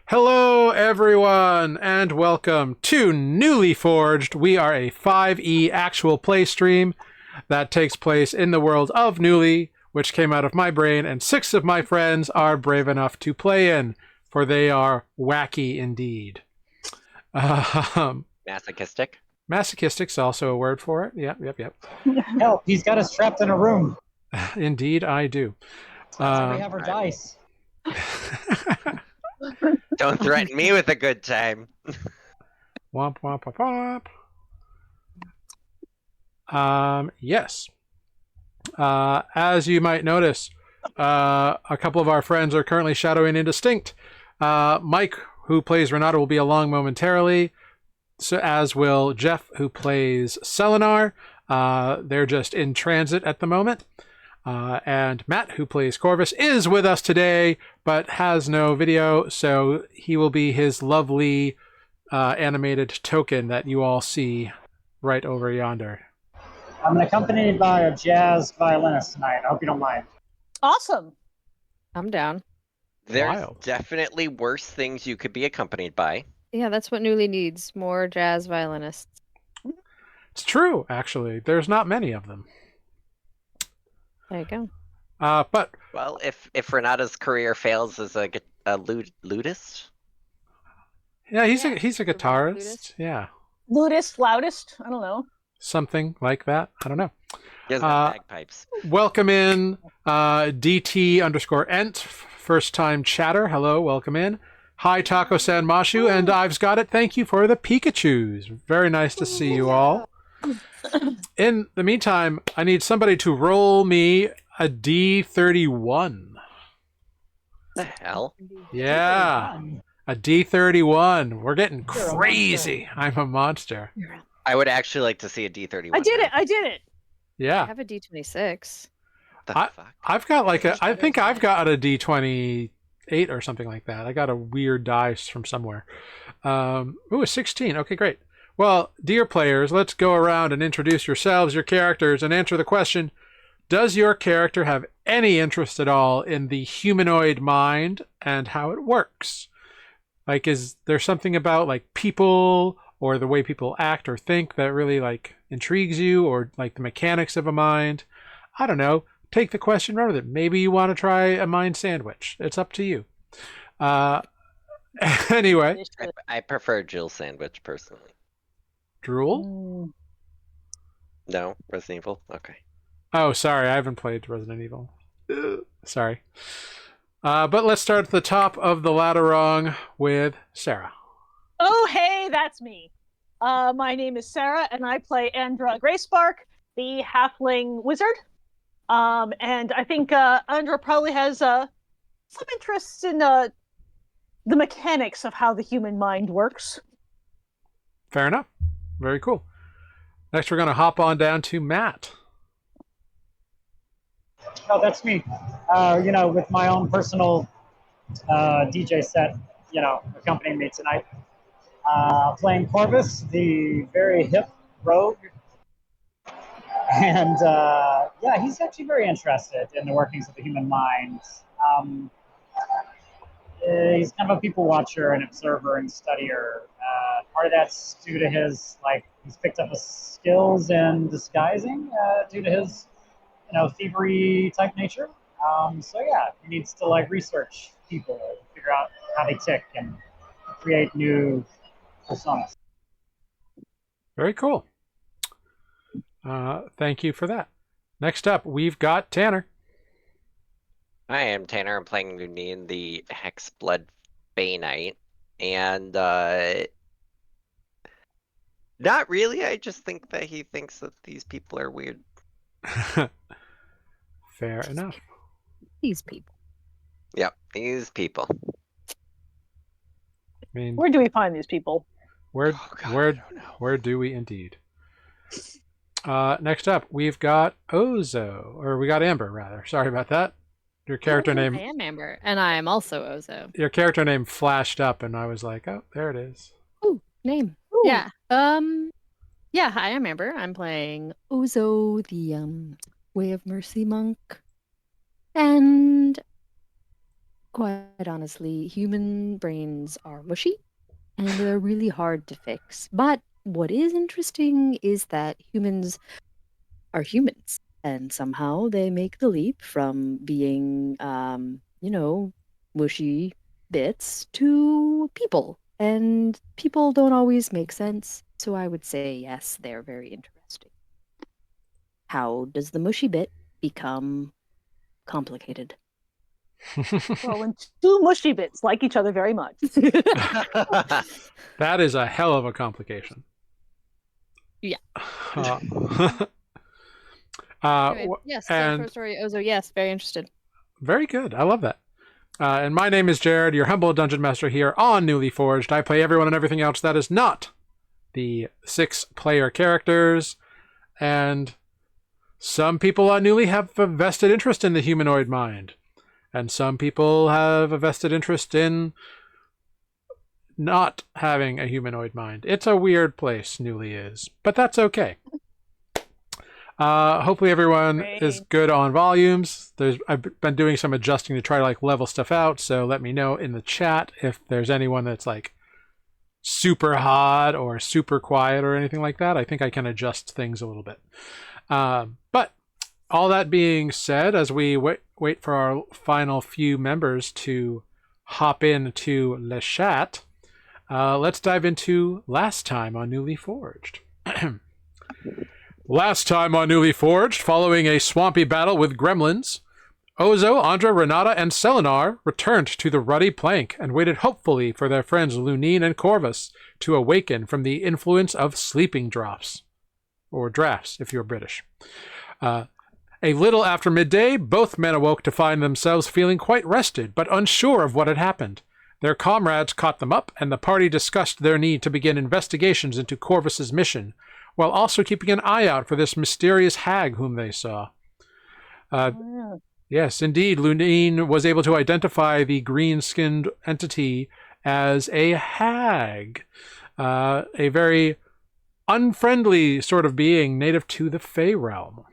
Hello, everyone, and welcome to Nuuli Forged. We are a 5e actual play stream that takes place in the world of Nuuli, which came out of my brain, and 6 of my friends are brave enough to play in, for they are wacky indeed. Masochistic. Masochistic's also a word for it. Yep. Help, he's got us trapped in a room. Indeed, I do. We have our dice. Don't threaten me with a good time. Womp, womp, womp, womp. Yes. As you might notice, a couple of our friends are currently shadowing Indistinct. Mike, who plays Renato, will be along momentarily, so as will Jeff, who plays Selenar. They're just in transit at the moment. And Matt, who plays Corvus, is with us today, but has no video, so he will be his lovely animated token that you all see right over yonder. I'm accompanied by a jazz violinist tonight. I hope you don't mind. Awesome. I'm down. There's Wild. definitely worse things you could be accompanied by. Yeah, that's what Nuuli needs. More jazz violinists. It's true, actually. There's not many of them. There you go. But Well, if Renata's career fails as a lutist, yeah, he's Yeah, a guitarist. flutist. Yeah, Loudest, loudest. I don't know. something like that. I don't know. he doesn't have bagpipes. Welcome in, DT_ent, first time chatter. Hello, welcome in. Hi, Taco San Mashu, and I've got it. Thank you for the Pikachus. Very nice to see you all. In the meantime, I need somebody to roll me a D31. The hell? Yeah, a D31. We're getting crazy. I'm a monster. I would actually like to see a D31. I did now. it. I did it. I Yeah, have a D26. The fuck? I've got I think I've got a D28 or something like that. I got a weird dice from somewhere. Ooh, a 16. Okay, great. Well, dear players, let's go around and introduce yourselves, your characters, and answer the question, does your character have any interest at all in the humanoid mind and how it works? Like, is there something about, like, people or the way people act or think that really, like, intrigues you, or, like, the mechanics of a mind? I don't know. Take the question, run with it. Maybe you want to try a mind sandwich. It's up to you. Anyway, I prefer Jill sandwich personally. Drool? No, Resident Evil. Okay. Oh, sorry. I haven't played Resident Evil. Sorry. But let's start at the top of the ladder rung with Sarah. Oh, hey, that's me. My name is Sarah, and I play Andra Grayspark, the halfling wizard. And I think Andra probably has some interest in the mechanics of how the human mind works. Fair enough. Very cool. Next, we're going to hop on down to Matt. Oh, that's me. With my own personal DJ set, accompanying me tonight. Playing Corvus, the very hip rogue. And he's actually very interested in the workings of the human mind. He's kind of a people watcher and observer and studier. Part of that's due to his, he's picked up his skills in disguising due to his, thievery type nature. He needs to, research people, figure out how they tick and create new personas. Very cool. Thank you for that. Next up, we've got Tanner. I am Tanner. I'm playing Lunin, the Hexblood Bay Knight. And, not really. I just think that he thinks that these people are weird. Fair enough. These people. Yep, these people. I mean, Where do we find these people? where Oh, God, I where don't know. where do we indeed? Next up, we've got Ozo, or we got Amber rather. Sorry about that. Your character I name. am Amber, and I am also Ozo. Your character name flashed up, and I was like, "Oh, there it is." Ooh, name. Ooh. Yeah. Yeah, hi, I'm Amber. I'm playing Ozo, the Way of Mercy monk. And quite honestly, human brains are mushy and they're really hard to fix. But what is interesting is that humans are humans, and somehow they make the leap from being, mushy bits to people. And people don't always make sense, so I would say yes, they're very interesting. How does the mushy bit become complicated? Well, when two mushy bits like each other very much. That is a hell of a complication. Yeah. Anyway, yes, and for story, Ozo, yes, very interested. very good. I love that. And my name is Jared, your humble dungeon master here on Newly Forged. I play everyone and everything else that is not the 6-player characters. And some people on Newly have a vested interest in the humanoid mind. And some people have a vested interest in not having a humanoid mind. It's a weird place, Newly is. But that's okay. Hopefully everyone is good on volumes. I've been doing some adjusting to try to level stuff out, so let me know in the chat if there's anyone that's super hot or super quiet or anything like that. I think I can adjust things a little bit. But all that being said, as we wait for our final few members to hop into Le Chat, let's dive into Last Time on Newly Forged. Last time on Newly Forged, following a swampy battle with gremlins, Ozo, Andra, Renata, and Selenar returned to the ruddy plank and waited hopefully for their friends Lunine and Corvus to awaken from the influence of sleeping draughts. Or drafts, if you're British. A little after midday, both men awoke to find themselves feeling quite rested, but unsure of what had happened. Their comrades caught them up, and the party discussed their need to begin investigations into Corvus's mission, while also keeping an eye out for this mysterious hag whom they saw. Yes, indeed, Lunine was able to identify the green-skinned entity as a hag, a very unfriendly sort of being native to the Fey realm.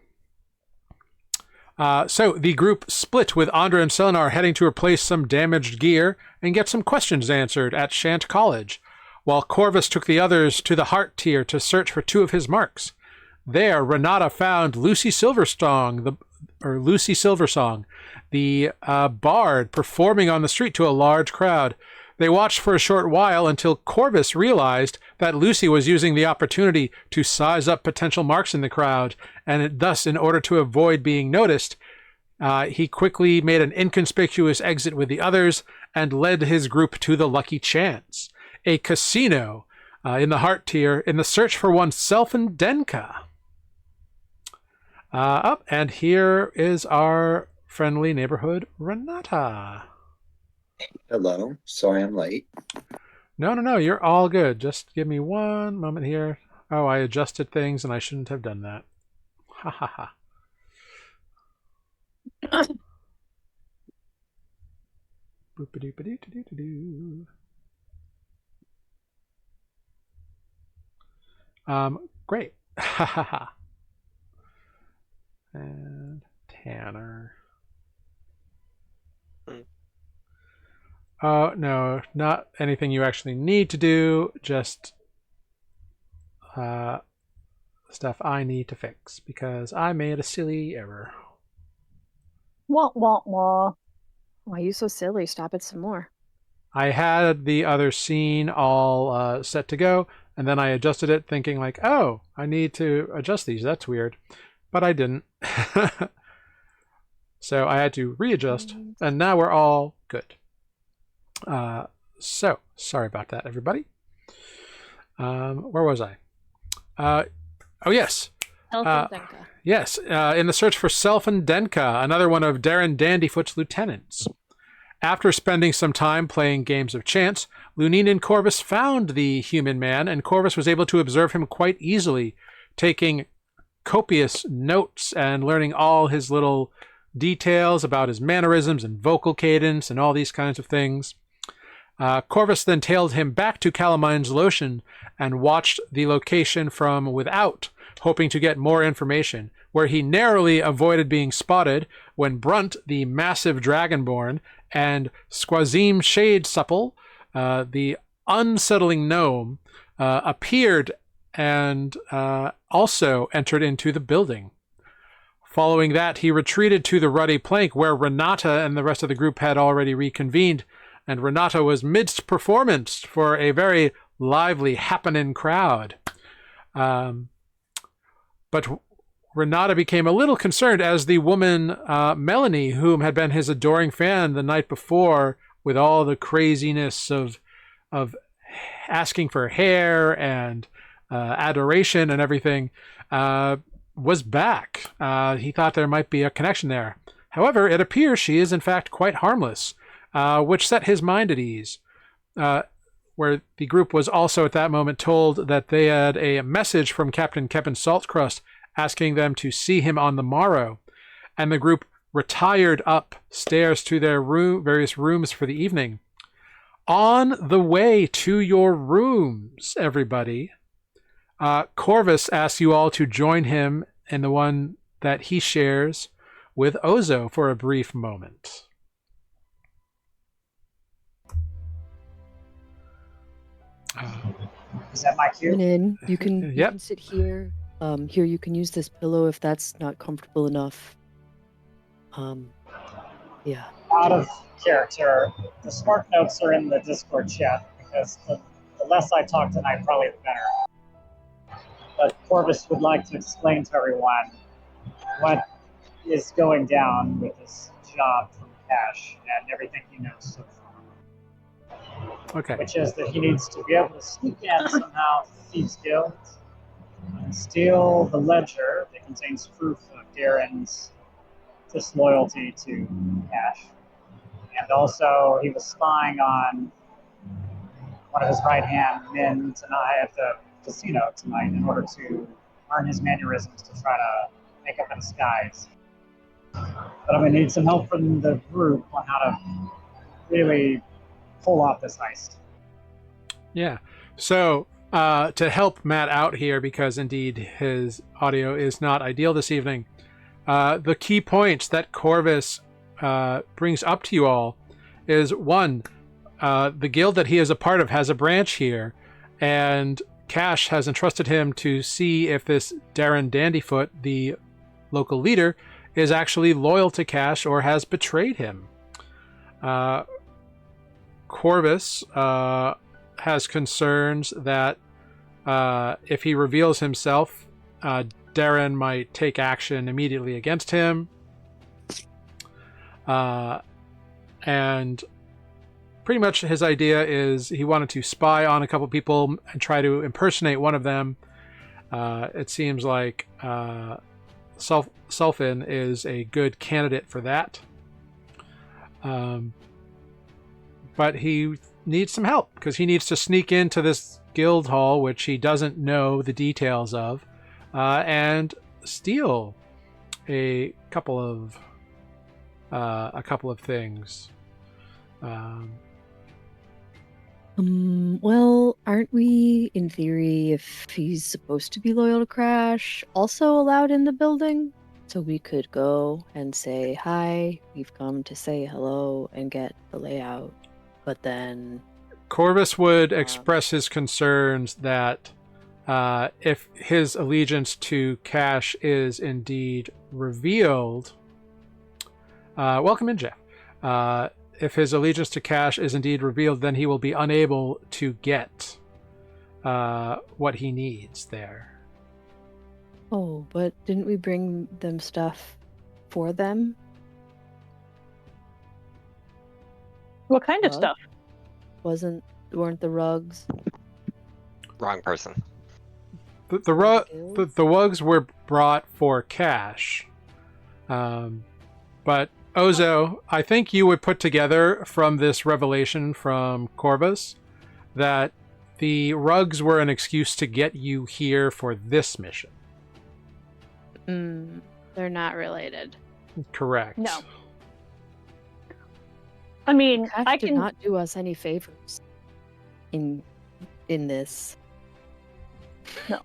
So the group split, with Andra and Selenar heading to replace some damaged gear and get some questions answered at Shant College, while Corvus took the others to the Heart Tier to search for 2 of his marks. There, Renata found Lucy Silversong, the bard, performing on the street to a large crowd. They watched for a short while until Corvus realized that Lucy was using the opportunity to size up potential marks in the crowd, and thus, in order to avoid being noticed, he quickly made an inconspicuous exit with the others and led his group to the Lucky Chance, a casino in the Heart Tier, in the search for oneself and Denka. And here is our friendly neighborhood Renata. Hello, sorry I'm late. No, you're all good. Just give me one moment here. Oh, I adjusted things and I shouldn't have done that. Ha ha ha. Boop-a-doop-a-doo-doo-doo-doo. Great. Ha ha ha. And Tanner. No, not anything you actually need to do, just stuff I need to fix because I made a silly error. Wah, wah, wah. Why are you so silly? Stop it some more. I had the other scene all set to go, and then I adjusted it thinking oh, I need to adjust these. That's weird. But I didn't. So I had to readjust, and now we're all good. So, sorry about that, everybody. Where was I? Oh, yes. Denka. Yes, in the search for Self and Denka, another one of Darren Dandyfoot's lieutenants. After spending some time playing games of chance, Lunine and Corvus found the human man, and Corvus was able to observe him quite easily, taking copious notes and learning all his little details about his mannerisms and vocal cadence and all these kinds of things. Corvus then tailed him back to Calamine's Lotion and watched the location from without, hoping to get more information, where he narrowly avoided being spotted when Brunt, the massive Dragonborn, and Squazim Shadesupple, the unsettling gnome, appeared and also entered into the building. Following that, he retreated to the ruddy plank where Renata and the rest of the group had already reconvened, and Renata was midst performance for a very lively, happening crowd. But Renata became a little concerned as the woman, Melanie, whom had been his adoring fan the night before, with all the craziness of asking for hair and adoration and everything, was back. He thought there might be a connection there. However, it appears she is in fact quite harmless, which set his mind at ease. Where the group was also at that moment told that they had a message from Captain Kevin Saltcrust asking them to see him on the morrow, and the group retired upstairs to their various rooms for the evening. On the way to your rooms, everybody, Corvus asks you all to join him in the one that he shares with Ozo for a brief moment. Is that my cue? Come in. You can Yep. sit here. Here you can use this pillow if that's not comfortable enough. Yeah. Out of character, the smart notes are in the Discord chat because the less I talk tonight, probably the better. But Corvus would like to explain to everyone what is going down with this job from Cash and everything he knows so far. Okay. Which is that he needs to be able to sneak in somehow to Thieves Guild and steal the ledger that contains proof of Darren's disloyalty to Cash. And also, he was spying on one of his right-hand men tonight at the casino tonight in order to learn his mannerisms to try to make up a disguise. But I'm going to need some help from the group on how to really pull off this heist. Yeah. So, to help Matt out here, because indeed his audio is not ideal this evening, the key points that Corvus brings up to you all is, one, the guild that he is a part of has a branch here, and Cash has entrusted him to see if this Darren Dandyfoot, the local leader, is actually loyal to Cash or has betrayed him. Corvus has concerns that if he reveals himself, Darren might take action immediately against him. And pretty much his idea is he wanted to spy on a couple people and try to impersonate one of them. It seems like Sulfin is a good candidate for that. But he needs some help because he needs to sneak into this guild hall, which he doesn't know the details of, and steal a couple of things. Well, aren't we, in theory, if he's supposed to be loyal to Crash, also allowed in the building? So we could go and say, hi, we've come to say hello and get the layout. But then... Corvus would express his concerns that if his allegiance to Cash is indeed revealed... welcome in, Jeff. If his allegiance to Cash is indeed revealed, then he will be unable to get what he needs there. Oh, but didn't we bring them stuff for them? What kind of Rug? stuff? Weren't the rugs? Wrong person. The rugs were brought for Cash. But Ozo, I think you would put together from this revelation from Corvus that the rugs were an excuse to get you here for this mission. They're not related. Correct. No. I mean, Cash I did can. not do us any favors in this. No.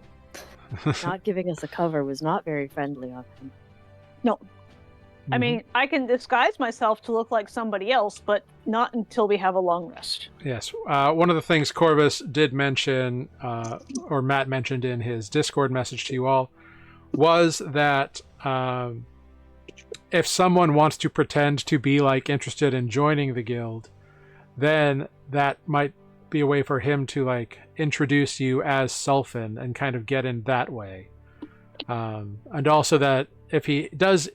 Not giving us a cover was not very friendly of him. No. I mean, I can disguise myself to look like somebody else, but not until we have a long rest. Yes. One of the things Corvus did mention, or Matt mentioned in his Discord message to you all, was that if someone wants to pretend to be like interested in joining the guild, then that might be a way for him to like introduce you as Sulfin and kind of get in that way. And also that if he does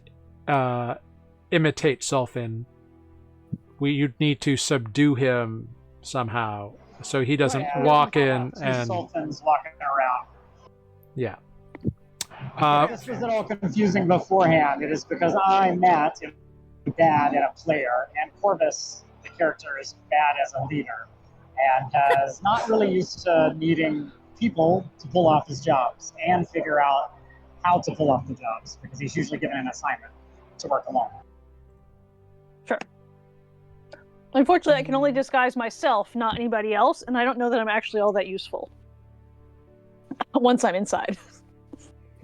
imitate Sulfin, you'd need to subdue him somehow so he doesn't walk in and Sultans walking around. Yeah. This was all confusing beforehand. It is because I, Matt, am bad at a player, and Corvus, the character, is bad as a leader, and is not really used to needing people to pull off his jobs and figure out how to pull off the jobs, because he's usually given an assignment to work alone. Sure. Unfortunately, I can only disguise myself, not anybody else, and I don't know that I'm actually all that useful once I'm inside.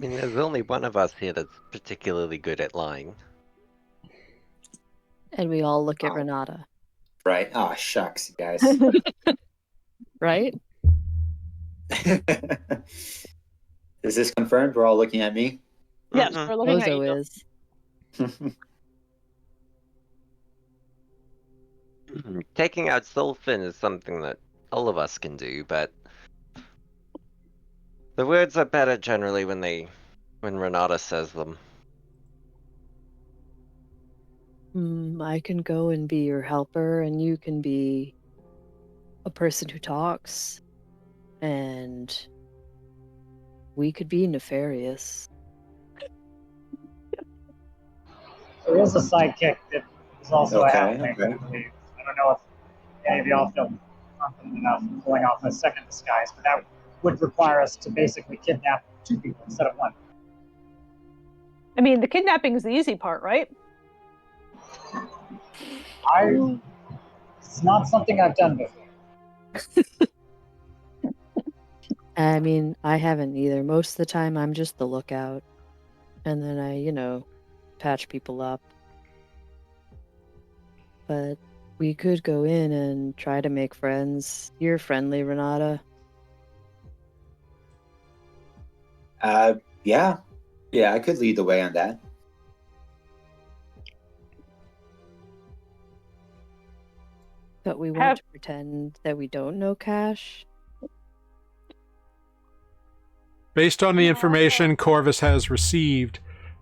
I mean, there's only one of us here that's particularly good at lying. And we all look at Renata. Right? Oh, shucks, you guys. Right? Is this confirmed? We're all looking at me? Yes, we're looking at you. Bozo is. Taking out Sulfin is something that all of us can do, but the words are better generally when Renata says them. I can go and be your helper, and you can be a person who talks, and we could be nefarious. There is a sidekick that is also a halfling, okay. I believe. I don't know if any of y'all feel confident enough in pulling off a second disguise, but that would require us to basically kidnap 2 people instead of 1. I mean, the kidnapping is the easy part, right? It's not something I've done before. I mean, I haven't either. Most of the time, I'm just the lookout. And then I, patch people up. But we could go in and try to make friends. You're friendly, Renata. Yeah. Yeah, I could lead the way on that. But we want to pretend that we don't know Cash. based on the information Corvus has received,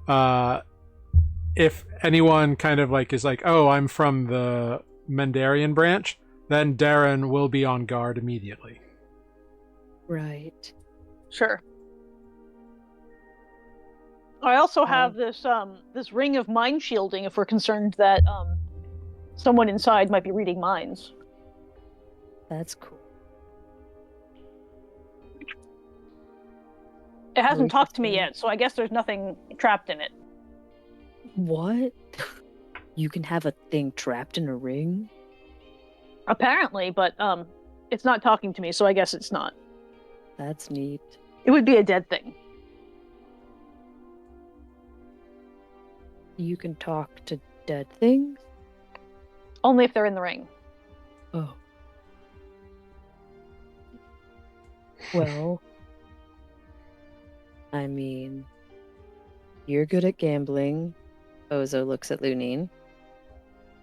if anyone kind of like is like, oh, I'm from the Mendarian branch, then Darren will be on guard immediately. Right. Sure. I also have this ring of mind shielding if we're concerned that someone inside might be reading minds. That's cool. It hasn't talked to me yet, so I guess there's nothing trapped in it. What? You can have a thing trapped in a ring? Apparently, but it's not talking to me, so I guess it's not. That's neat. It would be a dead thing. You can talk to dead things? Only if they're in the ring. Oh. Well, I mean, you're good at gambling. Ozo looks at Lunine.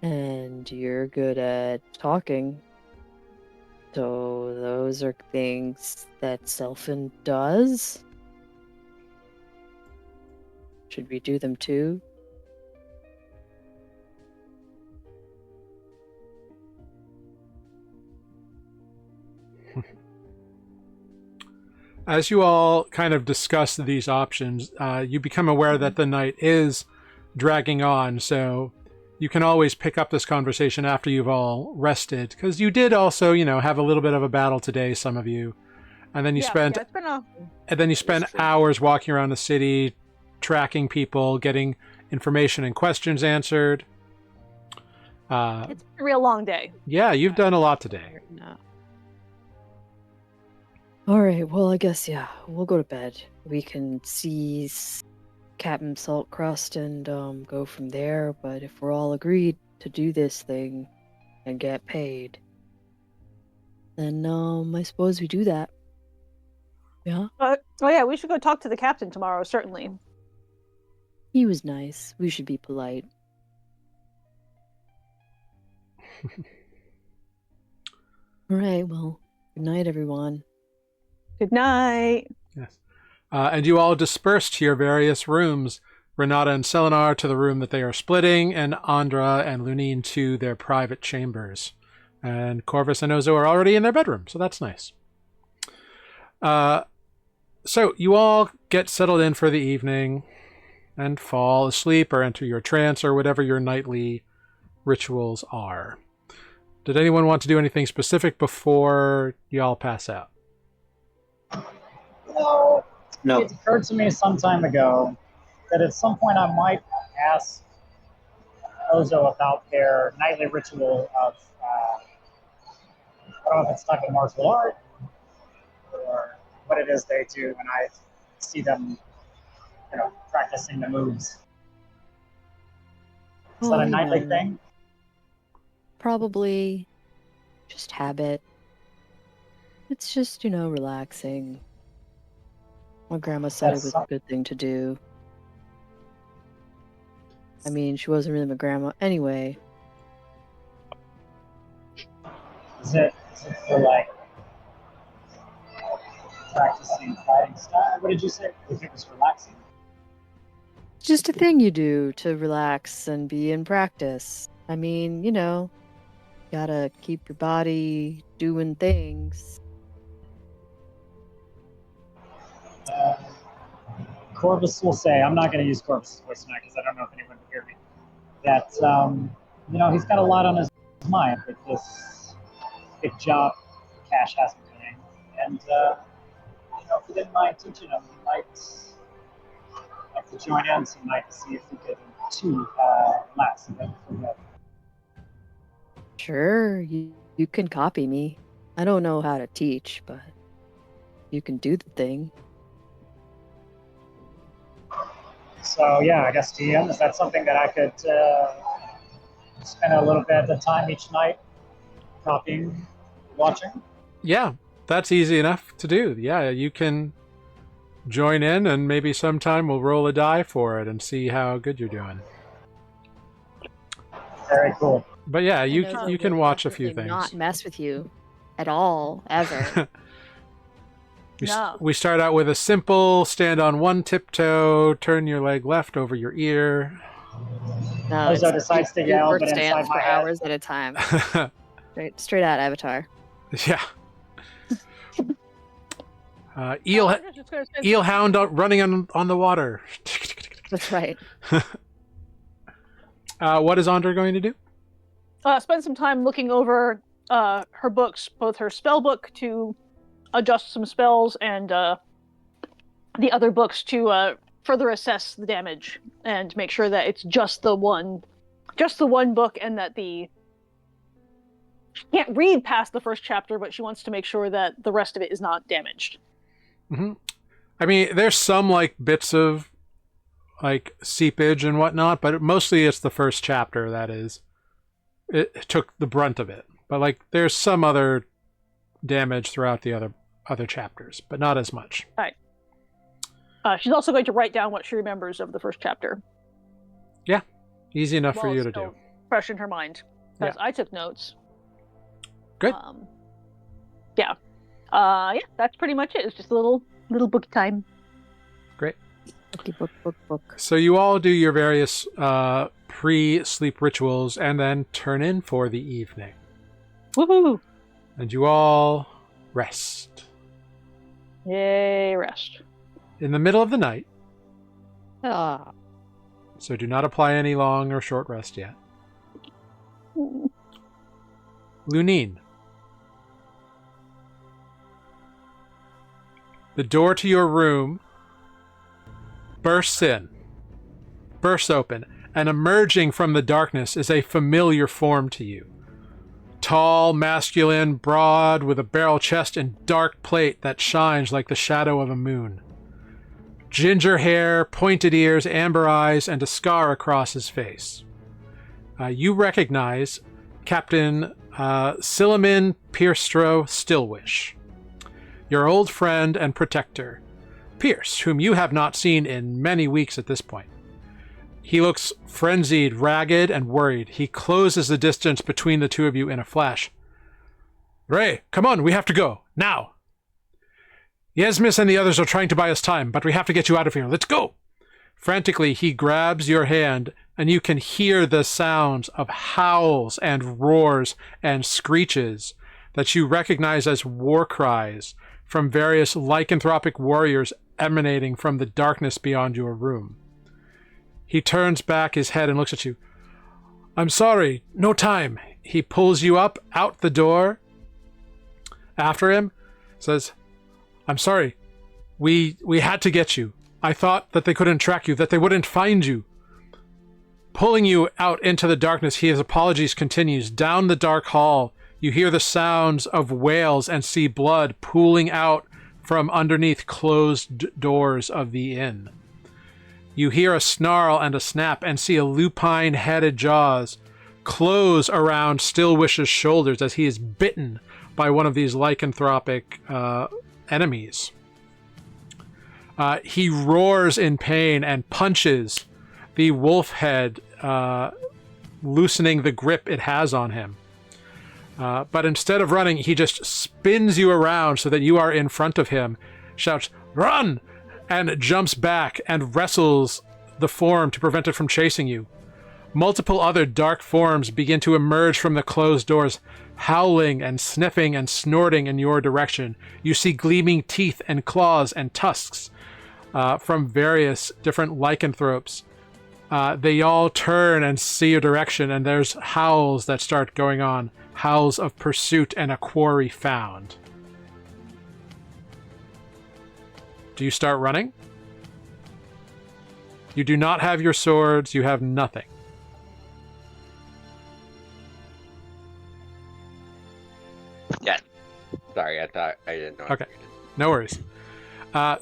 And you're good at talking. So those are things that Selfin does? Should we do them too? As you all kind of discuss these options, you become aware that the night is dragging on, so you can always pick up this conversation after you've all rested, because you did also, have a little bit of a battle today, some of you, and then you spent hours walking around the city, tracking people, getting information and questions answered. It's been a real long day. Yeah, you've done a lot today. No. All right, well, I guess, yeah, we'll go to bed. We can see Captain Salt Crust and go from there. But if we're all agreed to do this thing and get paid, then I suppose we do that. Yeah, Oh yeah, we should go talk to the captain tomorrow, certainly. he was nice. We should be polite. All right, well, good night, everyone. Good night. Yes. And you all disperse to your various rooms. Renata and Selenar to the room that they are splitting, and Andra and Lunine to their private chambers. And Corvus and Ozo are already in their bedroom, so that's nice. So you all get settled in for the evening and fall asleep or enter your trance or whatever your nightly rituals are. Did anyone want to do anything specific before y'all pass out? No. It occurred to me some time ago that at some point I might ask Ozo about their nightly ritual of, I don't know if it's type of martial art or what it is they do when I see them, practicing the moves. Is that a nightly thing? Probably just habit. It's just, relaxing. My grandma said it was a good thing to do. I mean, she wasn't really my grandma. Anyway. Is it for like practicing fighting style? What did you say? If it was relaxing? It's just a thing you do to relax and be in practice. I mean, gotta keep your body doing things. Corvus will say, I'm not going to use Corvus's voice tonight because I don't know if anyone can hear me, that, he's got a lot on his mind with this big job Cash has been doing. And, if he didn't mind teaching him, he might like to join in tonight to see if he could too relax a bit from that. Sure, you can copy me. I don't know how to teach, but you can do the thing. So yeah, I guess DM, is that something that I could spend a little bit of time each night copying, watching? Yeah, that's easy enough to do. Yeah, you can join in and maybe sometime we'll roll a die for it and see how good you're doing. Very cool. But yeah, you Ozo can will watch a few definitely things. Not mess with you at all, ever. No. We start out with a simple stand on one tiptoe, turn your leg left over your ear. No, Ozo decides to yell, Uber but inside stands my for head. hours at a time. Straight out Avatar. Yeah. I was just gonna say- Eelhound running on the water. That's right. What is Andra going to do? Spend some time looking over her books, both her spell book to adjust some spells and the other books to further assess the damage and make sure that it's just the one book, and that she can't read past the first chapter, but she wants to make sure that the rest of it is not damaged. Mm-hmm. I mean, there's some bits of seepage and whatnot, but mostly it's the first chapter that is. It took the brunt of it, but there's some other damage throughout the other chapters, but not as much. Right. She's also going to write down what she remembers of the first chapter. Yeah, easy enough for While you it's to still do. Fresh in her mind, because I took notes. Good. Yeah. That's pretty much it. It's just a little book time. Great. Book. So you all do your various pre-sleep rituals and then turn in for the evening. Woohoo! And you all rest. Yay, rest. In the middle of the night, Ah. so do not apply any long or short rest yet. Lunine. The door to your room bursts open, and emerging from the darkness is a familiar form to you. Tall, masculine, broad, with a barrel chest and dark plate that shines like the shadow of a moon. Ginger hair, pointed ears, amber eyes, and a scar across his face. You recognize Captain Silliman Pierstro Stillwish, your old friend and protector, Pierce, whom you have not seen in many weeks at this point. He looks frenzied, ragged, and worried. He closes the distance between the two of you in a flash. Ray, come on, we have to go, now! Yesmis and the others are trying to buy us time, but we have to get you out of here. Let's go! Frantically, he grabs your hand, and you can hear the sounds of howls and roars and screeches that you recognize as war cries from various lycanthropic warriors emanating from the darkness beyond your room. He turns back his head and looks at you. I'm sorry, no time. He pulls you up, out the door, after him, says, I'm sorry. We had to get you. I thought that they couldn't track you, that they wouldn't find you. Pulling you out into the darkness, his apologies continues. Down the dark hall, you hear the sounds of wails and see blood pooling out from underneath closed doors of the inn. You hear a snarl and a snap and see a lupine-headed jaws close around Stillwish's shoulders as he is bitten by one of these lycanthropic enemies. He roars in pain and punches the wolf head, loosening the grip it has on him. But instead of running, he just spins you around so that you are in front of him, shouts, "Run!" and jumps back and wrestles the form to prevent it from chasing you. Multiple other dark forms begin to emerge from the closed doors, howling and sniffing and snorting in your direction. You see gleaming teeth and claws and tusks from various different lycanthropes. They all turn and see your direction, and there's howls that start going on. Howls of pursuit and a quarry found. Do you start running? You do not have your swords. You have nothing. Yeah. Sorry, I didn't know. Okay, no worries.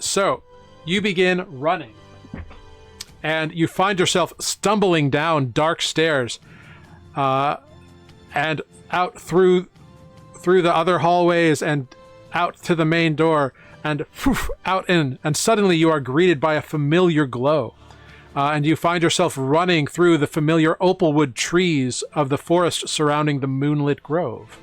So, you begin running. And you find yourself stumbling down dark stairs. And out through the other hallways and out to the main door. And out in. And suddenly you are greeted by a familiar glow. And you find yourself running through the familiar opalwood trees of the forest surrounding the moonlit grove.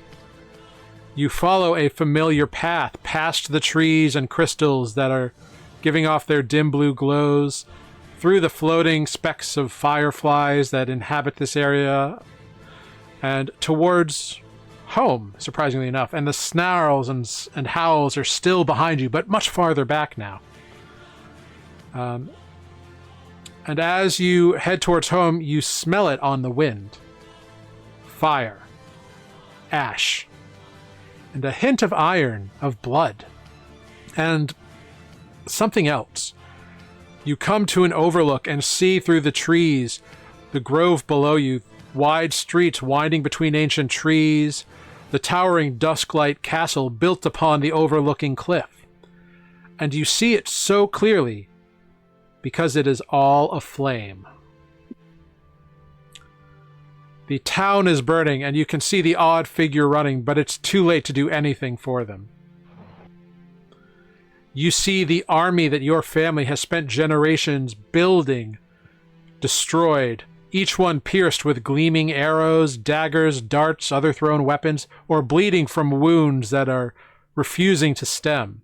You follow a familiar path past the trees and crystals that are giving off their dim blue glows, through the floating specks of fireflies that inhabit this area, and towards home, surprisingly enough. And the snarls and howls are still behind you, but much farther back now. And as you head towards home, you smell it on the wind. Fire. Ash. And a hint of iron, of blood. And something else. You come to an overlook and see through the trees, the grove below you, wide streets winding between ancient trees, the towering dusklight castle built upon the overlooking cliff. And you see it so clearly because it is all aflame. The town is burning, and you can see the odd figure running, but it's too late to do anything for them. You see the army that your family has spent generations building, destroyed, each one pierced with gleaming arrows, daggers, darts, other thrown weapons, or bleeding from wounds that are refusing to stem.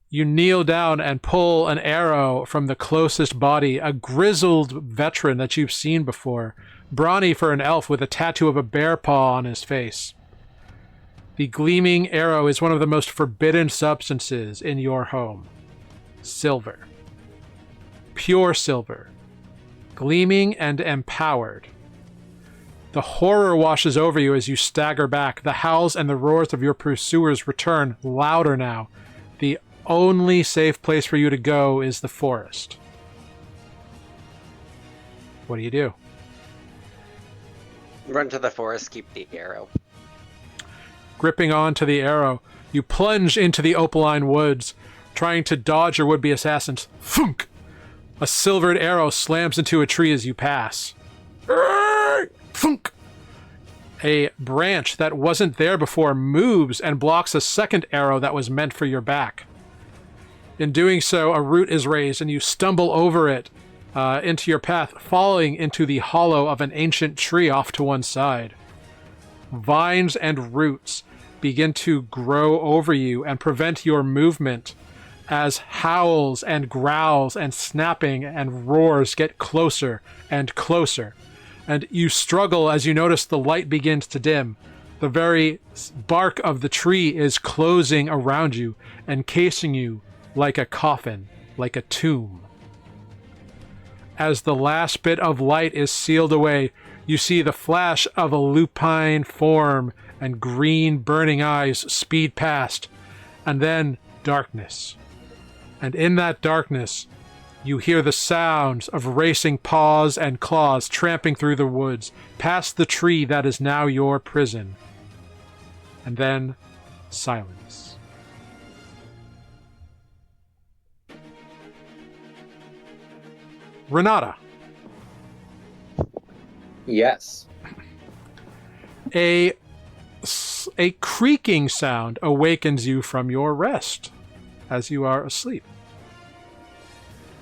You kneel down and pull an arrow from the closest body, a grizzled veteran that you've seen before, brawny for an elf with a tattoo of a bear paw on his face. The gleaming arrow is one of the most forbidden substances in your home. Silver. Pure silver. Gleaming and empowered. The horror washes over you as you stagger back. The howls and the roars of your pursuers return, louder now. The only safe place for you to go is the forest. What do you do? Run to the forest, keep the arrow. Gripping onto the arrow, you plunge into the opaline woods, trying to dodge your would-be assassins. Thunk! A silvered arrow slams into a tree as you pass. Thunk! A branch that wasn't there before moves and blocks a second arrow that was meant for your back. In doing so, a root is raised and you stumble over it into your path, falling into the hollow of an ancient tree off to one side. Vines and roots begin to grow over you and prevent your movement as howls and growls and snapping and roars get closer and closer. And you struggle as you notice the light begins to dim. The very bark of the tree is closing around you, encasing you like a coffin, like a tomb. As the last bit of light is sealed away, you see the flash of a lupine form and green burning eyes speed past, and then darkness. And in that darkness, you hear the sounds of racing paws and claws tramping through the woods, past the tree that is now your prison. And then silence. Renata. Yes. A creaking sound awakens you from your rest as you are asleep.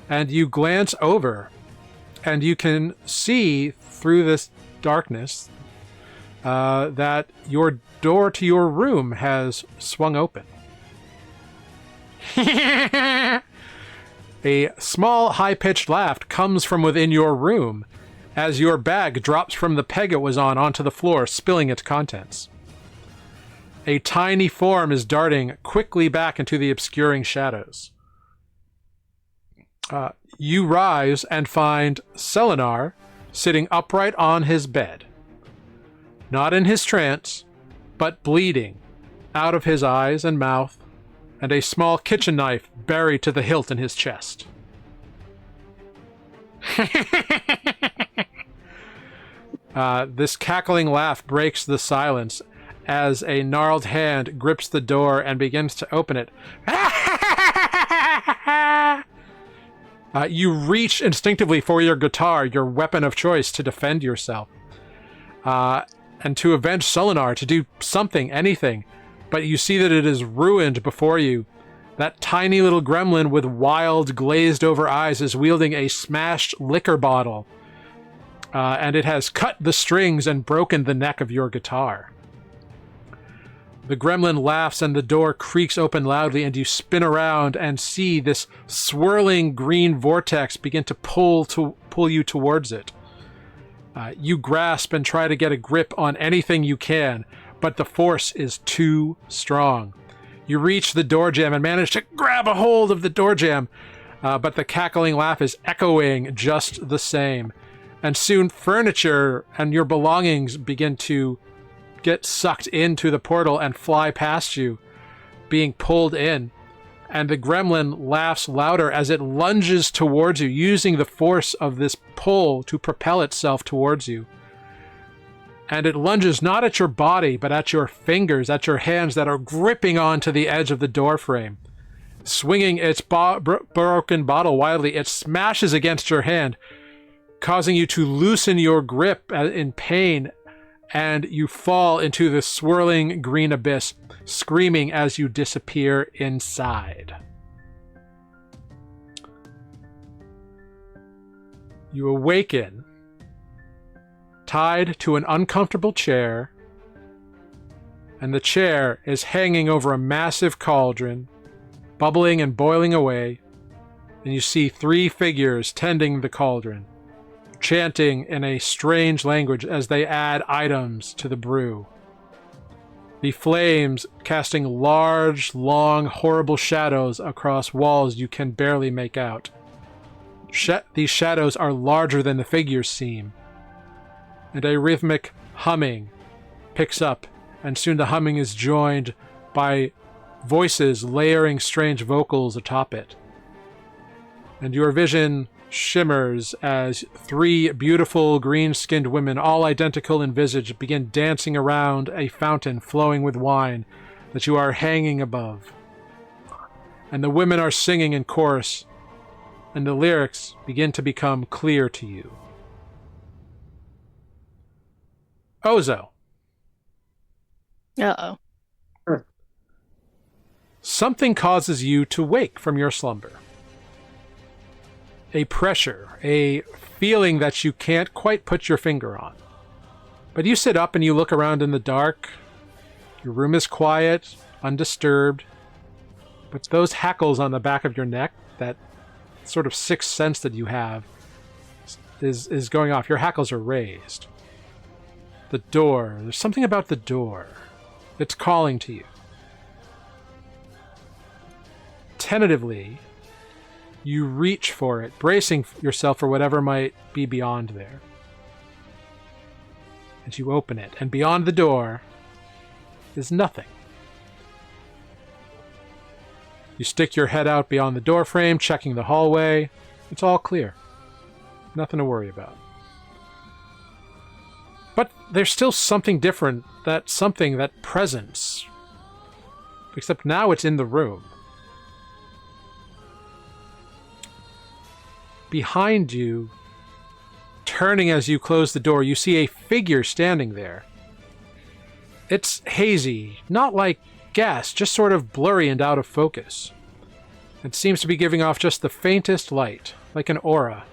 And you glance over, and you can see through this darkness that your door to your room has swung open. A small, high-pitched laugh comes from within your room as your bag drops from the peg it was on onto the floor, spilling its contents. A tiny form is darting quickly back into the obscuring shadows. You rise and find Selenar sitting upright on his bed. Not in his trance, but bleeding out of his eyes and mouth, and a small kitchen knife buried to the hilt in his chest. This cackling laugh breaks the silence as a gnarled hand grips the door and begins to open it. You reach instinctively for your guitar, your weapon of choice, to defend yourself. And to avenge Selenar, to do something, anything. But you see that it is ruined before you. That tiny little gremlin with wild, glazed-over eyes is wielding a smashed liquor bottle. And it has cut the strings and broken the neck of your guitar. The gremlin laughs and the door creaks open loudly, and you spin around and see this swirling green vortex begin to pull you towards it. You grasp and try to get a grip on anything you can, but the force is too strong. You reach the door jamb and manage to grab a hold of the door jamb, but the cackling laugh is echoing just the same. And soon furniture and your belongings begin to get sucked into the portal and fly past you, being pulled in. And the gremlin laughs louder as it lunges towards you, using the force of this pull to propel itself towards you. And it lunges not at your body, but at your fingers, at your hands that are gripping onto the edge of the doorframe. Swinging its broken bottle wildly, it smashes against your hand, causing you to loosen your grip in pain, and you fall into the swirling green abyss, screaming as you disappear inside. You awaken, tied to an uncomfortable chair, and the chair is hanging over a massive cauldron, bubbling and boiling away, and you see 3 figures tending the cauldron, chanting in a strange language as they add items to the brew. The flames casting large, long, horrible shadows across walls you can barely make out. These shadows are larger than the figures seem, and a rhythmic humming picks up, and soon the humming is joined by voices layering strange vocals atop it. And your vision shimmers as 3 beautiful green-skinned women, all identical in visage, begin dancing around a fountain flowing with wine that you are hanging above. and the women are singing in chorus, and the lyrics begin to become clear to you. Ozo, Uh-oh. something causes you to wake from your slumber. A pressure, a feeling that you can't quite put your finger on. But you sit up and you look around in the dark. Your room is quiet, undisturbed. But those hackles on the back of your neck, that sort of sixth sense that you have, is going off. Your hackles are raised. The door, there's something about the door. It's calling to you. Tentatively, you reach for it, bracing yourself for whatever might be beyond there. And you open it, and beyond the door is nothing. You stick your head out beyond the doorframe, checking the hallway. It's all clear. Nothing to worry about. But there's still something different, that presence. Except now it's in the room. Behind you, turning as you close the door, you see a figure standing there. It's hazy, not like gas, just sort of blurry and out of focus. It seems to be giving off just the faintest light, like an aura.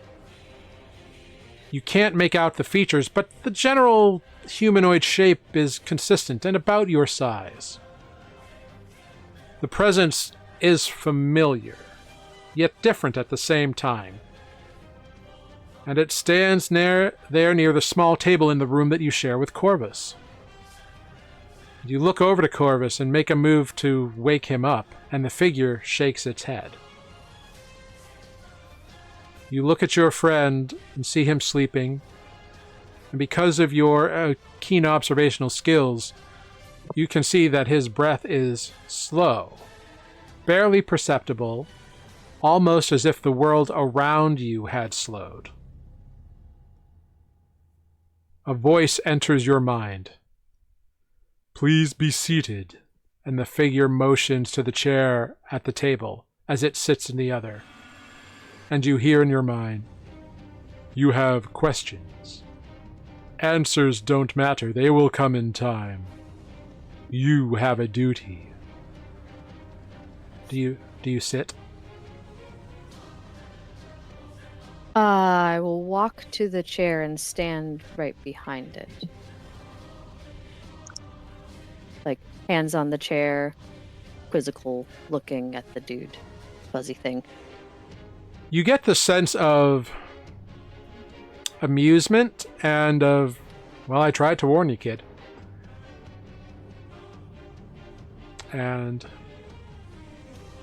You can't make out the features, but the general humanoid shape is consistent and about your size. The presence is familiar, yet different at the same time. And it stands there near the small table in the room that you share with Corvus. You look over to Corvus and make a move to wake him up, and the figure shakes its head. You look at your friend and see him sleeping, and because of your keen observational skills, you can see that his breath is slow, barely perceptible, almost as if the world around you had slowed. A voice enters your mind. Please be seated, and the figure motions to the chair at the table as it sits in the other. And you hear in your mind, you have questions. Answers don't matter, they will come in time. You have a duty. Do you sit? I will walk to the chair and stand right behind it. Like, hands on the chair, quizzical looking at the dude. Fuzzy thing. You get the sense of amusement and of, well, I tried to warn you, kid. And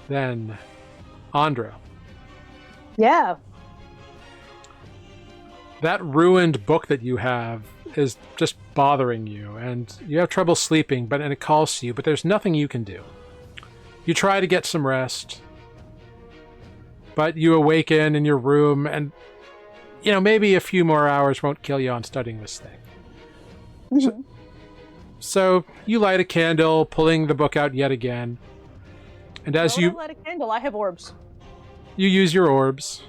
then, Andra. Yeah. That ruined book that you have is just bothering you, and you have trouble sleeping, and it calls to you, but there's nothing you can do. You try to get some rest, but you awaken in your room, and, maybe a few more hours won't kill you on studying this thing. Mm-hmm. So you light a candle, pulling the book out yet again, and as I don't light a candle, I have orbs. you use your orbs,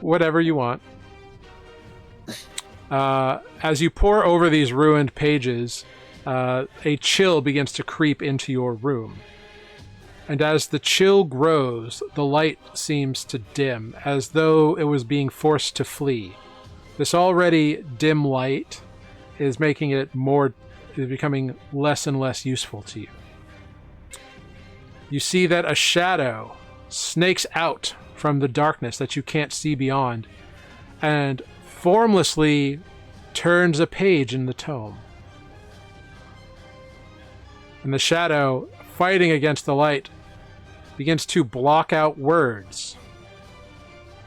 whatever you want. As you pore over these ruined pages, a chill begins to creep into your room. And as the chill grows, the light seems to dim, as though it was being forced to flee. This already dim light is becoming less and less useful to you. You see that a shadow snakes out from the darkness that you can't see beyond, and formlessly turns a page in the tome. And the shadow, fighting against the light, begins to block out words,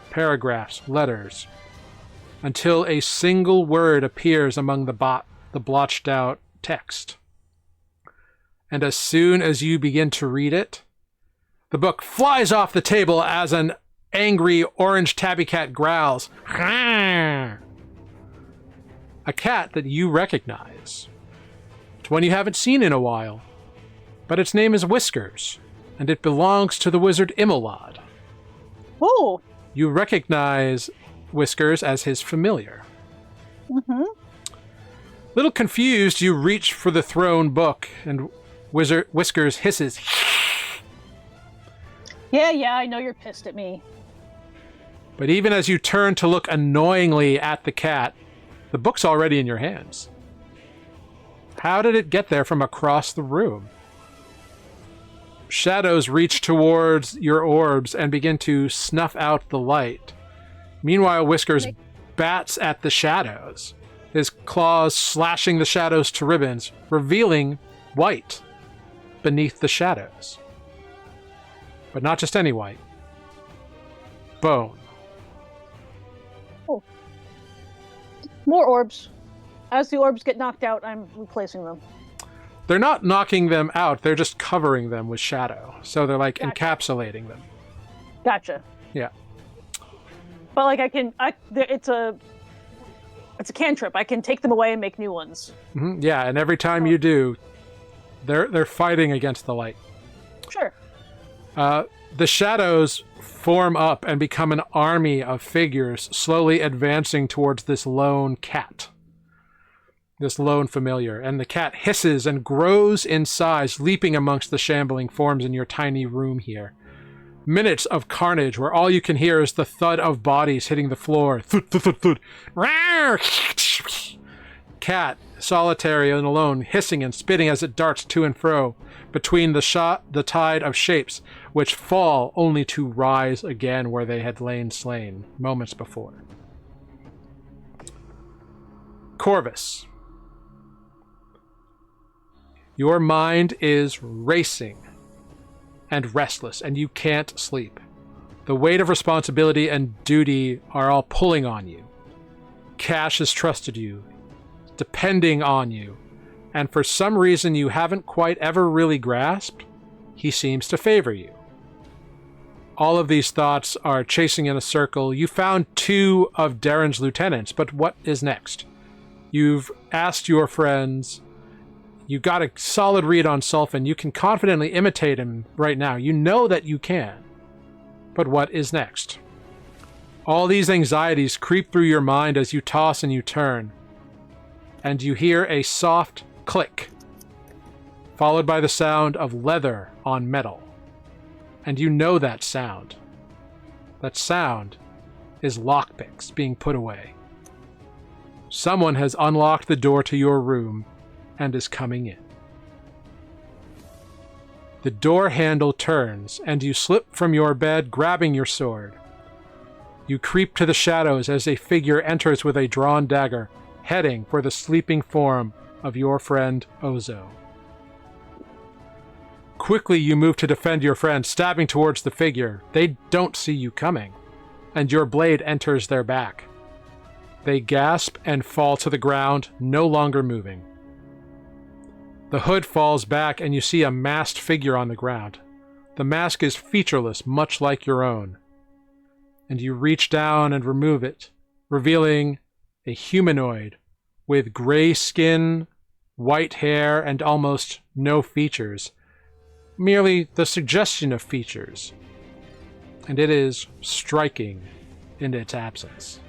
paragraphs, letters, until a single word appears among the blotched out text. And as soon as you begin to read it, the book flies off the table as an angry orange tabby cat growls. A cat that you recognize. It's one you haven't seen in a while. but its name is Whiskers, and it belongs to the wizard Immelod. Oh. You recognize Whiskers as his familiar. Mm-hmm. Little confused, you reach for the throne book, and Whiskers hisses. Yeah, I know you're pissed at me. But even as you turn to look annoyingly at the cat, the book's already in your hands. How did it get there from across the room? Shadows reach towards your orbs and begin to snuff out the light. Meanwhile, Whiskers bats at the shadows, his claws slashing the shadows to ribbons, revealing white beneath the shadows. But not just any white. Bone. Oh. More orbs. As the orbs get knocked out, I'm replacing them. They're not knocking them out, they're just covering them with shadow. So they're like Gotcha. encapsulating them. Gotcha. Yeah. But like it's a cantrip. I can take them away and make new ones. Mm-hmm. Yeah, and every time you do, they're fighting against the light. Sure. The shadows form up and become an army of figures slowly advancing towards this lone cat. This lone familiar. And the cat hisses and grows in size, leaping amongst the shambling forms in your tiny room here. Minutes of carnage where all you can hear is the thud of bodies hitting the floor. Thud, thud, thud, thud. Rawr! Cat, solitary and alone, hissing and spitting as it darts to and fro between the tide of shapes, which fall only to rise again where they had lain slain moments before. Corvus. Your mind is racing and restless, and you can't sleep. The weight of responsibility and duty are all pulling on you. Cash has trusted you, depending on you, and for some reason you haven't quite ever really grasped, he seems to favor you. All of these thoughts are chasing in a circle. You found 2 of Darren's lieutenants, but what is next? You've asked your friends. You got a solid read on Sulfin. You can confidently imitate him right now. You know that you can. But what is next? All these anxieties creep through your mind as you toss and you turn. And you hear a soft click, followed by the sound of leather on metal. And you know that sound. That sound is lockpicks being put away. Someone has unlocked the door to your room and is coming in. The door handle turns, and you slip from your bed, grabbing your sword. You creep to the shadows as a figure enters with a drawn dagger, heading for the sleeping form of your friend Ozo. Quickly you move to defend your friend, stabbing towards the figure. They don't see you coming, and your blade enters their back. They gasp and fall to the ground, no longer moving. The hood falls back and you see a masked figure on the ground. The mask is featureless, much like your own. And you reach down and remove it, revealing a humanoid with gray skin, white hair, and almost no features. Merely the suggestion of features. And it is striking in its absence.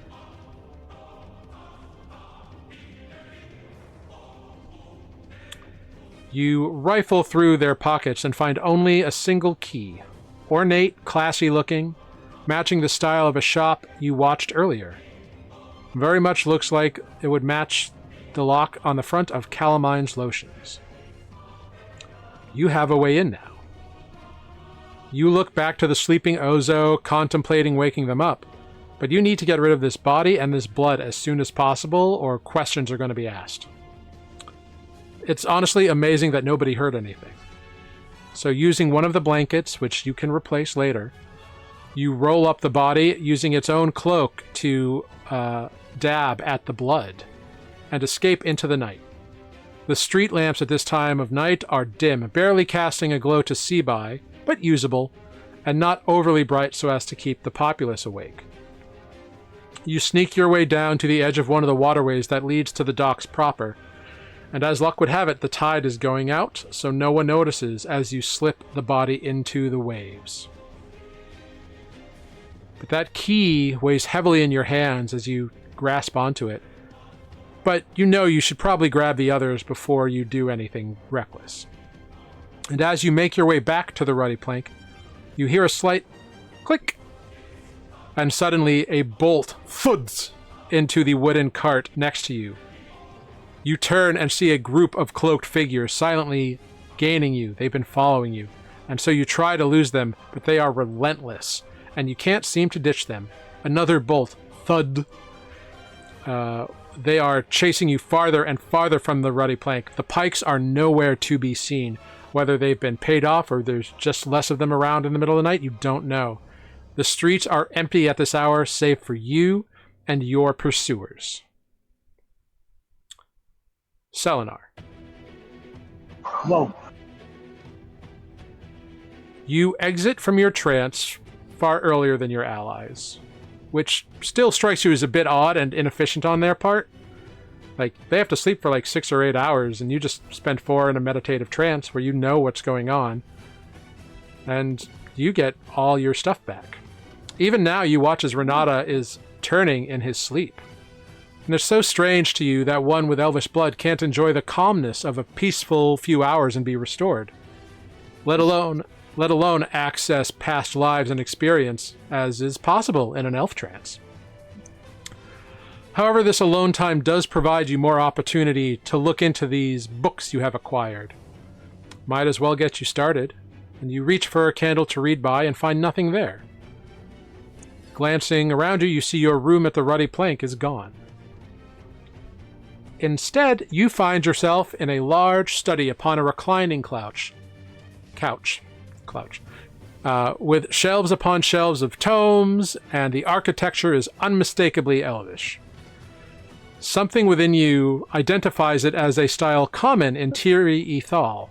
You rifle through their pockets and find only a single key. Ornate, classy looking, matching the style of a shop you watched earlier. Very much looks like it would match the lock on the front of Calamine's lotions. You have a way in now. You look back to the sleeping Ozo, contemplating waking them up, but you need to get rid of this body and this blood as soon as possible, or questions are going to be asked. It's honestly amazing that nobody heard anything. So using one of the blankets, which you can replace later, you roll up the body using its own cloak to dab at the blood and escape into the night. The street lamps at this time of night are dim, barely casting a glow to see by, but usable, and not overly bright so as to keep the populace awake. You sneak your way down to the edge of one of the waterways that leads to the docks proper, And as luck would have it, the tide is going out, so no one notices as you slip the body into the waves. But that key weighs heavily in your hands as you grasp onto it. But you know you should probably grab the others before you do anything reckless. And as you make your way back to the ruddy plank, you hear a slight click, and suddenly a bolt thuds into the wooden cart next to you. You turn and see a group of cloaked figures silently gaining you. They've been following you. And so you try to lose them, but they are relentless, and you can't seem to ditch them. Another bolt. Thud. They are chasing you farther and farther from the ruddy plank. The pikes are nowhere to be seen. Whether they've been paid off or there's just less of them around in the middle of the night, you don't know. The streets are empty at this hour, save for you and your pursuers. Selenar. Whoa. You exit from your trance far earlier than your allies, which still strikes you as a bit odd and inefficient on their part. Like, they have to sleep for like 6 or 8 hours, and you just spend 4 in a meditative trance where you know what's going on, and you get all your stuff back. Even now, you watch as Renata is turning in his sleep. And it's so strange to you that one with elvish blood can't enjoy the calmness of a peaceful few hours and be restored, let alone access past lives and experience, as is possible in an elf trance. However, this alone time does provide you more opportunity to look into these books you have acquired. Might as well get you started, and you reach for a candle to read by and find nothing there. Glancing around you, you see your room at the ruddy plank is gone. Instead, you find yourself in a large study upon a reclining couch, with shelves upon shelves of tomes, and the architecture is unmistakably elvish. Something within you identifies it as a style common in Tiri Ethal,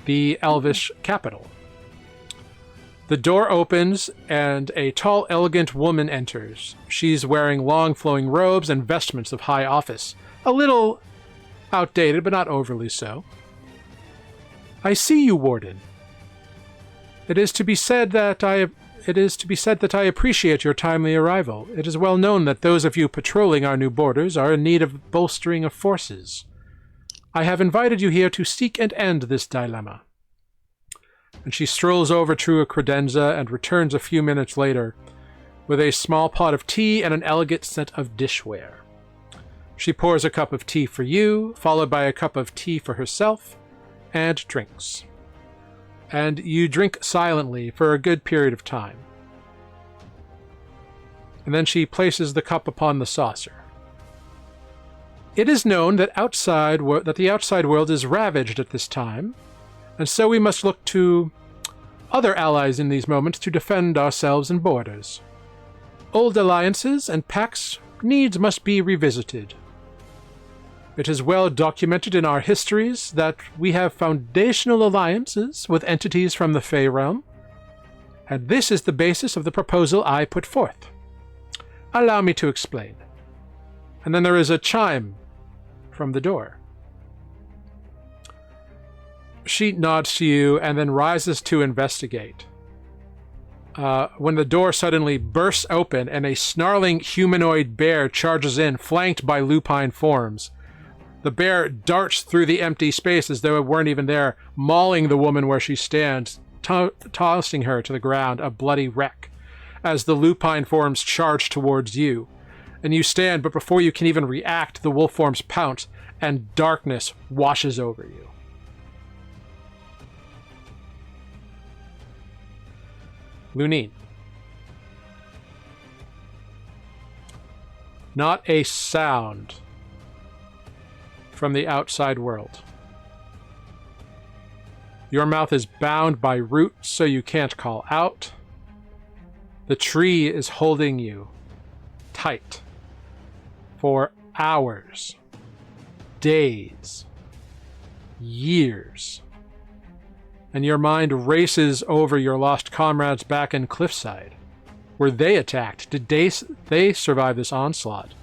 the elvish capital. The door opens, and a tall, elegant woman enters. She's wearing long, flowing robes and vestments of high office. A little outdated, but not overly so. "I see you, Warden. It is to be said that I appreciate your timely arrival. It is well known that those of you patrolling our new borders are in need of bolstering of forces. I have invited you here to seek and end this dilemma." And she strolls over to a credenza and returns a few minutes later with a small pot of tea and an elegant set of dishware. She pours a cup of tea for you, followed by a cup of tea for herself, and drinks. And you drink silently for a good period of time. And then she places the cup upon the saucer. "It is known that the outside world is ravaged at this time, and so we must look to other allies in these moments to defend ourselves and borders. Old alliances and pacts needs must be revisited. It is well documented in our histories that we have foundational alliances with entities from the Fey realm, and this is the basis of the proposal I put forth. Allow me to explain." And then there is a chime from the door. She nods to you and then rises to investigate. When the door suddenly bursts open and a snarling humanoid bear charges in, flanked by lupine forms. The bear darts through the empty space as though it weren't even there, mauling the woman where she stands, tossing her to the ground, a bloody wreck, as the lupine forms charge towards you. And you stand, but before you can even react, the wolf forms pounce, and darkness washes over you. Lunine. Not a sound from the outside world. Your mouth is bound by roots, so you can't call out. The tree is holding you tight for hours, days, years. And your mind races over your lost comrades back in Cliffside. Were they attacked? Did they survive this onslaught?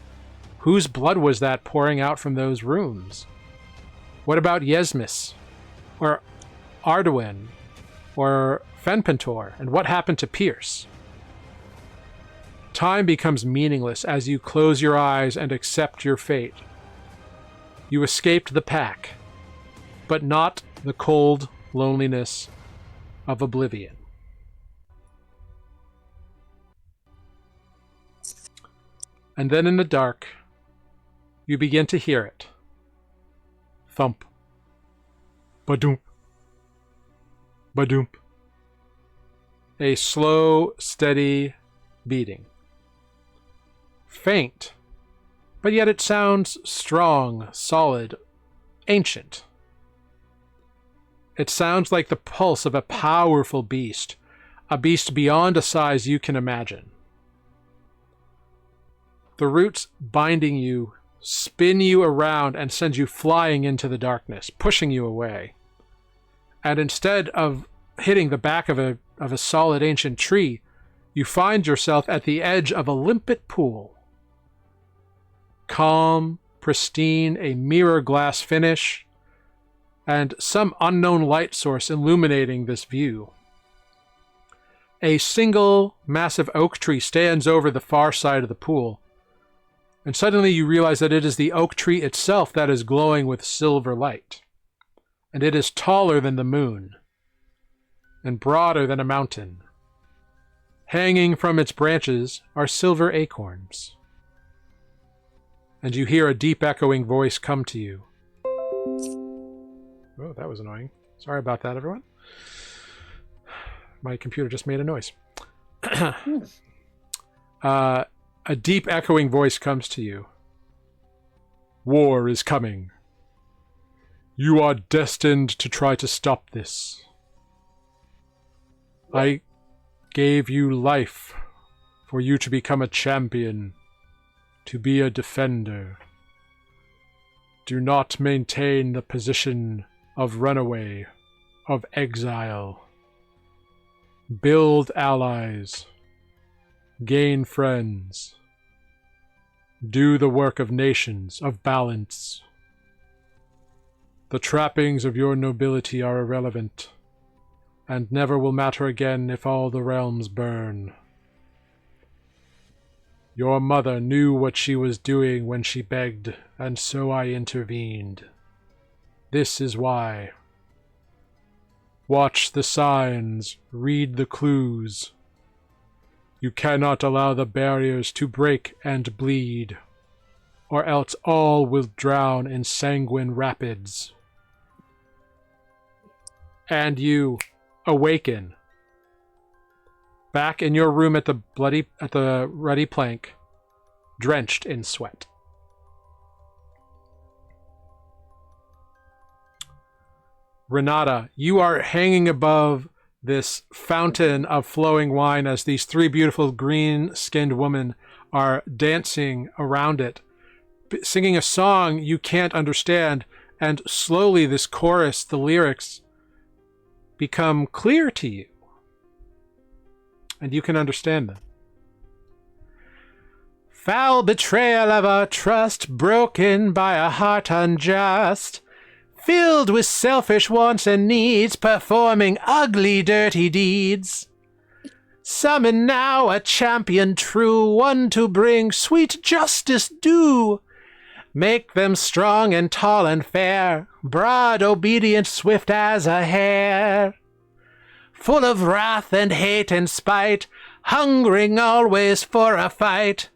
Whose blood was that pouring out from those rooms? What about Yesmis? Or Arduin? Or Fenpentor? And what happened to Pierce? Time becomes meaningless as you close your eyes and accept your fate. You escaped the pack, but not the cold loneliness of oblivion. And then in the dark, you begin to hear it. Thump. Badoomp. Badoomp. A slow, steady beating. Faint, but yet it sounds strong, solid, ancient. It sounds like the pulse of a powerful beast, a beast beyond a size you can imagine. The roots binding you spin you around and send you flying into the darkness, pushing you away. And instead of hitting the back of a solid ancient tree, you find yourself at the edge of a limpid pool. Calm, pristine, a mirror glass finish, and some unknown light source illuminating this view. A single massive oak tree stands over the far side of the pool, and suddenly you realize that it is the oak tree itself that is glowing with silver light. And it is taller than the moon, and broader than a mountain. Hanging from its branches are silver acorns. And you hear a deep echoing voice come to you. Oh, that was annoying. Sorry about that, everyone. My computer just made a noise. A deep echoing voice comes to you. War is coming. You are destined to try to stop this. I gave you life for you to become a champion, to be a defender. Do not maintain the position of runaway, of exile. Build allies. Gain friends. Do the work of nations, of balance. The trappings of your nobility are irrelevant, and never will matter again if all the realms burn. Your mother knew what she was doing when she begged, and so I intervened. This is why. Watch the signs, read the clues. You cannot allow the barriers to break and bleed, or else all will drown in sanguine rapids. And you awaken. Back in your room at the ruddy plank, drenched in sweat. Renata, you are hanging above this fountain of flowing wine as these three beautiful green-skinned women are dancing around it, singing a song you can't understand, and slowly this chorus, the lyrics, become clear to you. And you can understand them. Foul betrayal of our trust, broken by a heart unjust, filled with selfish wants and needs, performing ugly, dirty deeds. Summon now a champion true, one to bring sweet justice due. Make them strong and tall and fair, broad, obedient, swift as a hare. Full of wrath and hate and spite, hungering always for a fight.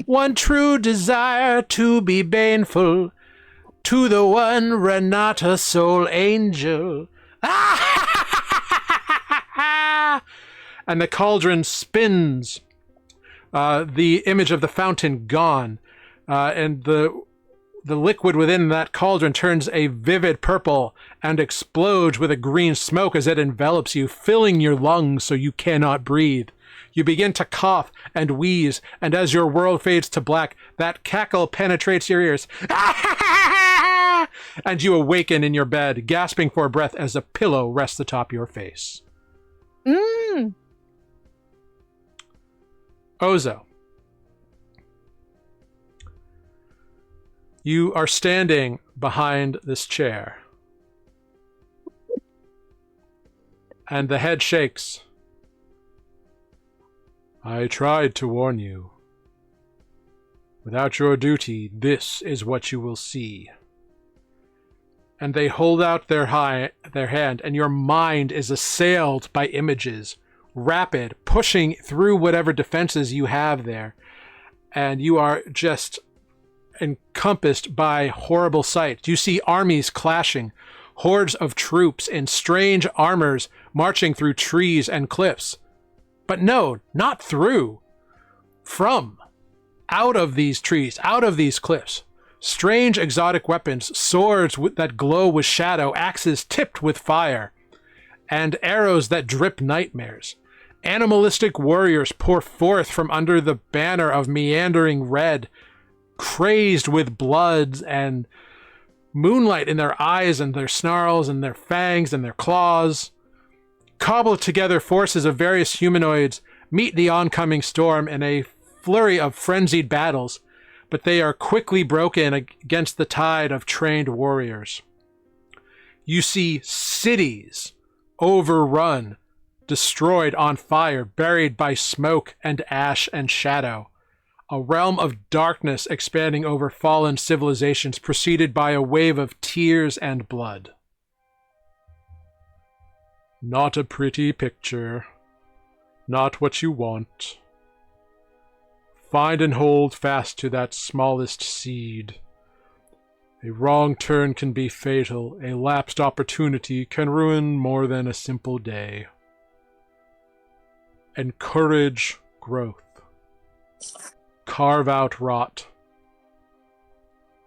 One true desire to be baneful to the one Renata soul angel. And the cauldron spins, the image of the fountain gone, and the liquid within that cauldron turns a vivid purple and explodes with a green smoke as it envelops you, filling your lungs so you cannot breathe. You begin to cough and wheeze, and as your world fades to black, that cackle penetrates your ears. And you awaken in your bed, gasping for breath as a pillow rests atop your face. Ozo. You are standing behind this chair. And the head shakes. I tried to warn you. Without your duty, this is what you will see. And they hold out their hand, and your mind is assailed by images, rapid, pushing through whatever defenses you have there. And you are just encompassed by horrible sights. You see armies clashing, hordes of troops in strange armors marching through trees and cliffs. But no, not through. From. Out of these trees, out of these cliffs. Strange exotic weapons, swords that glow with shadow, axes tipped with fire, and arrows that drip nightmares. Animalistic warriors pour forth from under the banner of meandering red, crazed with blood and moonlight in their eyes and their snarls and their fangs and their claws. Cobbled together forces of various humanoids meet the oncoming storm in a flurry of frenzied battles, but they are quickly broken against the tide of trained warriors. You see cities overrun, destroyed, on fire, buried by smoke and ash and shadow. A realm of darkness expanding over fallen civilizations, preceded by a wave of tears and blood. Not a pretty picture. Not what you want. Find and hold fast to that smallest seed. A wrong turn can be fatal. A lapsed opportunity can ruin more than a simple day. Encourage growth. Carve out rot.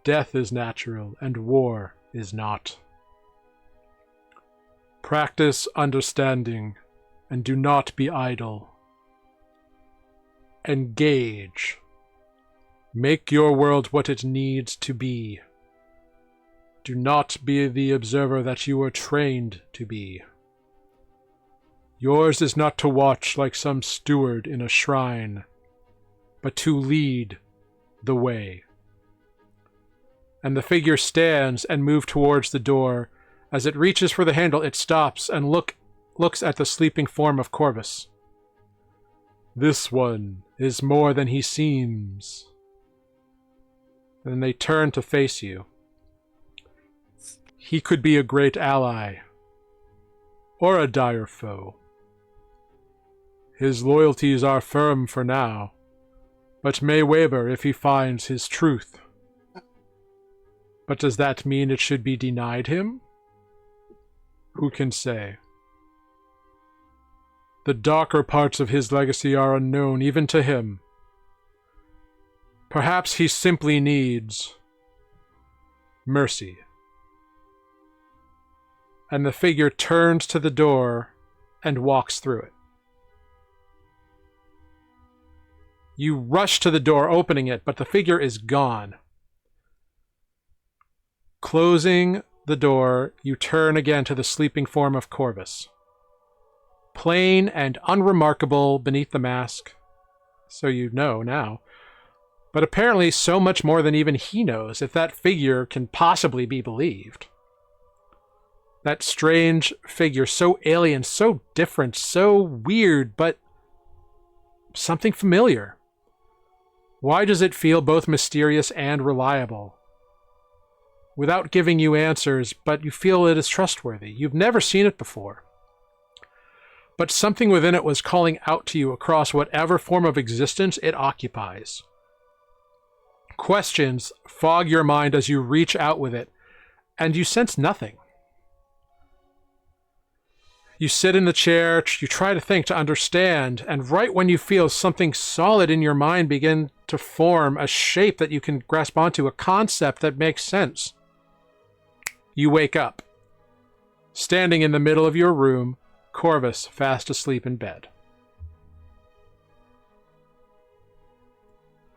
Death is natural, and war is not. Practice understanding, and do not be idle. Engage. Make your world what it needs to be. Do not be the observer that you were trained to be. Yours is not to watch like some steward in a shrine, but to lead the way. And the figure stands and moves towards the door. As it reaches for the handle, it stops and looks at the sleeping form of Corvus. This one is more than he seems. Then they turn to face you. He could be a great ally, or a dire foe. His loyalties are firm for now, but may waver if he finds his truth. But does that mean it should be denied him? Who can say? The darker parts of his legacy are unknown even to him. Perhaps he simply needs mercy. And the figure turns to the door and walks through it. You rush to the door, opening it, but the figure is gone. Closing the door, you turn again to the sleeping form of Corvus. Plain and unremarkable beneath the mask, so you know now. But apparently so much more than even he knows, if that figure can possibly be believed. That strange figure, so alien, so different, so weird, but something familiar. Why does it feel both mysterious and reliable? Without giving you answers, but you feel it is trustworthy. You've never seen it before. But something within it was calling out to you across whatever form of existence it occupies. Questions fog your mind as you reach out with it, and you sense nothing. You sit in the chair, you try to think, to understand, and right when you feel something solid in your mind begin to form, a shape that you can grasp onto, a concept that makes sense, you wake up, standing in the middle of your room, Corvus fast asleep in bed.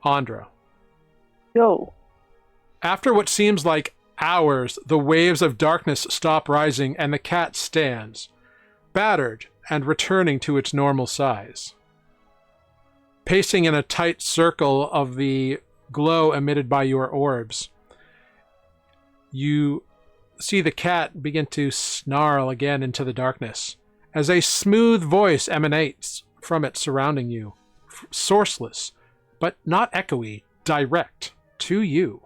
Andra. Yo. After what seems like hours, the waves of darkness stop rising and the cat stands, battered and returning to its normal size. Pacing in a tight circle of the glow emitted by your orbs, You see the cat begin to snarl again into the darkness as a smooth voice emanates from it surrounding you, sourceless, but not echoey, direct to you.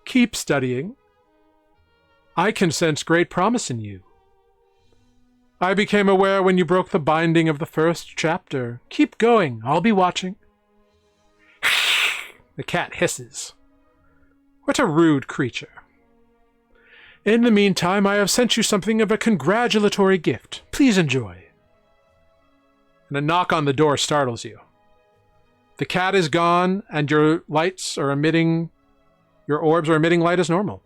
Keep studying. I can sense great promise in you. I became aware when you broke the binding of the first chapter. Keep going, I'll be watching. The cat hisses. What a rude creature. In the meantime, I have sent you something of a congratulatory gift. Please enjoy. And a knock on the door startles you. The cat is gone, and your orbs are emitting light as normal.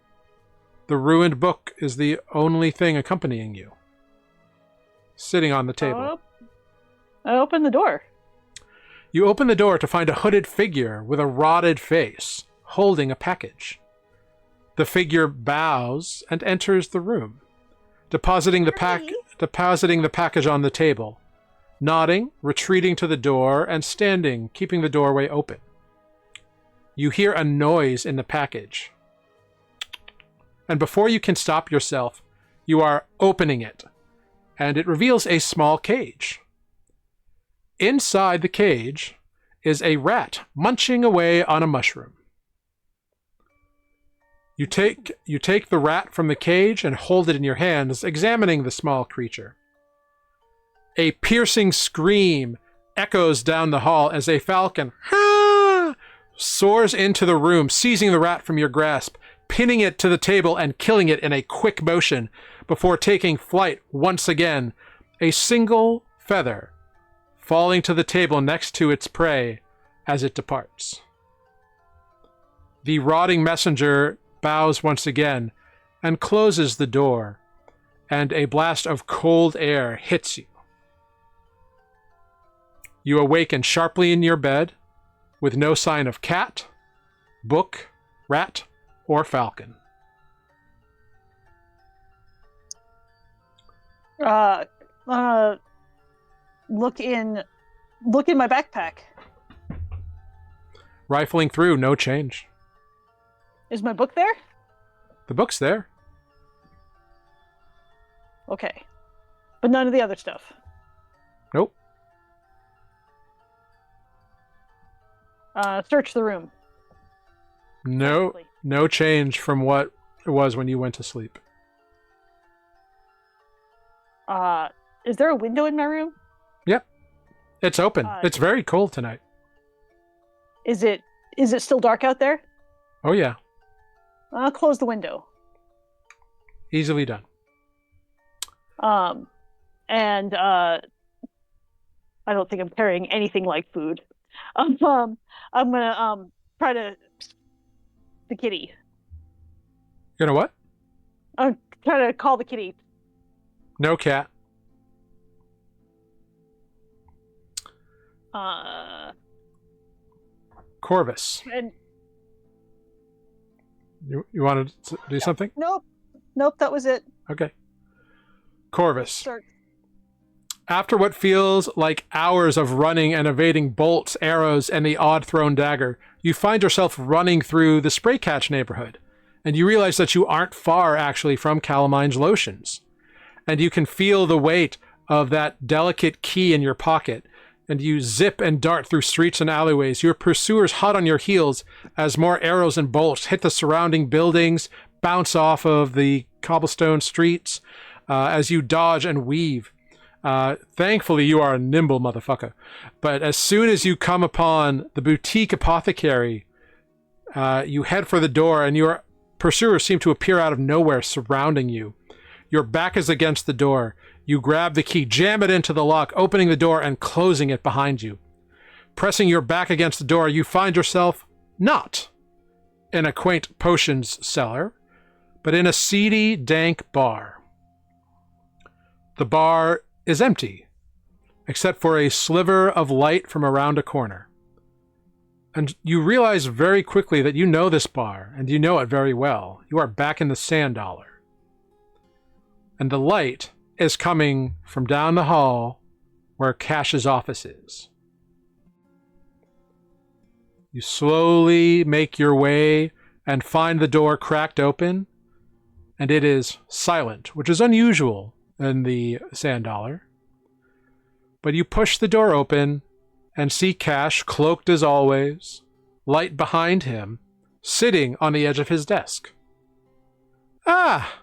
The ruined book is the only thing accompanying you. Sitting on the table. I open the door. You open the door to find a hooded figure with a rotted face, holding a package. The figure bows and enters the room, depositing the package on the table, nodding, retreating to the door, and standing, keeping the doorway open. You hear a noise in the package. And before you can stop yourself, you are opening it, and it reveals a small cage. Inside the cage is a rat munching away on a mushroom. You take the rat from the cage and hold it in your hands, examining the small creature. A piercing scream echoes down the hall as a falcon soars into the room, seizing the rat from your grasp, pinning it to the table and killing it in a quick motion before taking flight once again, a single feather falling to the table next to its prey as it departs. The rotting messenger bows once again and closes the door, and a blast of cold air hits you. You awaken sharply in your bed with no sign of cat, book, rat, or falcon. Look in my backpack. Rifling through, no change. Is my book there? The book's there. Okay. But none of the other stuff. Nope. Search the room. No change from what it was when you went to sleep. Is there a window in my room? Yep. It's open. It's very cold tonight. Is it still dark out there? Oh yeah. I'll close the window. Easily done. And I don't think I'm carrying anything like food. I'm gonna try to the kitty. You know what? I'm trying to call the kitty. No cat. Corvus. And You wanted to do something? nope, that was it. Okay. Corvus. Start. After what feels like hours of running and evading bolts, arrows, and the odd thrown dagger, you find yourself running through the Spray Catch neighborhood, and you realize that you aren't far, actually, from Calamine's lotions. And you can feel the weight of that delicate key in your pocket, and you zip and dart through streets and alleyways, your pursuers hot on your heels as more arrows and bolts hit the surrounding buildings, bounce off of the cobblestone streets, as you dodge and weave. Thankfully, you are a nimble motherfucker. But as soon as you come upon the boutique apothecary, you head for the door, and your pursuers seem to appear out of nowhere, surrounding you. Your back is against the door. You grab the key, jam it into the lock, opening the door and closing it behind you. Pressing your back against the door, you find yourself not in a quaint potions cellar, but in a seedy, dank bar. The bar is empty, except for a sliver of light from around a corner. And you realize very quickly that you know this bar, and you know it very well. You are back in the Sand Dollar. And the light is coming from down the hall where Cash's office is. You slowly make your way and find the door cracked open, and it is silent, which is unusual in the Sand Dollar. But you push the door open and see Cash, cloaked as always, light behind him, sitting on the edge of his desk. Ah!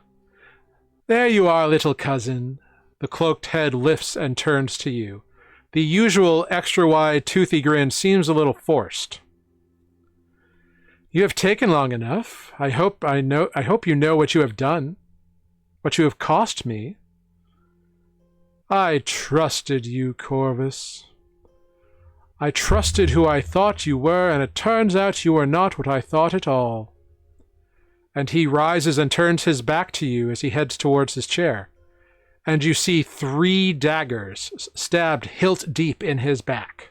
There you are, little cousin. The cloaked head lifts and turns to you. The usual extra-wide, toothy grin seems a little forced. You have taken long enough. I hope you know what you have done, what you have cost me. I trusted you, Corvus. I trusted who I thought you were, and it turns out you are not what I thought at all. And he rises and turns his back to you as he heads towards his chair. And you see 3 daggers stabbed hilt deep in his back.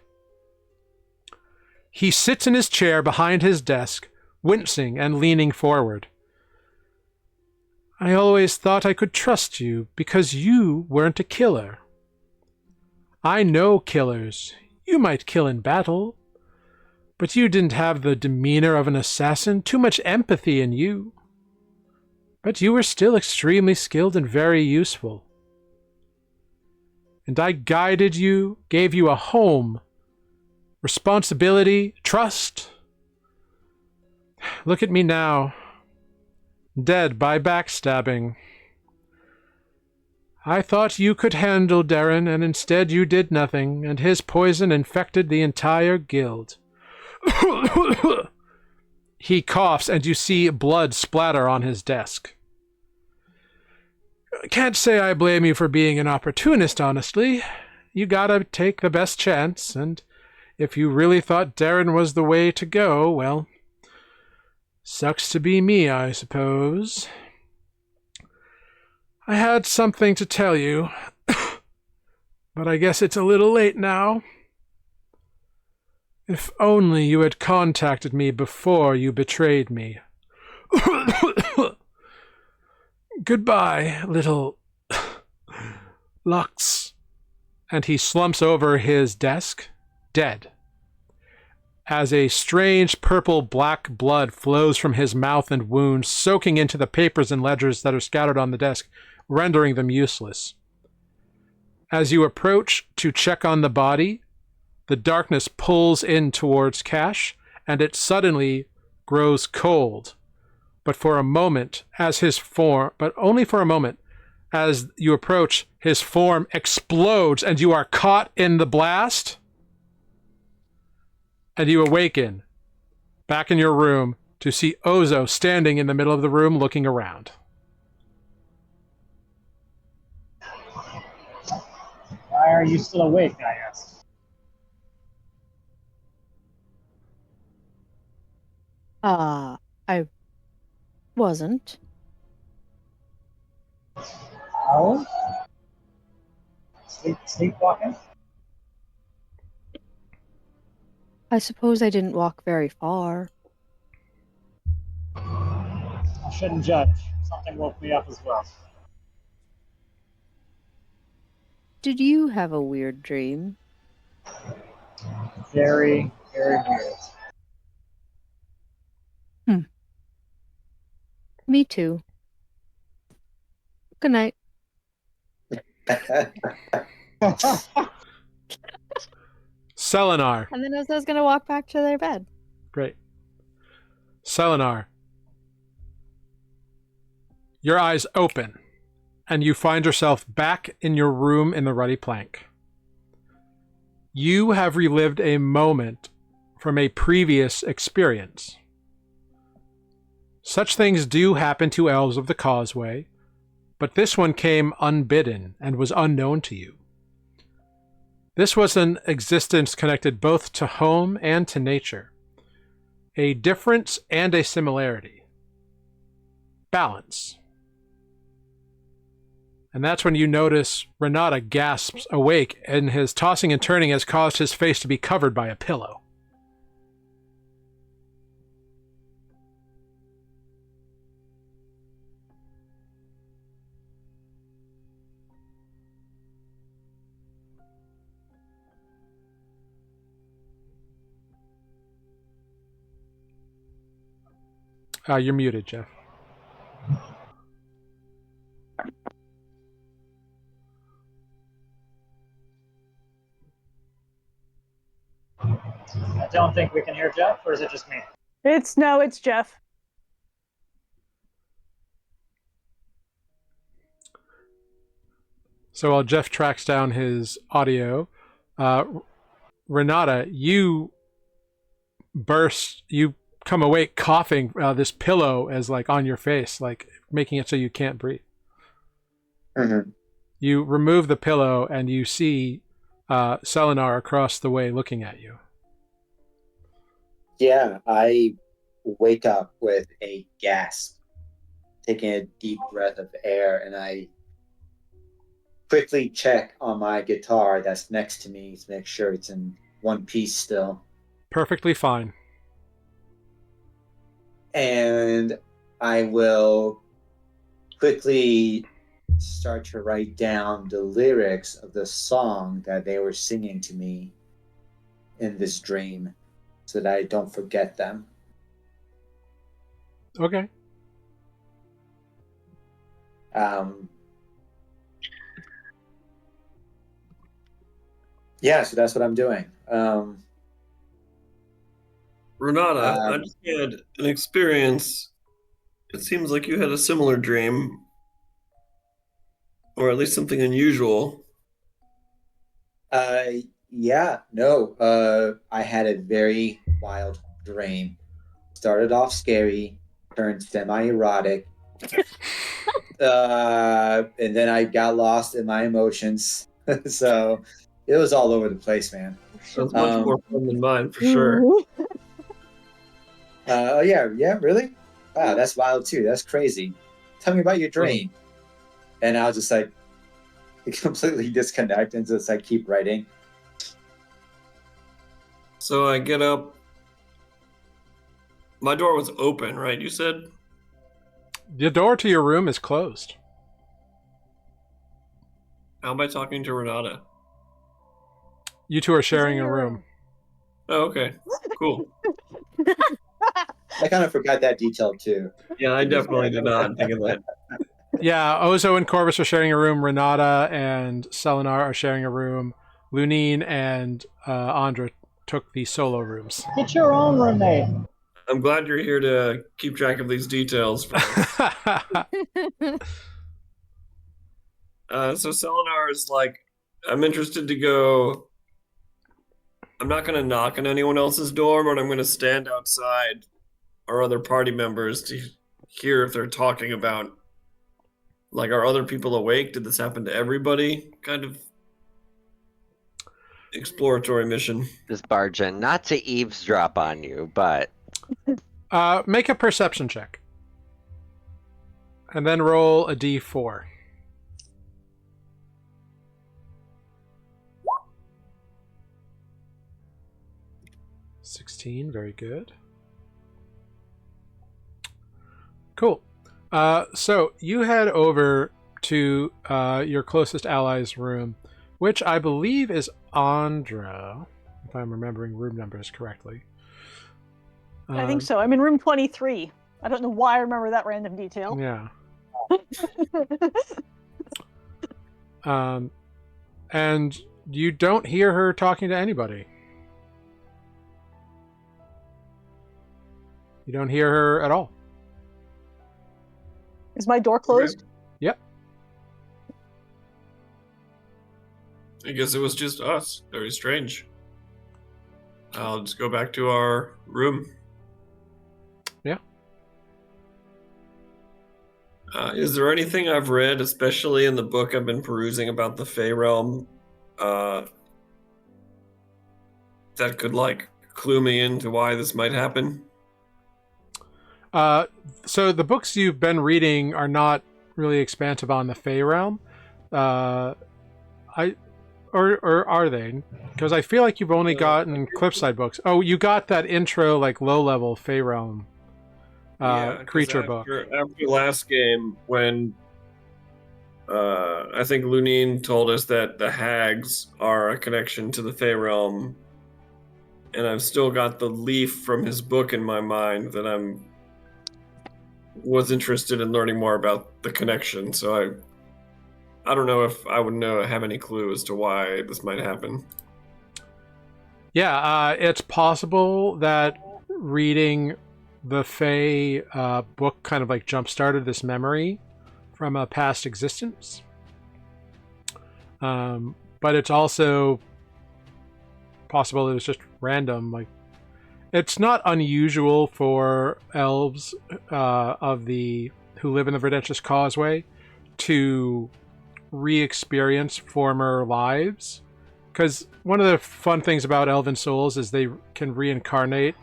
He sits in his chair behind his desk, wincing and leaning forward. I always thought I could trust you because you weren't a killer. I know killers. You might kill in battle, but you didn't have the demeanor of an assassin, too much empathy in you. But you were still extremely skilled and very useful. And I guided you, gave you a home, responsibility, trust. Look at me now, dead by backstabbing. I thought you could handle Darren, and instead you did nothing, and his poison infected the entire guild. He coughs, and you see blood splatter on his desk. Can't say I blame you for being an opportunist, honestly. You gotta take the best chance, and if you really thought Darren was the way to go, well, sucks to be me, I suppose. I had something to tell you, but I guess it's a little late now. If only you had contacted me before you betrayed me. Goodbye, little Lux. And he slumps over his desk, dead, as a strange purple-black blood flows from his mouth and wounds, soaking into the papers and ledgers that are scattered on the desk, rendering them useless. As you approach to check on the body, the darkness pulls in towards Cash, and it suddenly grows cold. But for a moment, but only for a moment, as you approach, his form explodes, and you are caught in the blast. And you awaken, back in your room, to see Ozo standing in the middle of the room looking around. Why are you still awake, I asked. I wasn't. Oh? Sleepwalking? I suppose I didn't walk very far. I shouldn't judge. Something woke me up as well. Did you have a weird dream? Very, very weird. Me too. Good night. Selenar. And then I was going to walk back to their bed. Great. Selenar. Your eyes open, and you find yourself back in your room in the Ruddy Plank. You have relived a moment from a previous experience. Such things do happen to elves of the Causeway, but this one came unbidden and was unknown to you. This was an existence connected both to home and to nature. A difference and a similarity. Balance. And that's when you notice Renata gasps awake, and his tossing and turning has caused his face to be covered by a pillow. You're muted, Jeff. I don't think we can hear Jeff, or is it just me? It's Jeff. So while Jeff tracks down his audio, Renata, you come awake coughing. This pillow is like on your face, like making it so you can't breathe. Mm-hmm. You remove the pillow and you see Selenar across the way looking at you. Yeah, I wake up with a gasp, taking a deep breath of air, and I quickly check on my guitar that's next to me to make sure it's in one piece still. Perfectly fine. And I will quickly start to write down the lyrics of the song that they were singing to me in this dream so that I don't forget them. Okay. Yeah, so that's what I'm doing. Renata, I just had an experience. It seems like you had a similar dream, or at least something unusual. Yeah, no. I had a very wild dream. Started off scary, turned semi-erotic, and then I got lost in my emotions. So it was all over the place, man. Sounds much more fun than mine, for sure. Yeah, really? Wow, that's wild too. That's crazy. Tell me about your dream. And I was just like completely disconnect and just like keep writing. So I get up. My door was open, right? You said? The door to your room is closed. How am I talking to Renata? You two are sharing a room. Oh, okay. Cool. I kind of forgot that detail too. Yeah, I definitely did not think of that. Yeah, Ozo and Corvus are sharing a room. Renata and Selenar are sharing a room. Lunine and Andra took the solo rooms. Get your own roommate. I'm glad you're here to keep track of these details. So Selenar is like, I'm interested to go. I'm not going to knock on anyone else's door, but I'm going to stand outside our other party members to hear if they're talking about, like, are other people awake? Did this happen to everybody? Kind of exploratory mission. Just barge in, not to eavesdrop on you, but Make a perception check. And then roll a d4. $16, very good. Cool. So you head over to your closest ally's room, which I believe is Andra, if I'm remembering room numbers correctly. I think so. I'm in room 23. I don't know why I remember that random detail. Yeah. And you don't hear her talking to anybody. You don't hear her at all. Is my door closed? Okay. Yep. I guess it was just us. Very strange. I'll just go back to our room. Yeah. Is there anything I've read, especially in the book I've been perusing about the Fey Realm, that could, like, clue me into why this might happen? So the books you've been reading are not really expansive on the Fey Realm. Or are they? Because I feel like you've only gotten Cliffside books. Oh, you got that intro, like, low-level Fey Realm creature book. After last game, when I think Lunine told us that the hags are a connection to the Fey Realm, and I've still got the leaf from his book in my mind that I'm was interested in learning more about the connection. So I don't know if I would have any clue as to why this might happen. Yeah, it's possible that reading the Fae book kind of like jump-started this memory from a past existence. But it's also possible it was just random. Like, it's not unusual for elves who live in the Verdentious Causeway to re-experience former lives, because one of the fun things about elven souls is they can reincarnate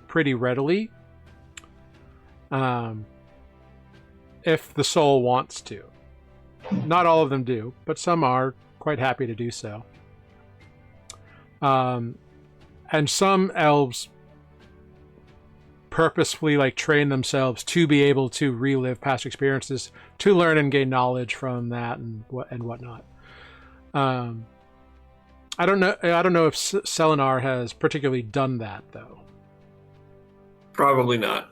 pretty readily, if the soul wants to. Not all of them do, but some are quite happy to do so. And some elves purposefully like train themselves to be able to relive past experiences, to learn and gain knowledge from that and whatnot. I don't know if Selenar has particularly done that though. Probably not.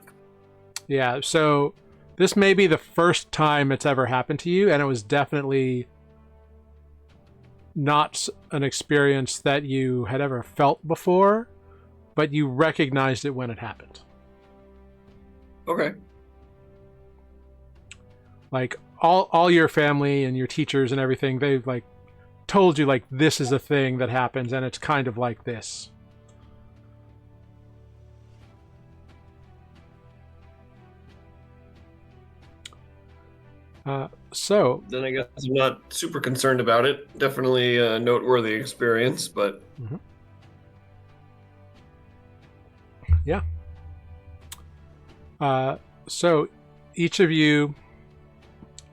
Yeah, so this may be the first time it's ever happened to you, and it was definitely not an experience that you had ever felt before, but you recognized it when it happened. Okay. Like all your family and your teachers and everything, they've like told you like this is a thing that happens and it's kind of like this. So then I guess I'm not super concerned about it. Definitely a noteworthy experience, but yeah. So each of you,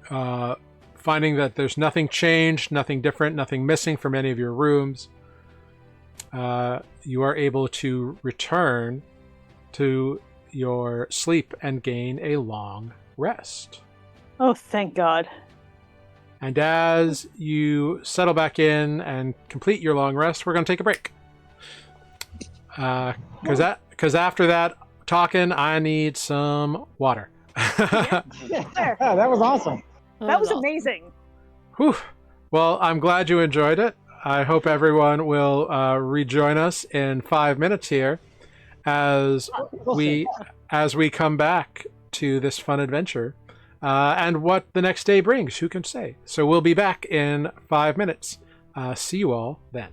finding that there's nothing changed, nothing different, nothing missing from any of your rooms, you are able to return to your sleep and gain a long rest. Oh, thank God. And as you settle back in and complete your long rest, we're going to take a break. Because after that talking, I need some water. That was awesome. That was amazing. Whew. Well, I'm glad you enjoyed it. I hope everyone will rejoin us in 5 minutes here as we come back to this fun adventure. And what the next day brings, who can say? So we'll be back in 5 minutes. See you all then.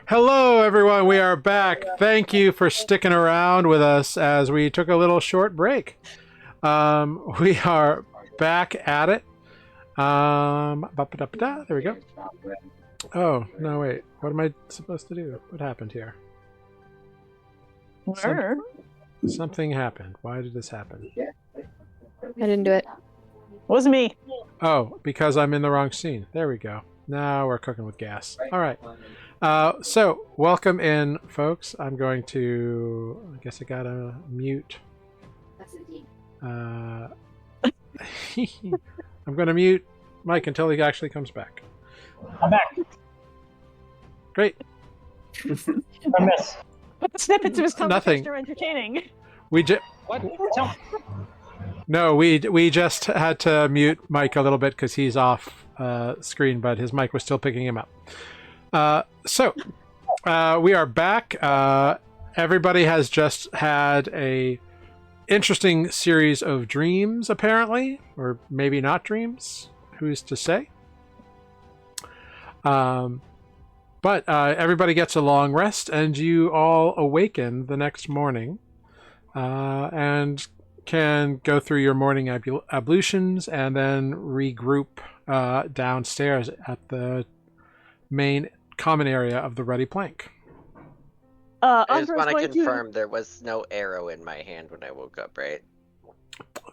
Hello, everyone. We are back. Thank you for sticking around with us as we took a little short break. We are back at it. There we go. Oh, no, wait. What am I supposed to do? What happened here? Something happened. Why did this happen? I didn't do it. Wasn't me. Oh, because I'm in the wrong scene. There we go. Now we're cooking with gas. All right. So, welcome in, folks. I'm going to... I guess I gotta mute. I'm going to mute Mike until he actually comes back. I'm back. Great. I miss. But the snippets of his conversation Nothing. are entertaining. We just... What? Tell me. No, we just had to mute Mike a little bit because he's off screen, but his mic was still picking him up. So, we are back. Everybody has just had a interesting series of dreams, apparently, or maybe not dreams. Who's to say? But everybody gets a long rest, and you all awaken the next morning, and can go through your morning ablutions and then regroup downstairs at the main common area of the Ruddy Plank. I just Andre's want to going confirm there was no arrow in my hand when I woke up, right?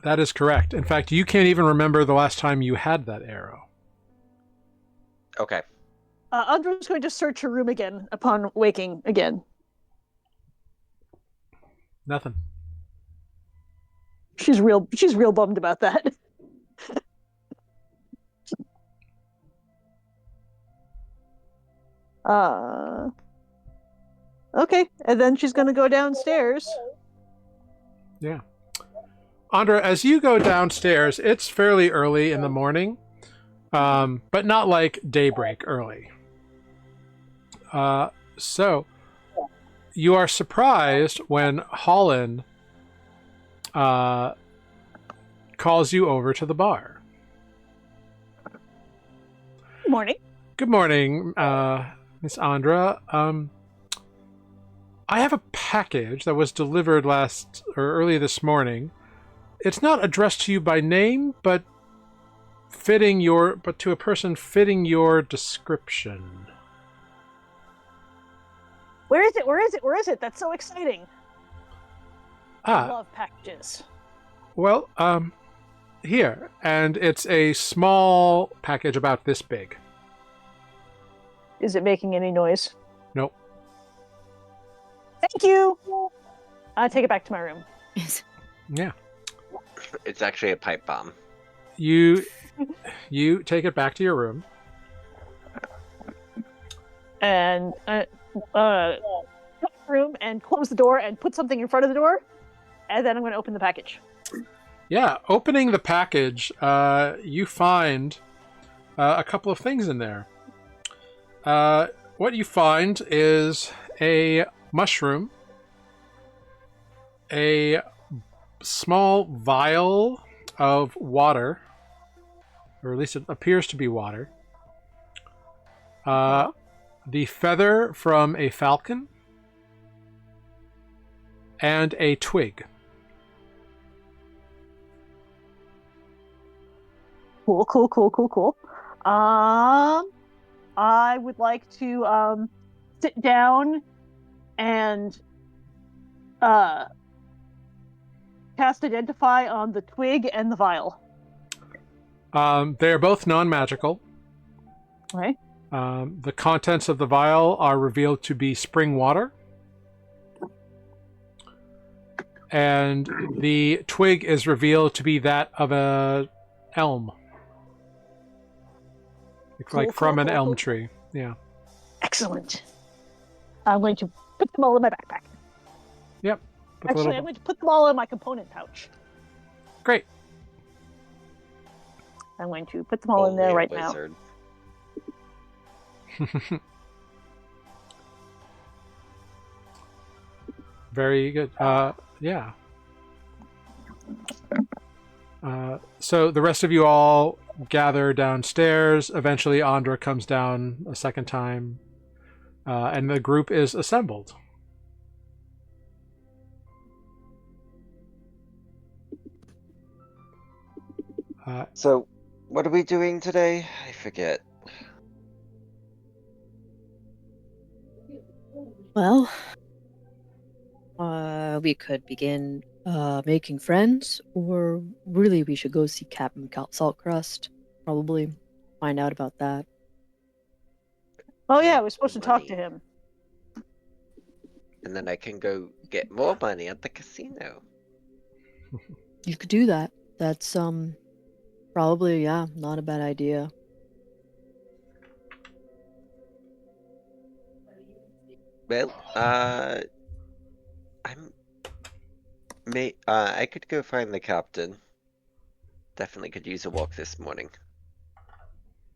That is correct. In fact, you can't even remember the last time you had that arrow. Okay. Andre's going to search her room again upon waking again. Nothing. She's real bummed about that. Okay, and then she's gonna go downstairs. Yeah. Andra, as you go downstairs, it's fairly early in the morning, but not like daybreak early. So you are surprised when Holland calls you over to the bar. Good morning. Good morning, Miss Andra. I have a package that was delivered early this morning. It's not addressed to you by name, but to a person fitting your description. Where is it? Where is it? Where is it? That's so exciting. I love packages. Well, here, and it's a small package about this big. Is it making any noise? Nope. Thank you. I take it back to my room. Yeah. It's actually a pipe bomb. You take it back to your room. And room and close the door and put something in front of the door, and then I'm going to open the package. Yeah, opening the package, you find a couple of things in there. What you find is a mushroom, a small vial of water, or at least it appears to be water, the feather from a falcon, and a twig. Cool. I would like to sit down and cast Identify on the twig and the vial. They are both non-magical. Okay. The contents of the vial are revealed to be spring water. And the twig is revealed to be that of a elm. Like from an elm tree. Yeah. Excellent. I'm going to put them all in my backpack. Yep. Actually, I'm going to put them all in my component pouch. Great. I'm going to put them all in there right now. Very good. Yeah. So the rest of you all gather downstairs. Eventually, Andra comes down a second time and the group is assembled. So, what are we doing today? I forget. Well, we could begin making friends, or really we should go see Captain Saltcrust. Probably find out about that. Oh yeah, we're supposed to talk to Money. him. And then I can go get more money at the casino. You could do that. That's probably, yeah, not a bad idea. Well, I could go find the captain. Definitely could use a walk this morning.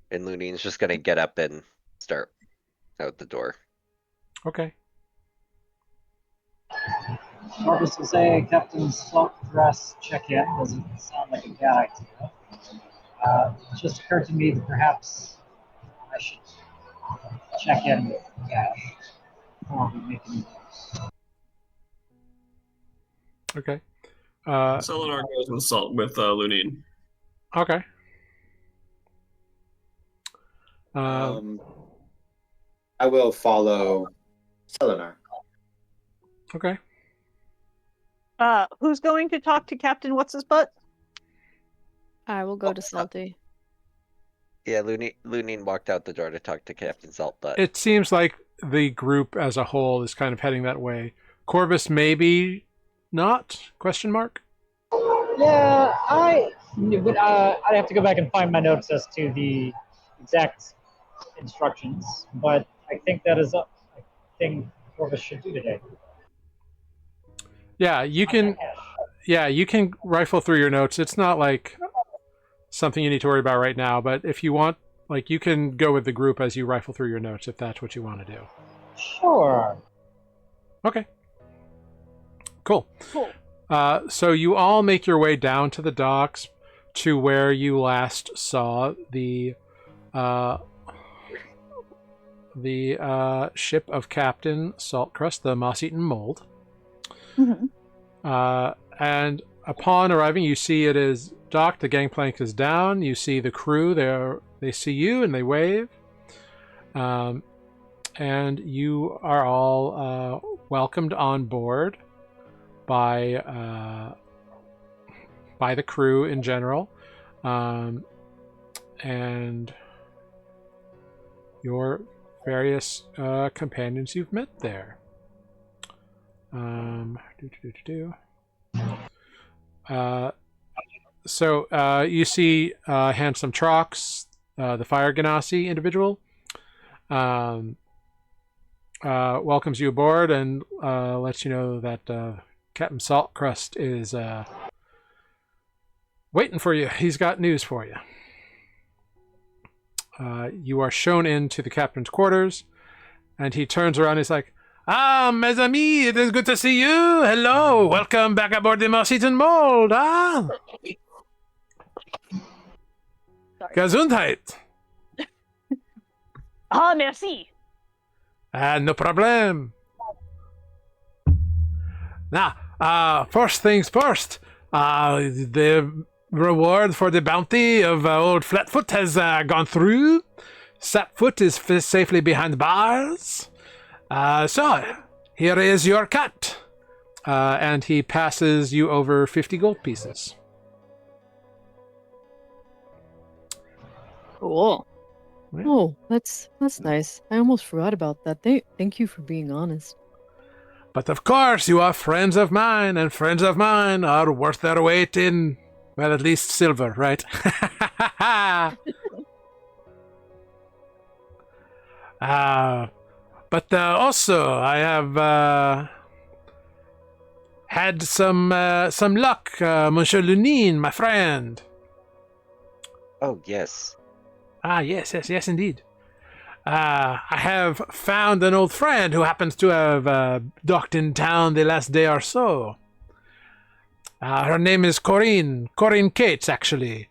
And Looney's just gonna get up and start out the door. Okay. Marcus will say Captain Salt Dress check-in doesn't sound like a bad idea. It just occurred to me that perhaps I should check in with Cash before we make any moves. Okay. Selenar goes with Salt with Lunine. Okay. I will follow Selenar. Okay. Who's going to talk to Captain What's His Butt? I will go to Salty. Yeah, Looney walked out the door to talk to Captain Saltbutt. It seems like the group as a whole is kind of heading that way. Corvus maybe not? Question mark? Yeah, I'd have to go back and find my notes as to the exact instructions, but I think that is a thing Corvus should do today. Yeah, you can. Yeah, you can rifle through your notes. It's not like something you need to worry about right now, but if you want, like, you can go with the group as you rifle through your notes if that's what you want to do. Sure. Okay. Cool. Cool. So you all make your way down to the docks to where you last saw the ship of Captain Saltcrust, the moss-eaten mold. Mm-hmm. And upon arriving, you see it is docked. The gangplank is down. You see the crew. They see you and they wave. And you are all welcomed on board by the crew in general, and your various companions you've met there. So you see Handsome Trox, the Fire Ganassi individual, welcomes you aboard and lets you know that Captain Saltcrust is waiting for you. He's got news for you. You are shown into the captain's quarters, and he turns around and he's like, "Ah, mes amis, it is good to see you. Hello, welcome back aboard the Moss-Eaten Mold. Ah, Sorry. Gesundheit. Ah, merci. No problem. Now, first things first. The reward for the bounty of old Flatfoot has gone through. Sapfoot is safely behind bars. So, here is your cut. And he passes you over 50 gold pieces. Cool. Yeah. Oh, that's nice. I almost forgot about that. Thank you for being honest. But of course, you are friends of mine, and friends of mine are worth their weight in, well, at least silver, right? But also, I have had some luck, Monsieur Lunine, my friend. Oh, yes. Ah, yes, indeed. I have found an old friend who happens to have docked in town the last day or so. Her name is Corinne Cates, actually.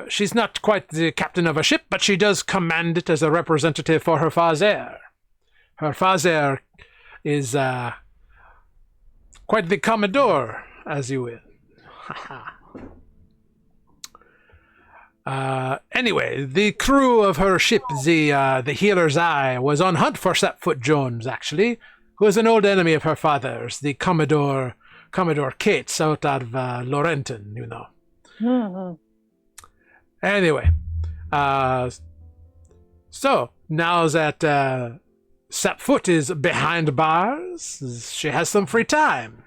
She's not quite the captain of a ship, but she does command it as a representative for her father. Her father is quite the commodore, as you will. Anyway, the crew of her ship, the Healer's Eye, was on hunt for Sapfoot Jones, actually, who is an old enemy of her father's, the Commodore Cates out of Laurenton, you know. Mm-hmm. Anyway, so now that Sapfoot is behind bars, she has some free time.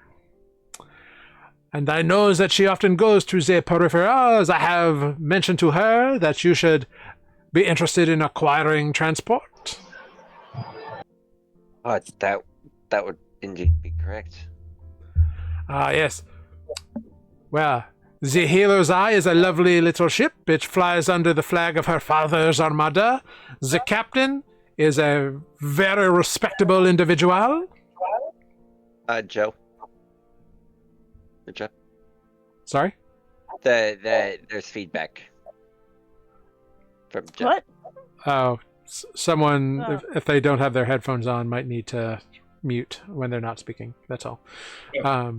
And I know that she often goes to the peripherals. I have mentioned to her that you should be interested in acquiring transport. That would indeed be correct. Yes. Well, the Healer's Eye is a lovely little ship. It flies under the flag of her father's armada. The captain is a very respectable individual. Joe. Joe. Sorry? There's feedback from Joe. What? Oh, someone, if they don't have their headphones on, might need to mute when they're not speaking. That's all. Yeah.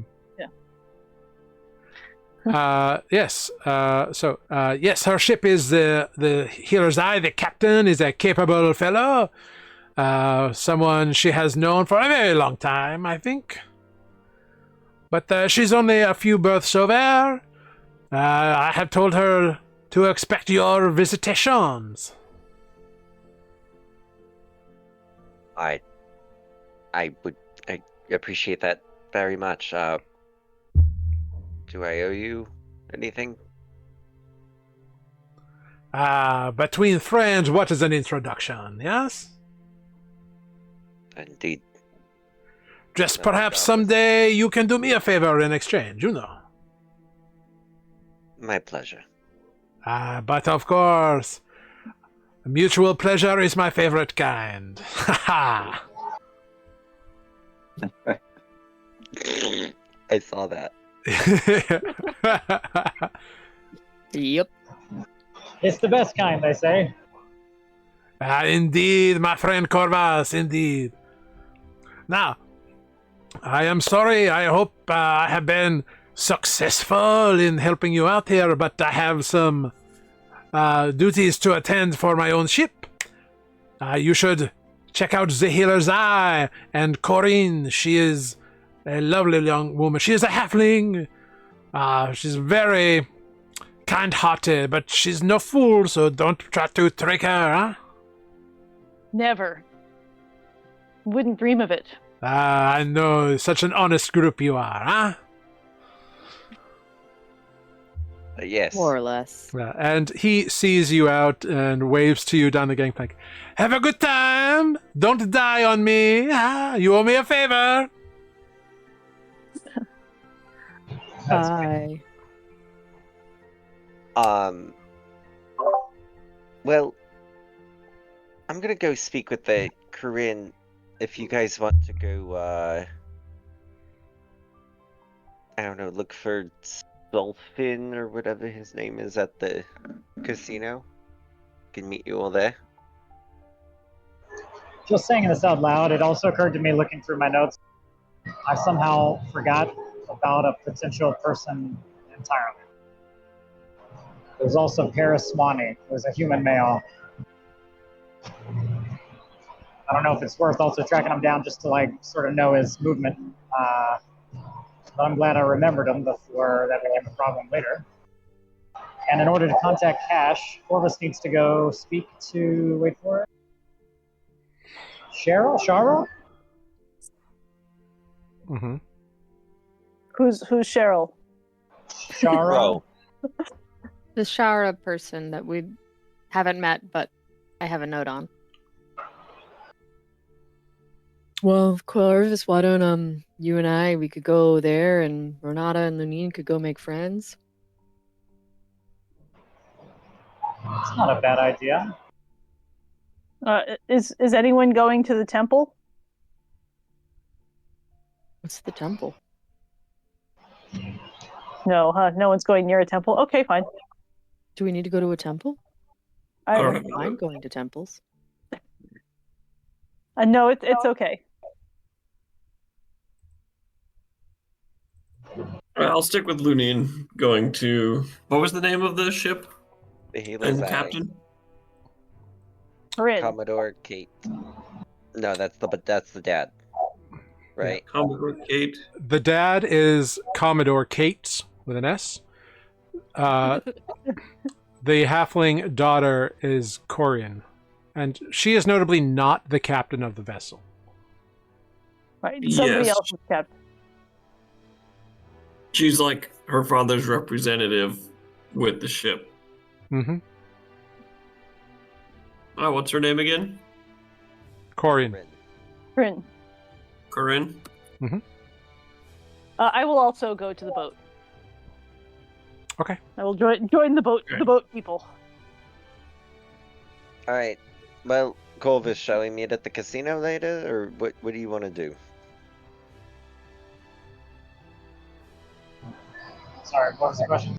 Yes. Yes, her ship is the Healer's Eye. The captain is a capable fellow. Someone she has known for a very long time, I think. But she's only a few berths over. I have told her to expect your visitations. I appreciate that very much. Do I owe you anything? Between friends, what is an introduction, yes? Indeed. Just No, perhaps no. someday you can do me a favor in exchange, you know. My pleasure. But of course, mutual pleasure is my favorite kind. Ha I saw that. ha! Yep. It's the best kind, they say. Indeed, my friend Corvus, indeed. Now, I am sorry. I hope I have been successful in helping you out here, but I have some duties to attend for my own ship. You should check out the Healer's Eye and Corinne. She is a lovely young woman. She is a halfling. She's very kind-hearted, but she's no fool, so don't try to trick her, huh? Never. Wouldn't dream of it. I know, such an honest group you are, huh? Yes. More or less. And he sees you out and waves to you down the gangplank. Have a good time! Don't die on me! You owe me a favor! That's great. Bye. Well, I'm gonna go speak with the Corinne if you guys want to go, I don't know, look for Dolphin or whatever his name is at the casino. Can meet you all there. Just saying this out loud, it also occurred to me looking through my notes, I somehow forgot about a potential person entirely. There's also Paris Swanee, who's a human male. I don't know if it's worth also tracking him down just to like sort of know his movement. But I'm glad I remembered him before that became a problem later. And in order to contact Cash, Corvus needs to go speak to, wait for it, Cheryl? Mm-hmm. Who's Cheryl? Shara? The Shara person that we haven't met, but I have a note on. Well, Corvus, why don't you and we could go there, and Renata and Lunine could go make friends. It's not a bad idea. Is anyone going to the temple? What's the temple? No, huh? No one's going near a temple. Okay, fine. Do we need to go to a temple? I All don't right. know. I'm going to temples. No, it's okay. I'll stick with Lunine going to. What was the name of the ship The healer's and eye. captain? Corinne. Commodore Kate. No, that's the dad. Right? Commodore Kate. The dad is Commodore Cates with an S. The halfling daughter is Corian, and she is notably not the captain of the vessel. Right. Somebody Yes. else is kept. She's like her father's representative with the ship. Mm-hmm. Oh, what's her name again? Corian. Rin. Corinne. Corinne? I will also go to the boat. Okay. I will join the boat. Okay. The boat people. Alright. Well, Corvus, shall we meet at the casino later, or what do you want to do? Sorry, what was the question?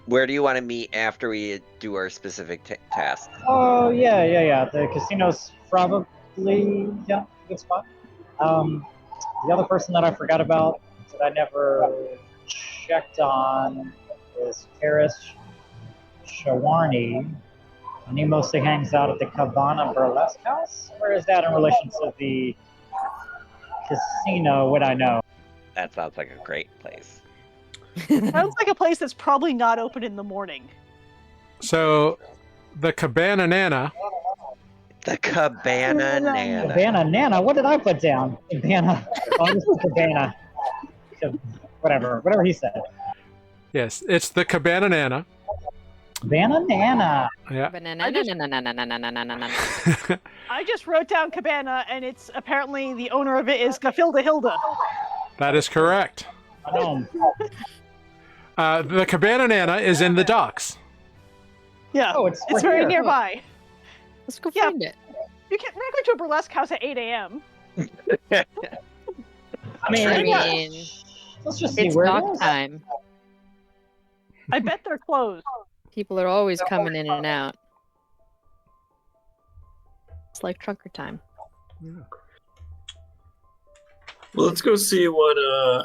Where do you want to meet after we do our specific tasks? Oh, yeah. The casino's probably, yeah, a good spot. The other person that I forgot about that I never checked on is Karis Shawarni, and he mostly hangs out at the Cabana Burlesque House. Where is that in relation to the casino? Would I know? That sounds like a great place. Sounds like a place that's probably not open in the morning. So, the Cabana Nana. The Cabana Nana. Cabana Nana. What did I put down? Cabana. Oh, this is Cabana. Whatever he said. Yes, it's the Cabana Nana. Cabana Nana. Yeah. I just wrote down Cabana, and it's apparently the owner of it is Gafilda Hilda. That is correct. The Cabana Nana is in the docks. Yeah, Oh, it's very here. nearby. Let's go Yeah. find it. We're not going to a burlesque house at 8 a.m. I mean, I mean, let's just see it's where it knock is. time. I bet they're closed. People are always coming in and out. It's like trunker time. Well, let's go see what the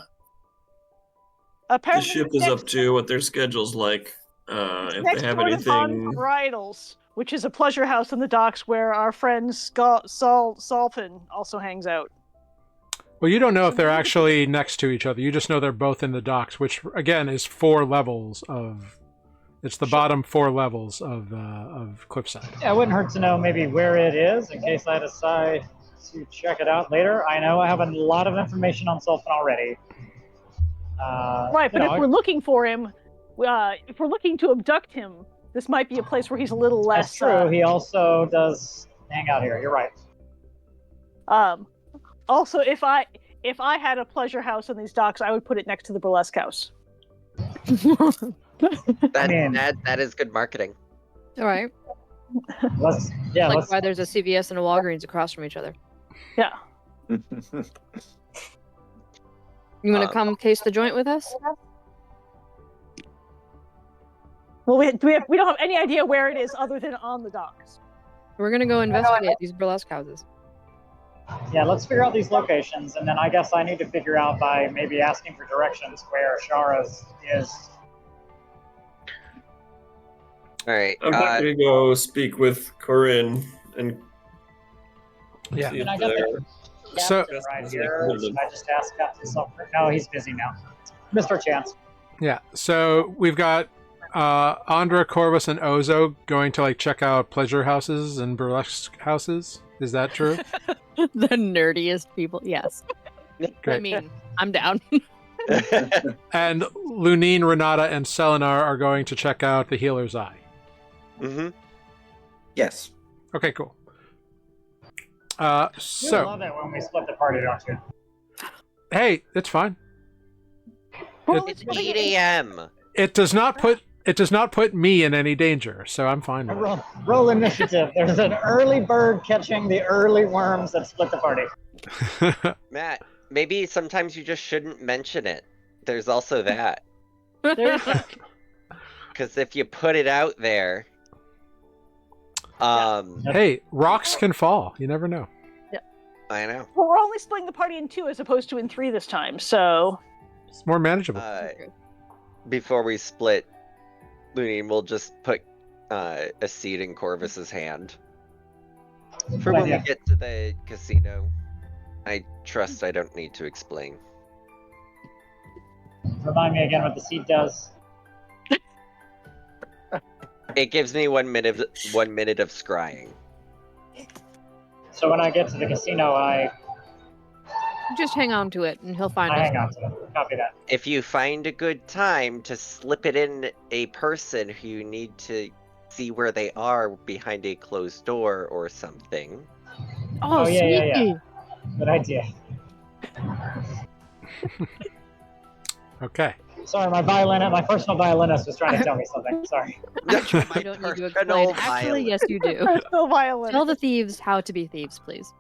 Apparently, ship is up to, what their schedule's like. If next they have door to Von anything. Bridals, which is a pleasure house in the docks where our friend Solfin also hangs out. Well, you don't know if they're actually next to each other. You just know they're both in the docks, which again is 4 levels of. It's the bottom 4 levels of Cliffside. Yeah, it wouldn't hurt to know maybe where it is in case I decide to check it out later. I know I have a lot of information on Sulfin already. Right, but if we're looking for him, if we're looking to abduct him, this might be a place where he's a little less. That's true. He also does hang out here. You're right. Also, if I had a pleasure house in these docks, I would put it next to the burlesque house. That is good marketing. All right. Let's Why there's a CVS and a Walgreens across from each other. Yeah. You want to come case the joint with us? Well, we don't have any idea where it is other than on the docks. We're gonna go investigate these burlesque houses. Yeah, let's figure out these locations, and then I guess I need to figure out by maybe asking for directions where Shara's is. Alright. I'm not gonna go speak with Corinne and Yeah. see if Can I get they're- the So- captain right here? Should I just ask Captain Sulfur? No, he's busy now. Missed our chance. Yeah. So we've got Andra, Corvus, and Ozo going to check out pleasure houses and burlesque houses. Is that true? The nerdiest people. Yes. I Great. mean, I'm down. And Lunine, Renata, and Selenar are going to check out the healer's eye. Mm-hmm. Yes. Okay, cool. You So, love it when we split the party, don't you? hey, it's fine. It's 8 a.m. It does not put me in any danger, so I'm fine with it. Roll initiative. There's an early bird catching the early worms that split the party. Matt, maybe sometimes you just shouldn't mention it. There's also that. There's Because if you put it out there, Hey, rocks can fall. You never know. I know. Well, we're only splitting the party in 2 as opposed to in 3 this time, so It's more manageable. Before we split, Looney, we'll just put a seed in Corvus's hand for when we get to the casino. I trust I don't need to explain. Remind me again what the seed does. It gives me 1 minute of scrying. So when I get to the casino, I Just hang on to it and he'll find us. hang on to it. Copy that. If you find a good time to slip it in a person who you need to see where they are behind a closed door or something. Oh, yeah. sneaky. Good idea. Okay. Sorry, my personal violinist was trying to tell me something. Sorry. My You don't need to explain. personal Actually, yes, you do. personal violin. Tell the thieves how to be thieves, please.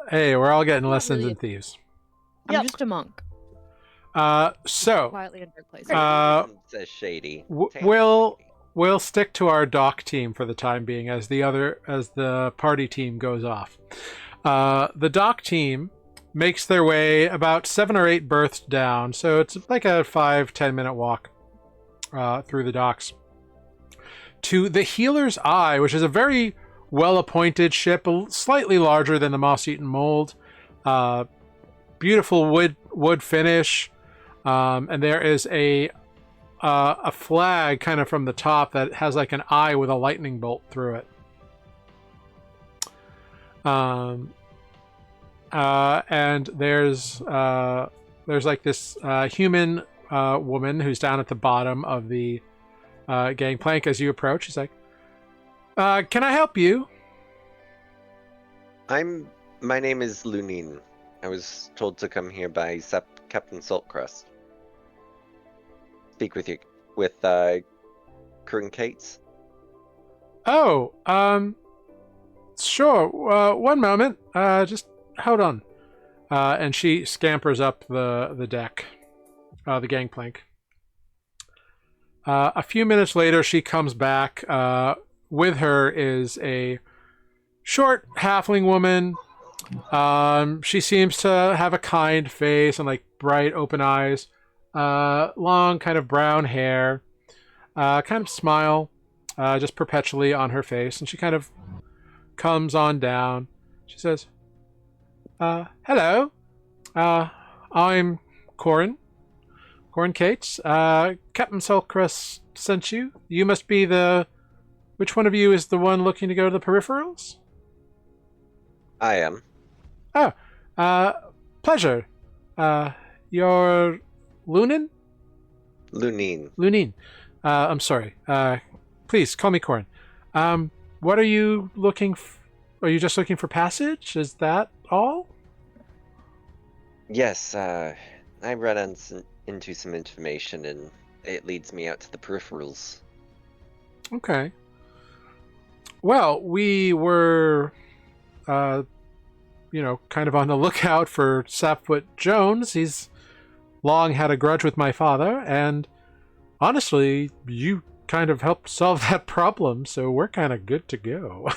Hey, we're all getting lessons really in thieves. I'm Yep. just a monk. So Quietly in dark places. Says Shady. we'll stick to our dock team for the time being as the party team goes off. The dock team makes their way about 7 or 8 berths down, so it's like a 5-10 minute walk through the docks to the Healer's Eye, which is a very well-appointed ship, slightly larger than the Moss-Eaten Mold. Beautiful wood finish, and there is a flag kind of from the top that has like an eye with a lightning bolt through it. And there's like this human woman who's down at the bottom of the gangplank as you approach. She's like, "Can I help you?" My name is Lunin. I was told to come here by Captain Saltcrust. Speak with you with Kern Cates. Oh, sure. One moment. Just hold on. And she scampers up the deck, the gangplank. A few minutes later, she comes back. With her is a short halfling woman. She seems to have a kind face and like bright open eyes. Long kind of brown hair. Kind of smile. Just perpetually on her face. And she kind of comes on down. She says, hello. I'm Corin Cates. Captain Saltcrust sent you. You must be which one of you is the one looking to go to the peripherals? I am. Oh, pleasure. You're Lunin? Lunin. I'm sorry. Please, call me Corin. What are you looking Are you just looking for passage? Is that all? Yes, I run into some information and it leads me out to the peripherals. Okay. Well, we were, kind of on the lookout for Sapfoot Jones. He's long had a grudge with my father, and honestly, you kind of helped solve that problem, so we're kind of good to go.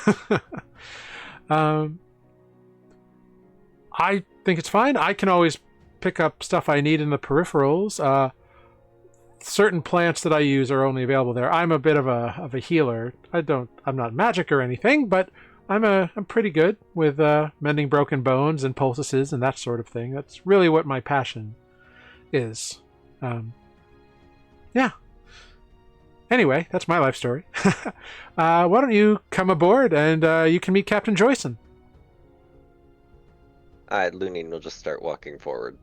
I think it's fine. I can always pick up stuff I need in the peripherals. Certain plants that I use are only available there. I'm a bit of a healer. I'm not magic or anything, but I'm pretty good with mending broken bones and poultices and that sort of thing. That's really what my passion is. Yeah. Anyway, that's my life story. Why don't you come aboard and you can meet Captain Joyson. Lunin will just start walking forward.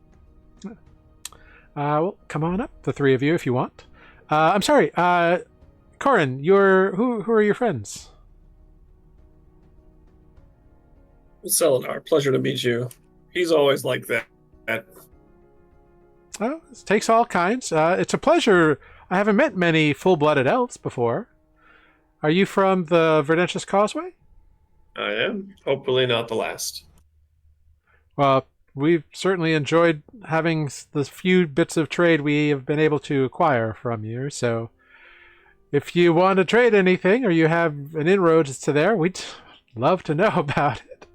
Well, come on up, the three of you, if you want. I'm sorry, Corin, who are your friends? Selenar, pleasure to meet you. He's always like that. Well, it takes all kinds. It's a pleasure. I haven't met many full-blooded elves before. Are you from the Verdentious Causeway? I am. Hopefully not the last. Well, we've certainly enjoyed having the few bits of trade we have been able to acquire from you. So if you want to trade anything or you have an inroads to there, we'd love to know about it.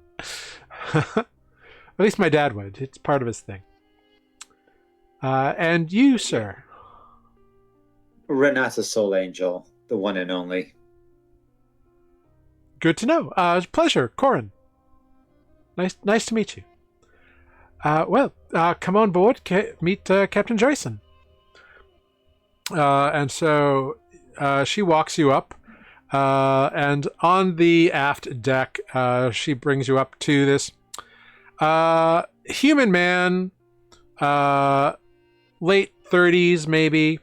At least my dad would. It's part of his thing. And you, sir? Renata Soul Angel, the one and only. Good to know. It's a pleasure, Corin. Nice to meet you. Come on board. Meet Captain Joyson. And so she walks you up, and on the aft deck, she brings you up to this human man, late 30s maybe.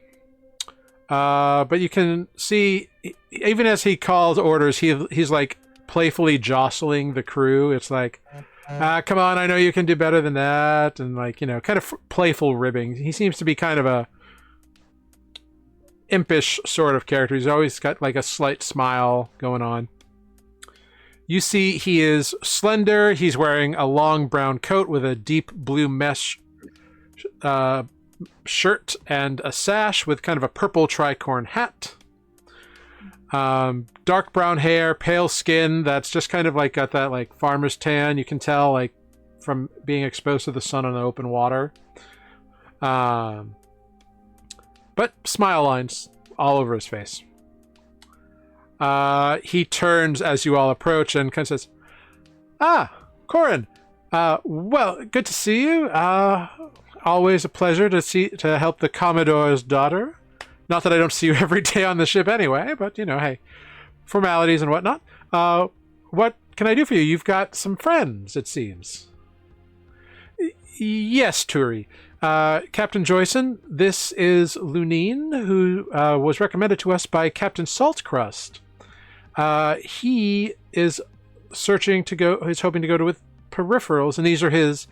But you can see, even as he calls orders, he's like playfully jostling the crew. It's like, come on, I know you can do better than that. And like, kind of playful ribbing. He seems to be kind of a impish sort of character. He's always got like a slight smile going on. You see he is slender. He's wearing a long brown coat with a deep blue mesh shirt and a sash with kind of a purple tricorn hat. Dark brown hair, pale skin that's just kind of like got that like farmer's tan. You can tell like from being exposed to the sun on the open water. But smile lines all over his face. He turns as you all approach and kind of says, Corin, well, good to see you. Always a pleasure to help the Commodore's daughter. Not that I don't see you every day on the ship anyway, but, hey, formalities and whatnot. What can I do for you? You've got some friends, it seems. Yes, Turi. Captain Joyson, this is Lunine, who was recommended to us by Captain Saltcrust. He is hoping to go with peripherals, and these are his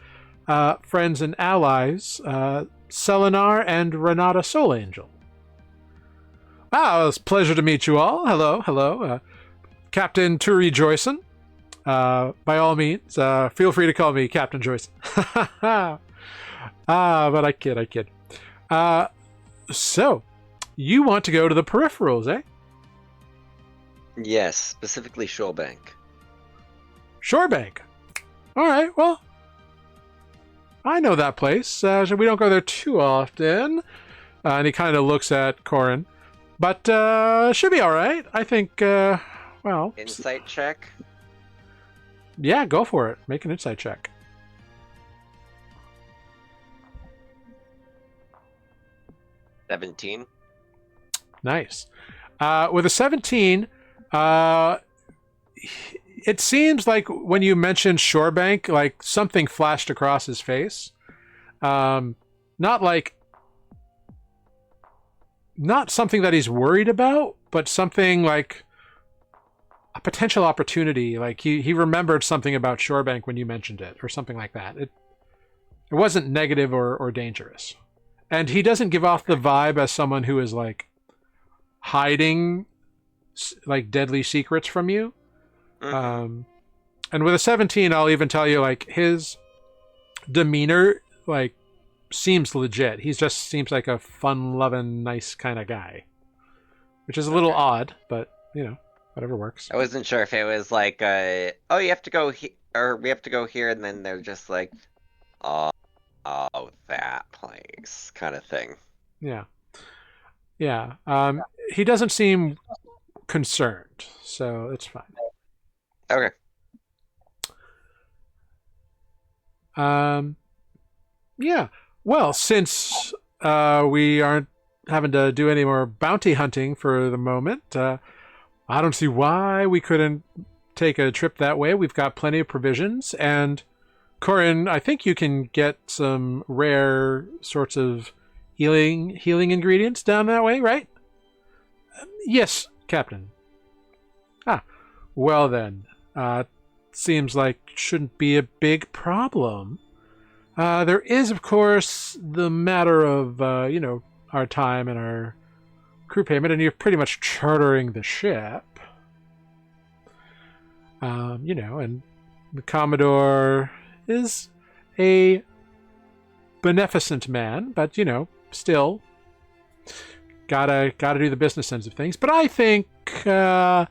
friends and allies, Selenar and Renata Soul Angel. It's a pleasure to meet you all. Hello. Captain Turi Joyson. By all means, feel free to call me Captain Joyson. But I kid. So, you want to go to the peripherals, eh? Yes, specifically Shorebank. Shorebank? Alright, well, I know that place. We don't go there too often. And he kind of looks at Corin. But, should be alright. I think, Insight check? Yeah, go for it. Make an insight check. 17. Nice. With a 17, it seems like when you mentioned Shorebank, like something flashed across his face. Not something that he's worried about, but something like a potential opportunity. Like he remembered something about Shorebank when you mentioned it, or something like that. It wasn't negative or dangerous. And he doesn't give off the vibe as someone who is like hiding like deadly secrets from you. Mm-hmm. And with a 17, I'll even tell you like his demeanor like seems legit. He just seems like a fun-loving, nice kind of guy, which is a little odd, but whatever works. I wasn't sure if it was like, you have to go or we have to go here, and then they're just like, oh, that place, kind of thing. Yeah. He doesn't seem concerned, so it's fine. Okay. Yeah. Well, since we aren't having to do any more bounty hunting for the moment, I don't see why we couldn't take a trip that way. We've got plenty of provisions, and Corin, I think you can get some rare sorts of healing ingredients down that way, right? Yes, Captain. Well then, seems like shouldn't be a big problem. There is, of course, the matter of, our time and our crew payment, and you're pretty much chartering the ship. And the Commodore is a beneficent man, but, you know, still gotta do the business ends of things. But I think I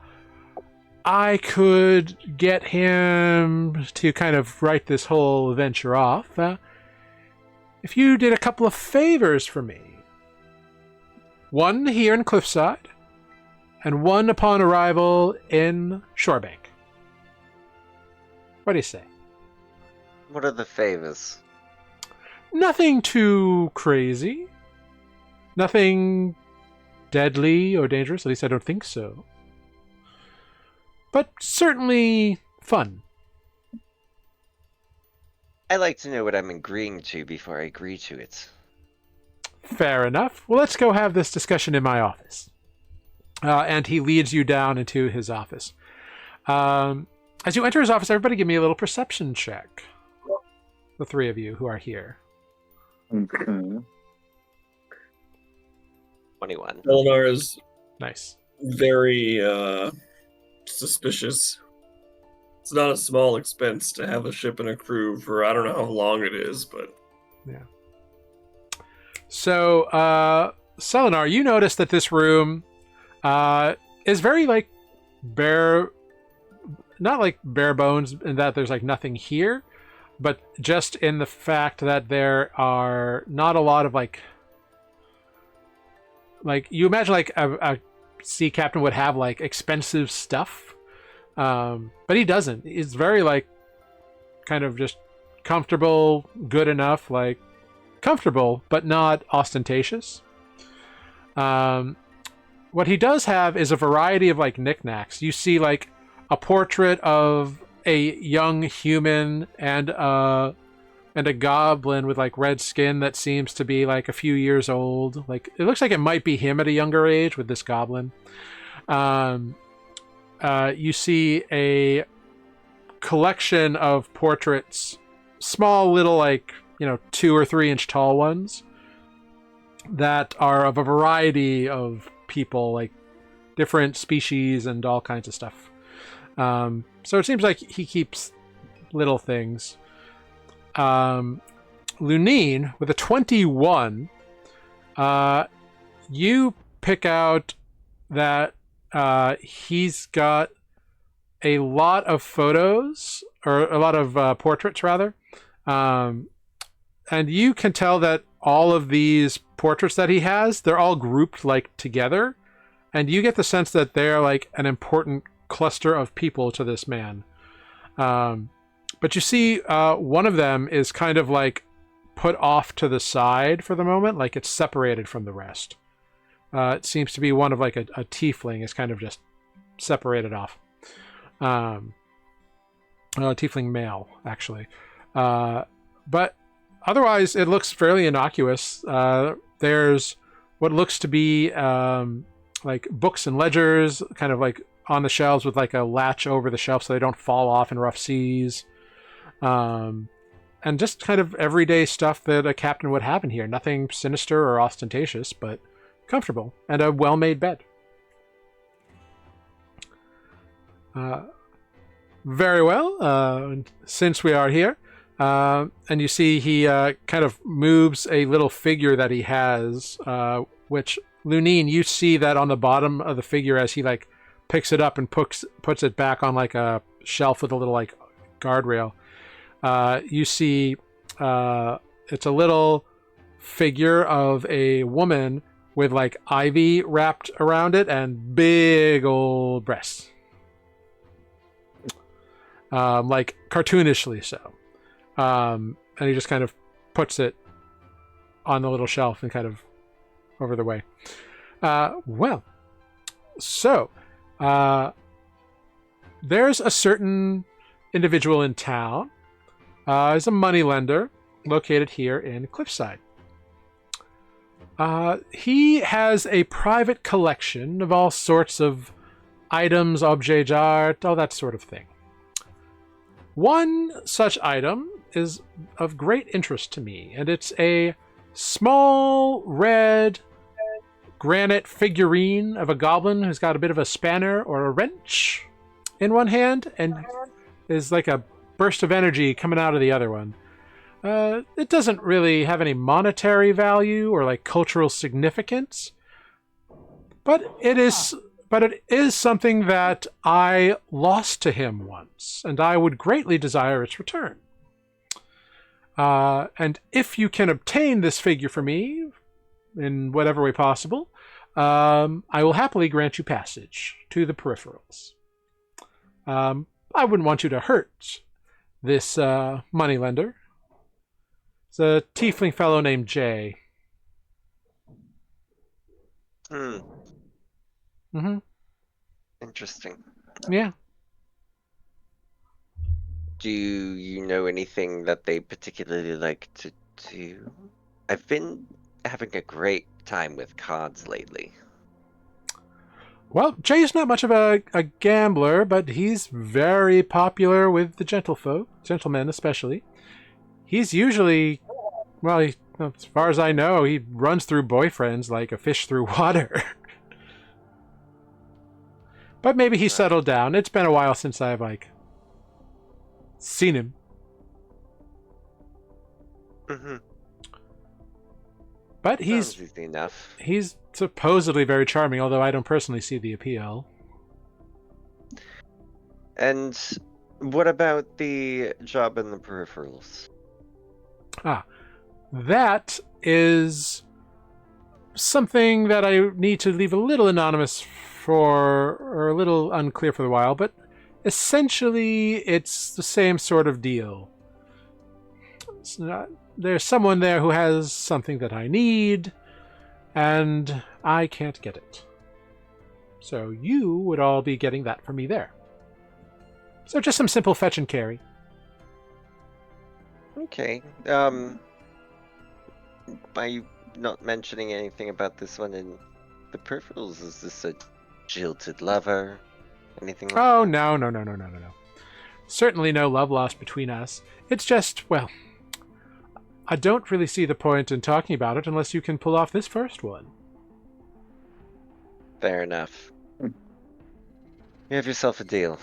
could get him to kind of write this whole venture off if you did a couple of favors for me. One here in Cliffside, and one upon arrival in Shorebank. What do you say? What are the favors? Nothing too crazy. Nothing deadly or dangerous. At least I don't think so. But certainly fun. I like to know what I'm agreeing to before I agree to it. Fair enough. Well, let's go have this discussion in my office. And he leads you down into his office. As you enter his office, everybody give me a little perception check. The three of you who are here. Okay. 21. Eleanor is Nice. very suspicious. It's not a small expense to have a ship and a crew for I don't know how long it is, but Yeah. So, Selenar, you notice that this room is very, like, bare... Not like bare bones in that there's, like, nothing here, but just in the fact that there are not a lot of, like, you imagine, like, a sea captain would have, like, expensive stuff, but he doesn't. He's very, like, kind of just comfortable, good enough, like, comfortable, but not ostentatious. What he does have is a variety of, like, knickknacks. You see, like, a portrait of a young human and a goblin with, like, red skin that seems to be, like, a few years old. Like, it looks like it might be him at a younger age with this goblin. You see a collection of portraits, small little, like, 2 or 3 inch tall ones that are of a variety of people, like different species and all kinds of stuff. So it seems like he keeps little things. Lunine, with a 21, you pick out that he's got a lot of photos, or a lot of portraits, rather. And you can tell that all of these portraits that he has, they're all grouped, like, together. And you get the sense that they're, like, an important cluster of people to this man. But you see one of them is kind of, like, put off to the side for the moment, like it's separated from the rest. It seems to be one of, like, a tiefling is kind of just separated off. A tiefling male, actually. But otherwise, it looks fairly innocuous. There's what looks to be like books and ledgers, kind of like on the shelves with, like, a latch over the shelf so they don't fall off in rough seas. And just kind of everyday stuff that a captain would have in here. Nothing sinister or ostentatious, but comfortable. And a well-made bed. Very well. Since we are here, and you see he kind of moves a little figure that he has, which, Lunine, you see that on the bottom of the figure as he, like, picks it up and puts it back on, like, a shelf with a little, like, guardrail. You see it's a little figure of a woman with, like, ivy wrapped around it and big old breasts. Like, cartoonishly so. And he just kind of puts it on the little shelf and kind of over the way. Well, so there's a certain individual in town. He's a moneylender located here in Cliffside. He has a private collection of all sorts of items, objets d'art, all that sort of thing. One such item is of great interest to me, and it's a small red granite figurine of a goblin who's got a bit of a spanner or a wrench in one hand, and is like a burst of energy coming out of the other one. It doesn't really have any monetary value or like cultural significance, but it is something that I lost to him once, and I would greatly desire its return. And if you can obtain this figure for me in whatever way possible, I will happily grant you passage to the peripherals. I wouldn't want you to hurt this moneylender. It's a tiefling fellow named Jay. Mm-hmm. Interesting. Yeah. Do you know anything that they particularly like to do? I've been having a great time with cards lately. Well, Jay's not much of a gambler, but he's very popular with the gentlemen especially. He's usually, well, as far as I know, he runs through boyfriends like a fish through water. But maybe he's settled down. It's been a while since I've, seen him. Mm-hmm. But Sounds easy enough. he's supposedly very charming, although I don't personally see the appeal. And what about the job in the peripherals? That is something that I need to leave a little anonymous or a little unclear for a while, but essentially it's the same sort of deal. There's someone there who has something that I need, and I can't get it. So you would all be getting that for me there. So just some simple fetch and carry. Okay. By you not mentioning anything about this one in the peripherals, is this a jilted lover? Anything like Oh, that? no. Certainly no love lost between us. It's just, well, I don't really see the point in talking about it unless you can pull off this first one. Fair enough. You have yourself a deal.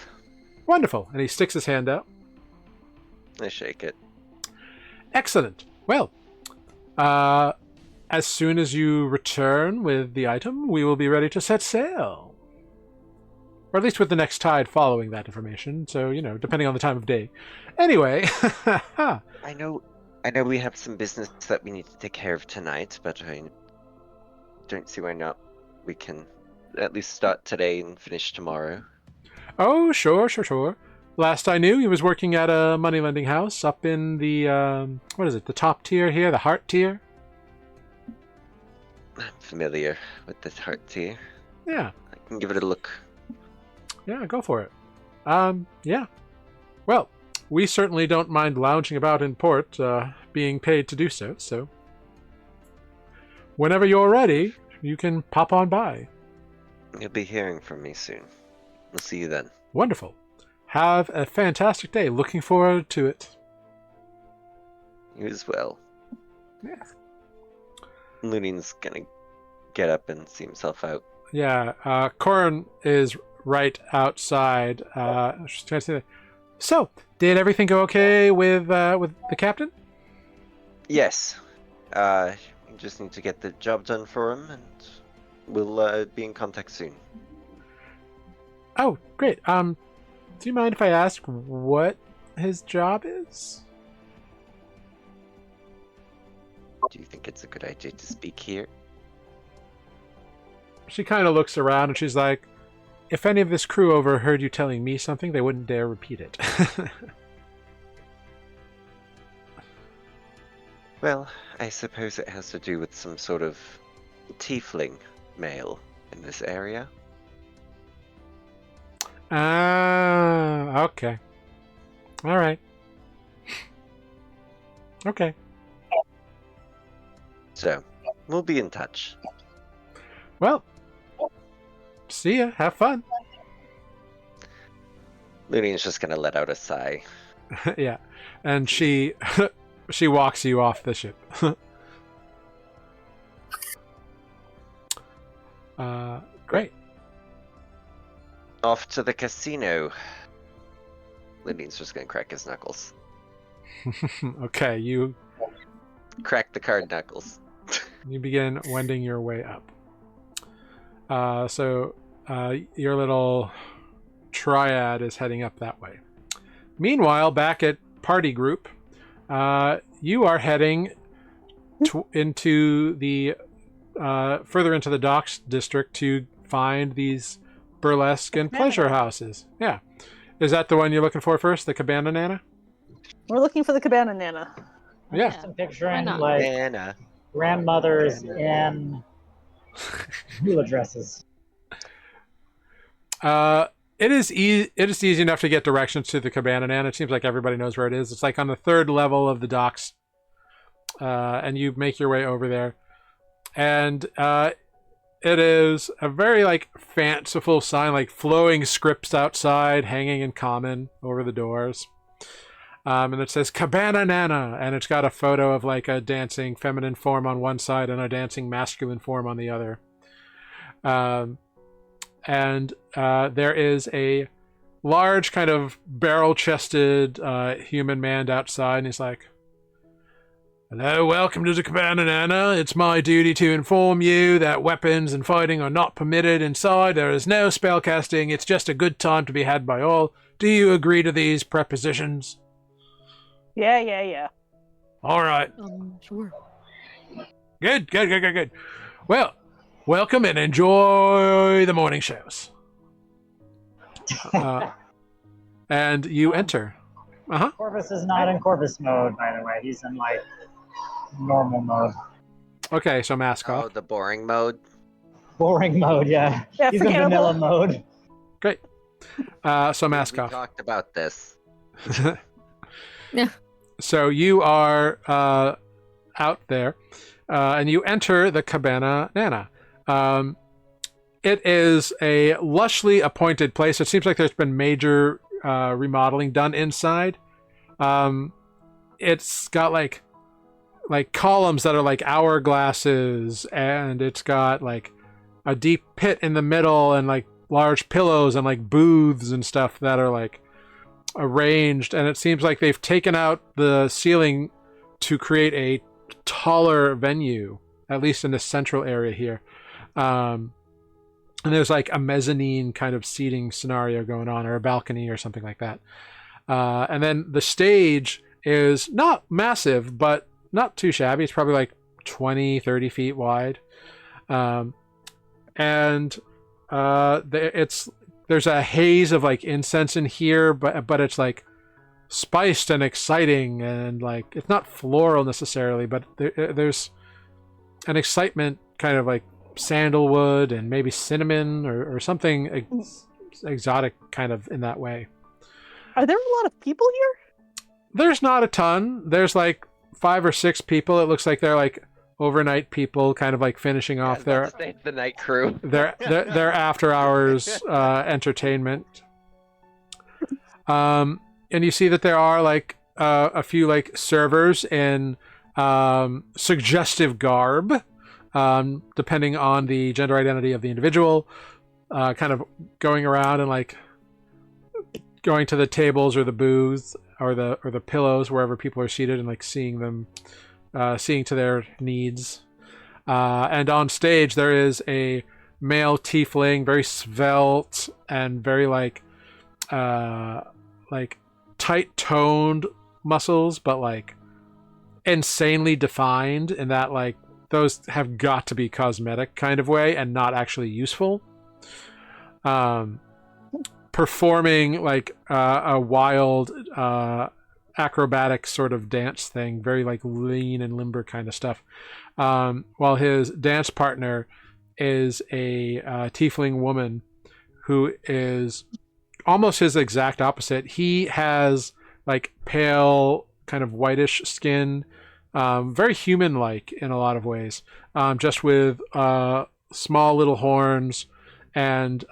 Wonderful. And he sticks his hand out. I shake it. Excellent. Well, as soon as you return with the item, we will be ready to set sail. Or at least with the next tide following that information, so, depending on the time of day. Anyway, I know we have some business that we need to take care of tonight, but I don't see why not. We can at least start today and finish tomorrow. Oh, sure. Last I knew, he was working at a moneylending house up in the, the top tier here, the heart tier? I'm familiar with the heart tier. Yeah. I can give it a look. Yeah, go for it. Yeah. Well, we certainly don't mind lounging about in port, being paid to do so, so... Whenever you're ready, you can pop on by. You'll be hearing from me soon. We'll see you then. Wonderful. Have a fantastic day. Looking forward to it. You as well. Yeah. Looning's gonna get up and see himself out. Yeah, Corin is right outside. She's trying to say, so, did everything go okay with the captain? Yes. We just need to get the job done for him, and we'll be in contact soon. Oh, great. Do you mind if I ask what his job is? Do you think it's a good idea to speak here? She kind of looks around and she's like, if any of this crew overheard you telling me something, they wouldn't dare repeat it. Well, I suppose it has to do with some sort of tiefling male in this area. Ah, okay. All right. Okay. So, we'll be in touch. Well, see ya. Have fun. Looney's just gonna let out a sigh. Yeah. And she she walks you off the ship. Great. Off to the casino. Looney's just gonna crack his knuckles. Okay, you Crack the card knuckles. begin wending your way up. So your little triad is heading up that way. Meanwhile, back at party group, you are heading into the further into the docks district to find these burlesque and pleasure houses. Yeah. Is that the one you're looking for first, the Cabana Nana? We're looking for the Cabana Nana. Yeah. I'm picturing not? like Anna. grandmothers in hula dresses. It is easy enough to get directions to the Cabana Nana. It seems like everybody knows where it is. It's like on the 3rd level of the docks, and you make your way over there. And it is a very like fanciful sign, like flowing scripts outside, hanging in common over the doors. And it says Cabana Nana, and it's got a photo of like a dancing feminine form on one side and a dancing masculine form on the other. And there is a large kind of barrel-chested human man outside, and he's like, "Hello, welcome to the Cabana Nana. It's my duty to inform you that weapons and fighting are not permitted inside. There is no spellcasting. It's just a good time to be had by all. Do you agree to these prepositions?" Yeah. All right. Sure. Good. Well, welcome and enjoy the morning shows. And you enter. Corvus is not in Corvus mode, by the way. He's in like normal mode. Okay, so mask Oh, off. the boring mode. Boring mode, yeah. Yeah, He's in forgettable. vanilla mode. Great. So mask We off. talked about this. Yeah. So you are out there, and you enter the Cabana Nana. It is a lushly appointed place. It seems like there's been major remodeling done inside. It's got like columns that are like hourglasses, and it's got like a deep pit in the middle, and like large pillows and like booths and stuff that are like arranged. And it seems like they've taken out the ceiling to create a taller venue, at least in the central area here. And there's like a mezzanine kind of seating scenario going on, or a balcony or something like that. And then the stage is not massive, but not too shabby. It's probably like 20, 30 feet wide. And there's a haze of like incense in here, but it's like spiced and exciting, and like it's not floral necessarily, but there's an excitement, kind of like sandalwood and maybe cinnamon or something exotic kind of in that way. Are there a lot of people here? There's not a ton. There's like 5 or 6 people. It looks like they're like overnight people, kind of like finishing off their the night crew. their after hours entertainment. And you see that there are like a few like servers in suggestive garb, depending on the gender identity of the individual, kind of going around and like going to the tables or the booths or the pillows wherever people are seated, and like seeing to their needs. And on stage there is a male tiefling, very svelte and very like tight-toned muscles, but like insanely defined in that like those have got to be cosmetic kind of way and not actually useful. Performing like a wild acrobatic sort of dance thing, very like lean and limber kind of stuff, while his dance partner is a tiefling woman who is almost his exact opposite. He has like pale, kind of whitish skin, very human-like in a lot of ways, just with small little horns and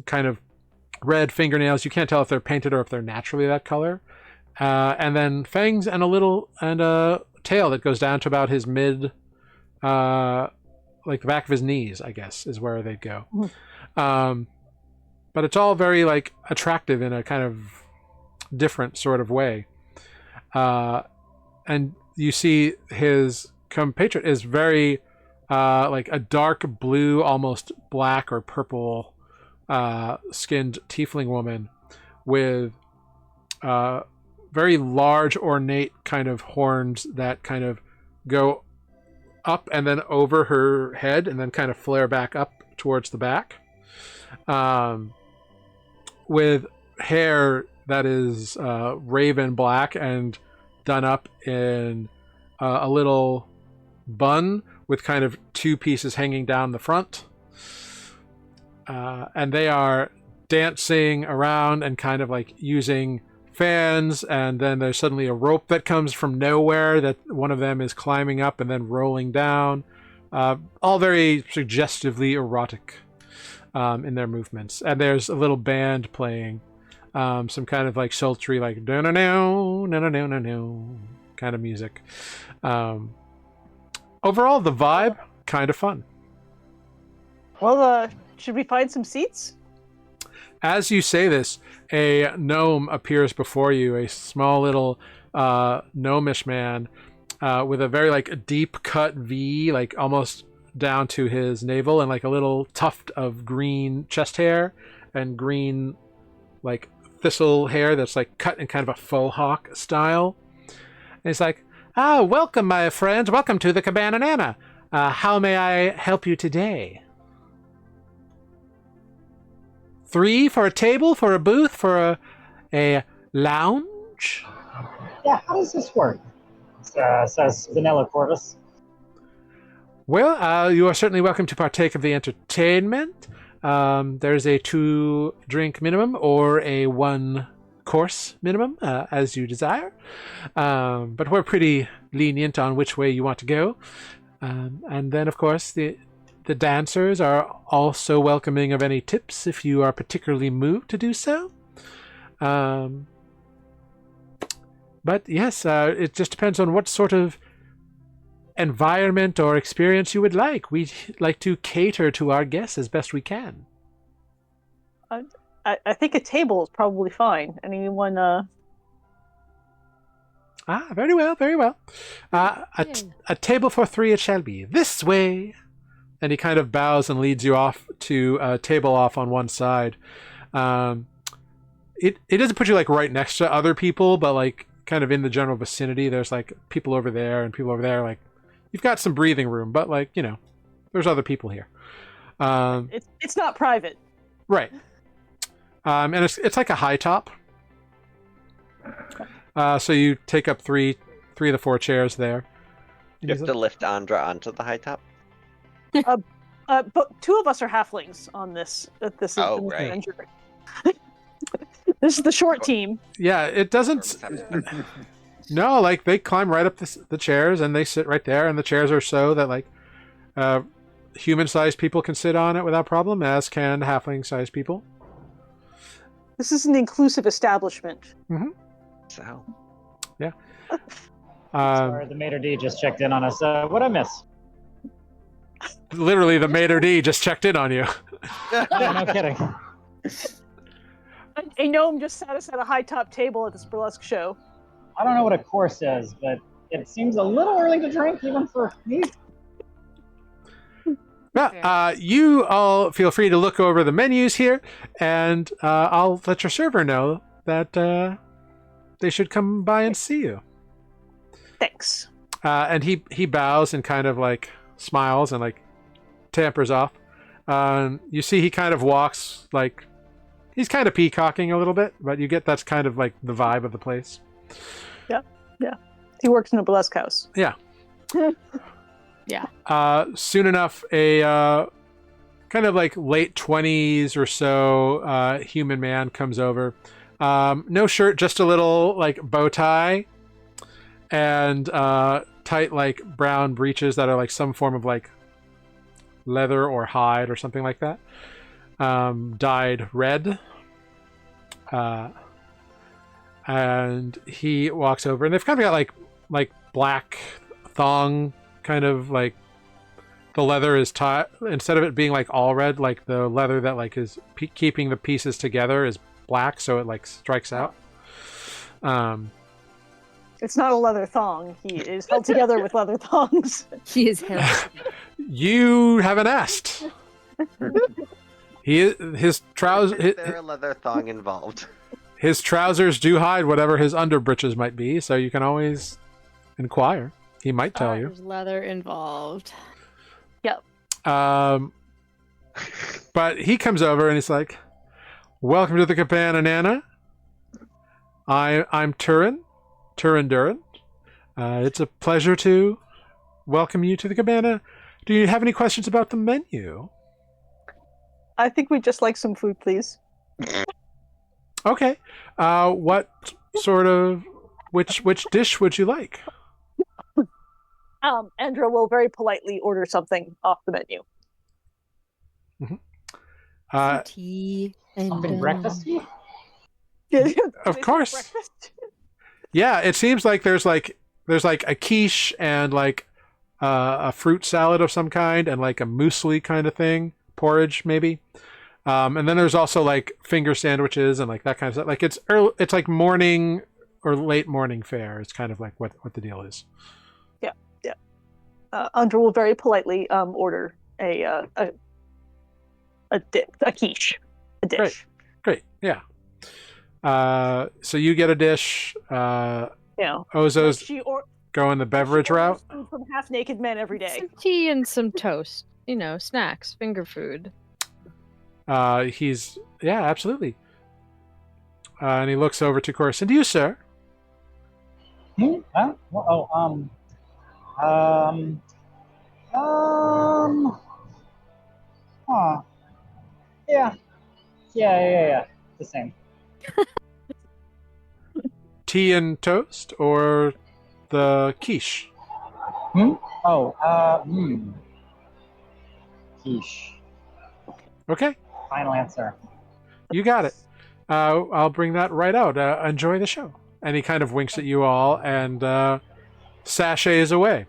kind of red fingernails. You can't tell if they're painted or if they're naturally that color. And then fangs and a tail that goes down to about his mid, like the back of his knees, I guess, is where they'd go. But it's all very like attractive in a kind of different sort of way. and you see his compatriot is very like a dark blue, almost black or purple skinned tiefling woman with very large, ornate kind of horns that kind of go up and then over her head and then kind of flare back up towards the back. With hair that is raven black and done up in a little bun with kind of two pieces hanging down the front. And they are dancing around and kind of like using fans, and then there's suddenly a rope that comes from nowhere that one of them is climbing up and then rolling down. All very suggestively erotic in their movements. And there's a little band playing some kind of like sultry, like no no no no no no no no kind of music. Overall, the vibe kind of fun. Well, should we find some seats? As you say this, a gnome appears before you, a small little gnomish man with a very like deep cut V, like almost down to his navel, and like a little tuft of green chest hair and green like thistle hair that's like cut in kind of a faux hawk style. And he's like, welcome, my friends. Welcome to the Cabana Nana. How may I help you today? 3 for a table, for a booth, for a lounge? Yeah, how does this work? Says Vanilla Corvus. Well, you are certainly welcome to partake of the entertainment. There's a 2-drink minimum or a 1-course minimum, as you desire. But we're pretty lenient on which way you want to go. And then, of course, the dancers are also welcoming of any tips if you are particularly moved to do so. But yes, it just depends on what sort of environment or experience you would like. We like to cater to our guests as best we can. I think a table is probably fine. Anyone? Very well, very well. A table for 3 it shall be. This way. And he kind of bows and leads you off to a table off on one side. It doesn't put you like right next to other people, but like kind of in the general vicinity. There's like people over there and people over there. Like you've got some breathing room, but like, you know, there's other people here. It's not private. Right. And it's like a high top. So you take up three of the 4 chairs there. You have to lift Andra onto the high top. But 2 of us are halflings on this. This adventure. This is the short team. Yeah, it doesn't. No, like they climb right up the chairs and they sit right there, and the chairs are so that like human-sized people can sit on it without problem, as can halfling-sized people. This is an inclusive establishment. Mm-hmm. So, yeah. Sorry, the maitre d' just checked in on us. What'd I miss? Literally, the maitre d' just checked in on you. Yeah, no kidding. A gnome just sat us at a high top table at this burlesque show. I don't know what a course is, but it seems a little early to drink even for me. Well, you all feel free to look over the menus here, and I'll let your server know that they should come by and see you. Thanks. And he bows and kind of like smiles and like tampers off. You see he kind of walks like he's kind of peacocking a little bit, but you get that's kind of like the vibe of the place. Yeah. He works in a burlesque house. Yeah. Yeah. Soon enough, a kind of like late 20s or so human man comes over. No shirt, just a little like bow tie and tight like brown breeches that are like some form of like leather or hide or something like that. Dyed red. And he walks over, and they've kind of got like black thong, kind of like the leather is tied, instead of it being like all red, like the leather that like is keeping the pieces together is black, so it like strikes out. It's not a leather thong. He is held together with leather thongs. He is held. You haven't asked. His trousers. Is there a leather thong involved? His trousers do hide whatever his underbritches might be, so you can always inquire. He might tell you. There's leather involved. But he comes over and he's like, "Welcome to the Cabana Nana. I'm Turin Durin. It's a pleasure to welcome you to the cabana. Do you have any questions about the menu?" I think we'd just like some food, please. Okay. What sort of which dish would you like? Andra will very politely order something off the menu. Some tea and Something breakfasty? Of course. Breakfast? Yeah, it seems like there's like a quiche and like a fruit salad of some kind and like a muesli kind of thing, porridge maybe. And then there's also like finger sandwiches and like that kind of stuff. Like it's like morning or late morning fare. It's kind of like what the deal is. Yeah. Andra will very politely order a quiche, a dish. Great. Yeah. So you get a dish. Ozo's going the beverage route. Food from half-naked men every day. some tea and some toast. Snacks, finger food. Absolutely. And he looks over to Chorus. And you, sir? Huh? Huh. Yeah. The same. Tea and toast or the quiche? Quiche. Okay. Final answer. You got it. I'll bring that right out. Enjoy the show. And he kind of winks at you all and sashays away.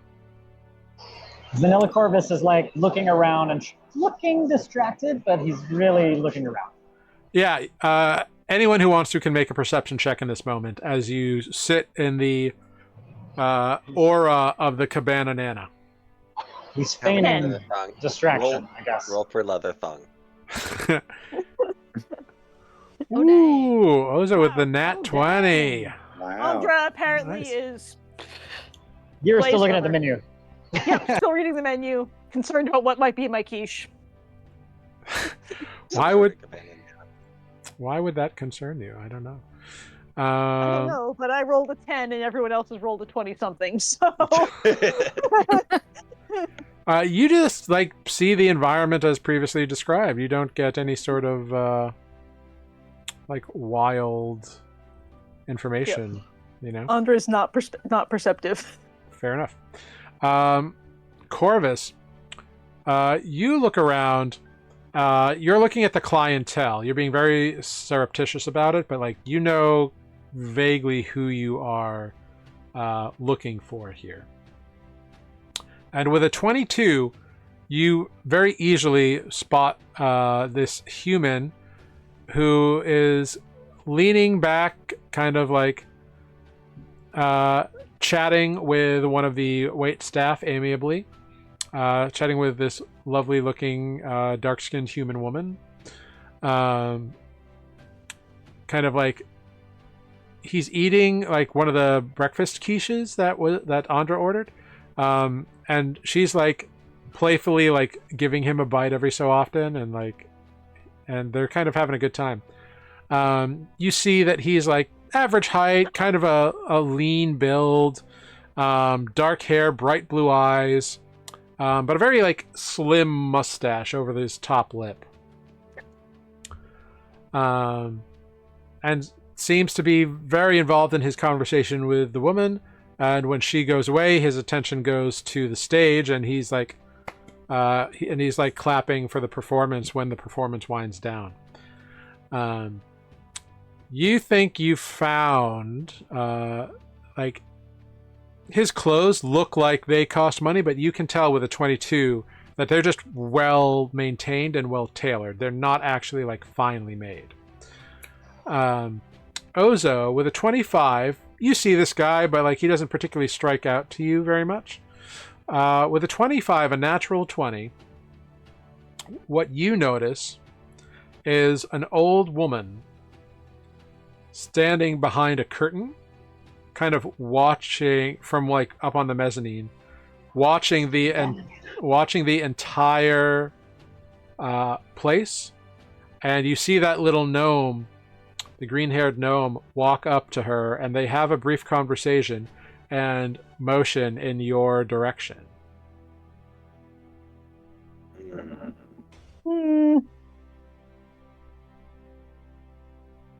Vanilla Corvus is like looking around and looking distracted, but he's really looking around. Yeah. Anyone who wants to can make a perception check in this moment as you sit in the aura of the Cabana Nana. He's feigning Leather thong. distraction, I guess. Roll for leather thong. Ooh, Ozo with the nat 20. Wow. Andra apparently Nice. is You're still Place looking at the over. menu. still reading the menu, concerned about what might be in my quiche. Why would that concern you? I don't know. I don't know, but I rolled a 10 and everyone else has rolled a 20-something, so... You just like see the environment as previously described. You don't get any sort of like wild information, Andra's not perceptive. Fair enough. Corvus, you look around. You're looking at the clientele. You're being very surreptitious about it, but like vaguely who you are looking for here. And with a 22, you very easily spot this human who is leaning back, kind of like chatting with one of the wait staff amiably, chatting with this lovely looking dark-skinned human woman. Kind of like he's eating like one of the breakfast quiches that Andra ordered. And she's like playfully like giving him a bite every so often, and they're kind of having a good time. You see that he's like average height, kind of a lean build, dark hair, bright blue eyes, but a very like slim mustache over his top lip. And seems to be very involved in his conversation with the woman. And when she goes away, his attention goes to the stage, and he's like clapping for the performance when the performance winds down. You think you found like his clothes look like they cost money, but you can tell with a 22 that they're just well maintained and well tailored. They're not actually like finely made. Ozo with a 25, you see this guy, but like he doesn't particularly strike out to you very much. With a 25, a natural 20, what you notice is an old woman standing behind a curtain, kind of watching from like up on the mezzanine, watching the entire place, and you see that little gnome, the green-haired gnome, walk up to her, and they have a brief conversation and motion in your direction.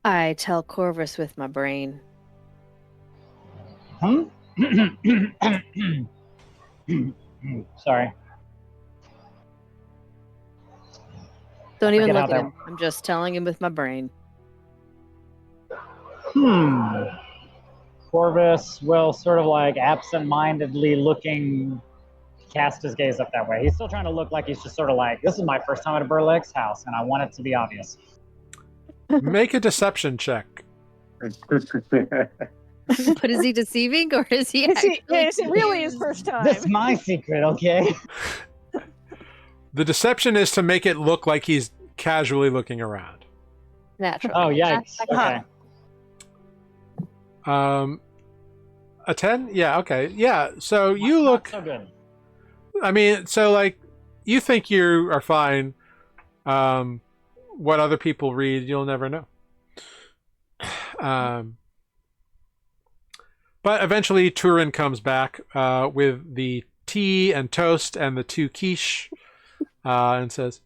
I tell Corvus with my brain. Sorry. Don't even Forget how look at that- him. I'm just telling him with my brain. Corvus will sort of like absent-mindedly looking, cast his gaze up that way. He's still trying to look like he's just sort of like, this is my first time at a Burlex house, and I want it to be obvious. Make a deception check. But is he deceiving or is he Is actually it really his first time? This is my secret, okay? The deception is to make it look like he's casually looking around. natural? Oh, yikes. Okay. A 10? Yeah, okay. Yeah, so you look... Not so good. I mean, so like, you think you are fine. What other people read, you'll never know. But eventually Turin comes back with the tea and toast and the 2 quiche and says,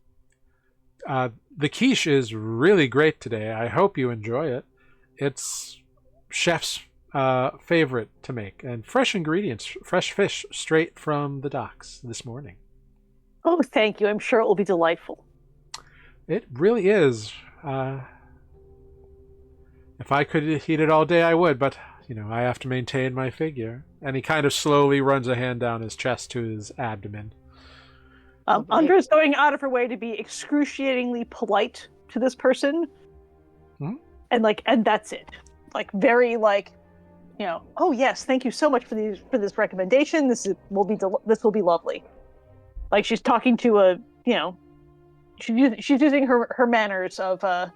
the quiche is really great today. I hope you enjoy it. It's chef's favorite to make, and fresh ingredients, fresh fish straight from the docks this morning. Oh, thank you. I'm sure it will be delightful. It really is. If I could eat it all day, I would, but, you know, I have to maintain my figure. And he kind of slowly runs a hand down his chest to his abdomen. Andra's going out of her way to be excruciatingly polite to this person. And that's it. Like, very, like, you know, oh yes, thank you so much for this recommendation. This will be lovely. Like, she's talking to a, you know, she's using her manners of a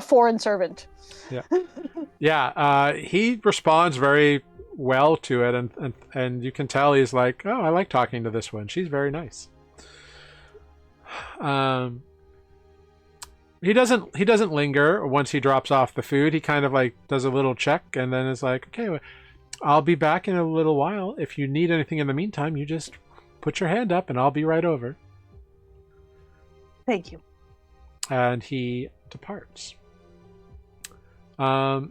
foreign servant. Yeah. Yeah, he responds very well to it, and you can tell he's like, oh, I like talking to this one. She's very nice. He doesn't linger once he drops off the food. He kind of like does a little check and then is like, okay, well, I'll be back in a little while. If you need anything in the meantime, you just put your hand up and I'll be right over. Thank you. And he departs. The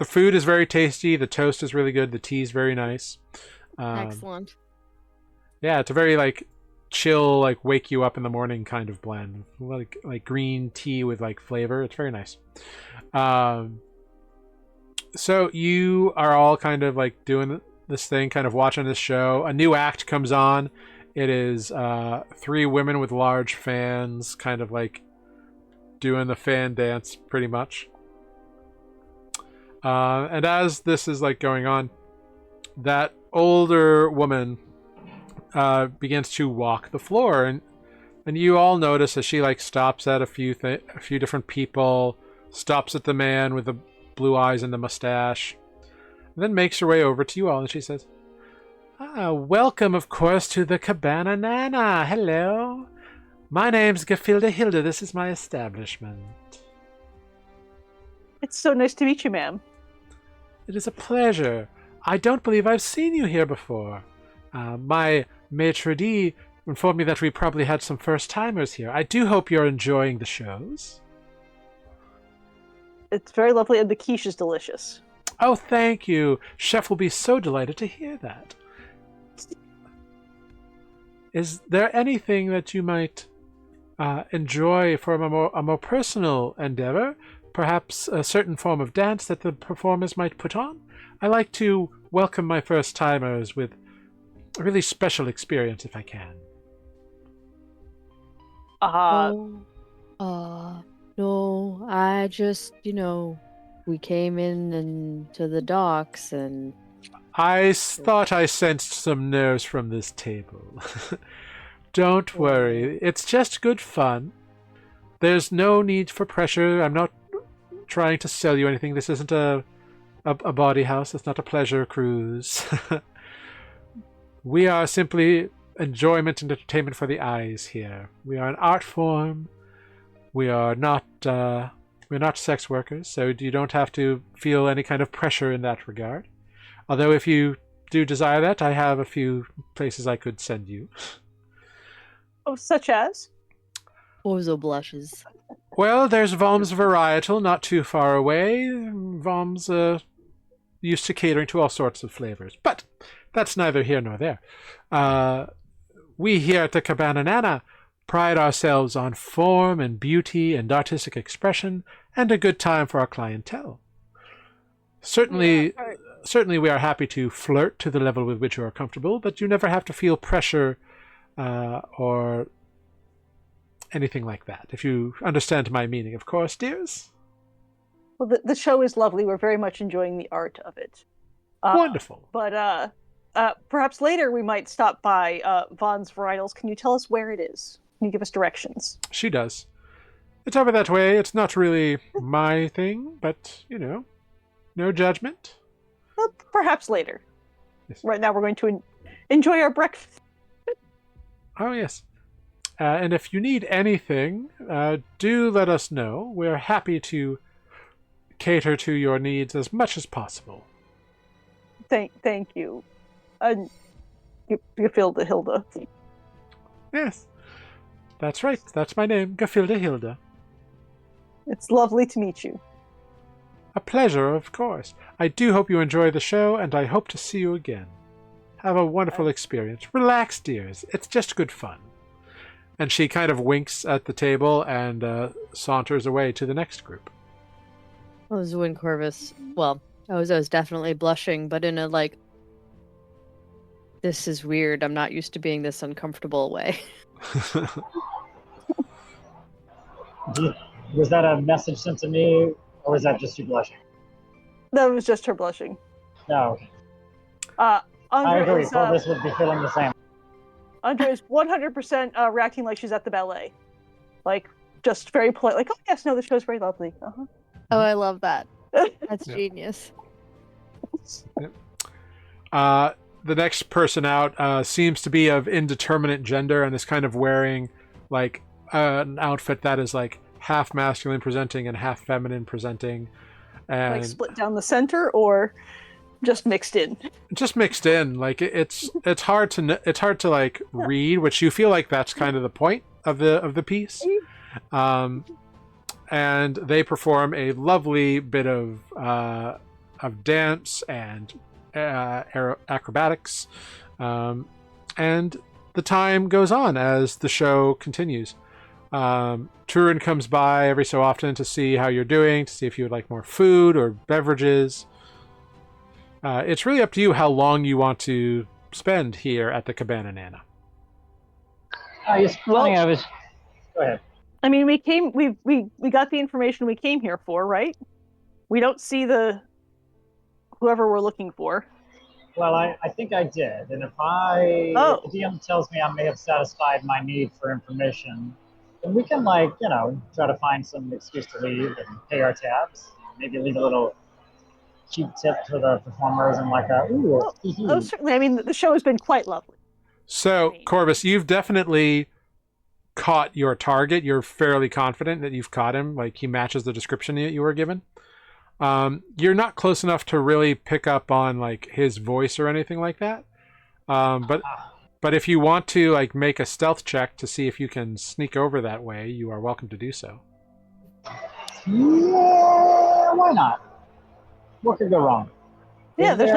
food is very tasty. The toast is really good. The tea is very nice. Excellent. Yeah, it's a very like chill, like wake you up in the morning kind of blend, like green tea with like flavor. It's very nice. So you are all kind of like doing this thing, kind of watching this show. A new act comes on. It is 3 women with large fans, kind of like doing the fan dance, pretty much. And as this is like going on, that older woman begins to walk the floor, and you all notice as she like stops at a few different people, stops at the man with the blue eyes and the mustache, and then makes her way over to you all, and she says, welcome, of course, to the Cabana Nana. Hello. My name's Gefilde Hilde. This is my establishment. It's so nice to meet you, ma'am. It is a pleasure. I don't believe I've seen you here before. My maitre d' informed me that we probably had some first-timers here. I do hope you're enjoying the shows. It's very lovely, and the quiche is delicious. Oh, thank you. Chef will be so delighted to hear that. Is there anything that you might enjoy from a more personal endeavor? Perhaps a certain form of dance that the performers might put on? I like to welcome my first-timers with a really special experience if I can. No, I just, we came in and to the docks and I thought I sensed some nerves from this table. Don't worry, it's just good fun. There's no need for pressure. I'm not trying to sell you anything. This isn't a bawdy house. It's not a pleasure cruise. We are simply enjoyment and entertainment for the eyes here. We are an art form. We're not sex workers, so you don't have to feel any kind of pressure in that regard. Although if you do desire that, I have a few places I could send you. Oh, such as? Orzo blushes. Well, there's Vom's Varietal not too far away. Vom's used to catering to all sorts of flavors. But that's neither here nor there. We here at the Cabana Nana pride ourselves on form and beauty and artistic expression and a good time for our clientele. Certainly we are happy to flirt to the level with which you are comfortable, but you never have to feel pressure or anything like that. If you understand my meaning, of course, dears. Well, the show is lovely. We're very much enjoying the art of it. Wonderful. But perhaps later we might stop by Vaughn's Varietals. Can you tell us where it is? Can you give us directions? She does. It's over that way. It's not really my thing, but, no judgment. Well, perhaps later. Yes. Right now we're going to enjoy our breakfast. Oh, yes. And if you need anything, do let us know. We're happy to cater to your needs as much as possible. Thank you. Gefilde Hilda. Yes. That's right. That's my name, Gefilde Hilda. It's lovely to meet you. A pleasure, of course. I do hope you enjoy the show, and I hope to see you again. Have a wonderful experience. Relax, dears. It's just good fun. And she kind of winks at the table and saunters away to the next group. Ozo and Corvus. Well, Ozo's definitely blushing, but in a this is weird. I'm not used to being this uncomfortable way. Was that a message sent to me, or was that just you blushing? That was just her blushing. No. Andre I agree. is, Corvus would be feeling the same. Andre is 100% reacting like she's at the ballet. Just very polite. Oh, yes, no, the show's very lovely. Uh-huh. Oh, I love that. That's genius. Yep. The next person out seems to be of indeterminate gender and is kind of wearing an outfit that is half masculine presenting and half feminine presenting, and split down the center or just mixed in. Just mixed in. It's hard to read, which you feel like that's kind of the point of the piece. And they perform a lovely bit of dance and acrobatics, and the time goes on as the show continues. Turin comes by every so often to see how you're doing, to see if you would like more food or beverages. It's really up to you how long you want to spend here at the Cabana Nana. It's funny. Go ahead. I mean, we got the information we came here for, right? We don't see whoever we're looking for. Well, I think I did, and if the DM tells me I may have satisfied my need for information, then we can try to find some excuse to leave and pay our tabs. Maybe leave a little cheap tip for the performers and certainly. I mean, the show has been quite lovely. So, Corvus, you've definitely caught your target. You're fairly confident that you've caught him. He matches the description that you were given. You're not close enough to really pick up on his voice or anything like that. But if you want to make a stealth check to see if you can sneak over that way, you are welcome to do so. Yeah, why not? What could go wrong? Yeah, there's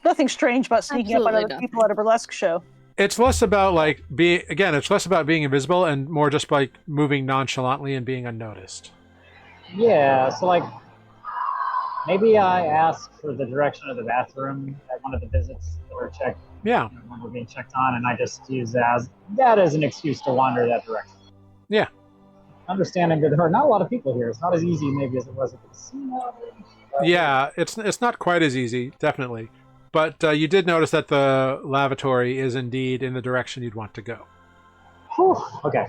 nothing strange about sneaking up on other people at a burlesque show. It's less about it's less about being invisible and more just moving nonchalantly and being unnoticed. Yeah, so maybe I ask for the direction of the bathroom at one of the visits that were checked. Yeah. When we're being checked on, and I just use that as an excuse to wander that direction. Yeah. Understanding that there are not a lot of people here. It's not as easy maybe as it was at the casino. Yeah, it's not quite as easy, definitely. But you did notice that the lavatory is indeed in the direction you'd want to go. Whew. Okay.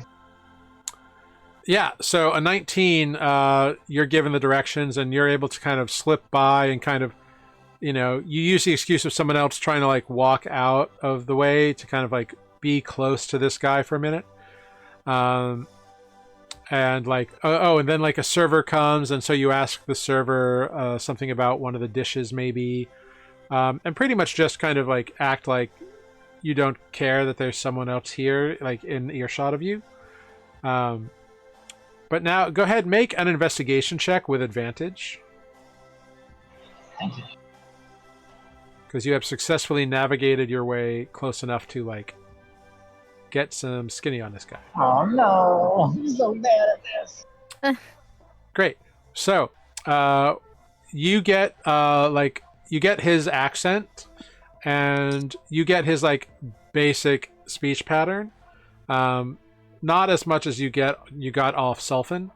Yeah, so a 19, you're given the directions and you're able to kind of slip by and kind of, you use the excuse of someone else trying to like walk out of the way to kind of like be close to this guy for a minute. And like, and then like a server comes, and so you ask the server something about one of the dishes maybe, and pretty much just kind of like act like you don't care that there's someone else here, like in earshot of you. But now, go ahead, make an investigation check with advantage. Thank you. Because you have successfully navigated your way close enough to, like, get some skinny on this guy. Oh no, I'm so bad at this. Great. So, you get, you get his accent, and you get his, like, basic speech pattern. Not as much as you got off Sulfin,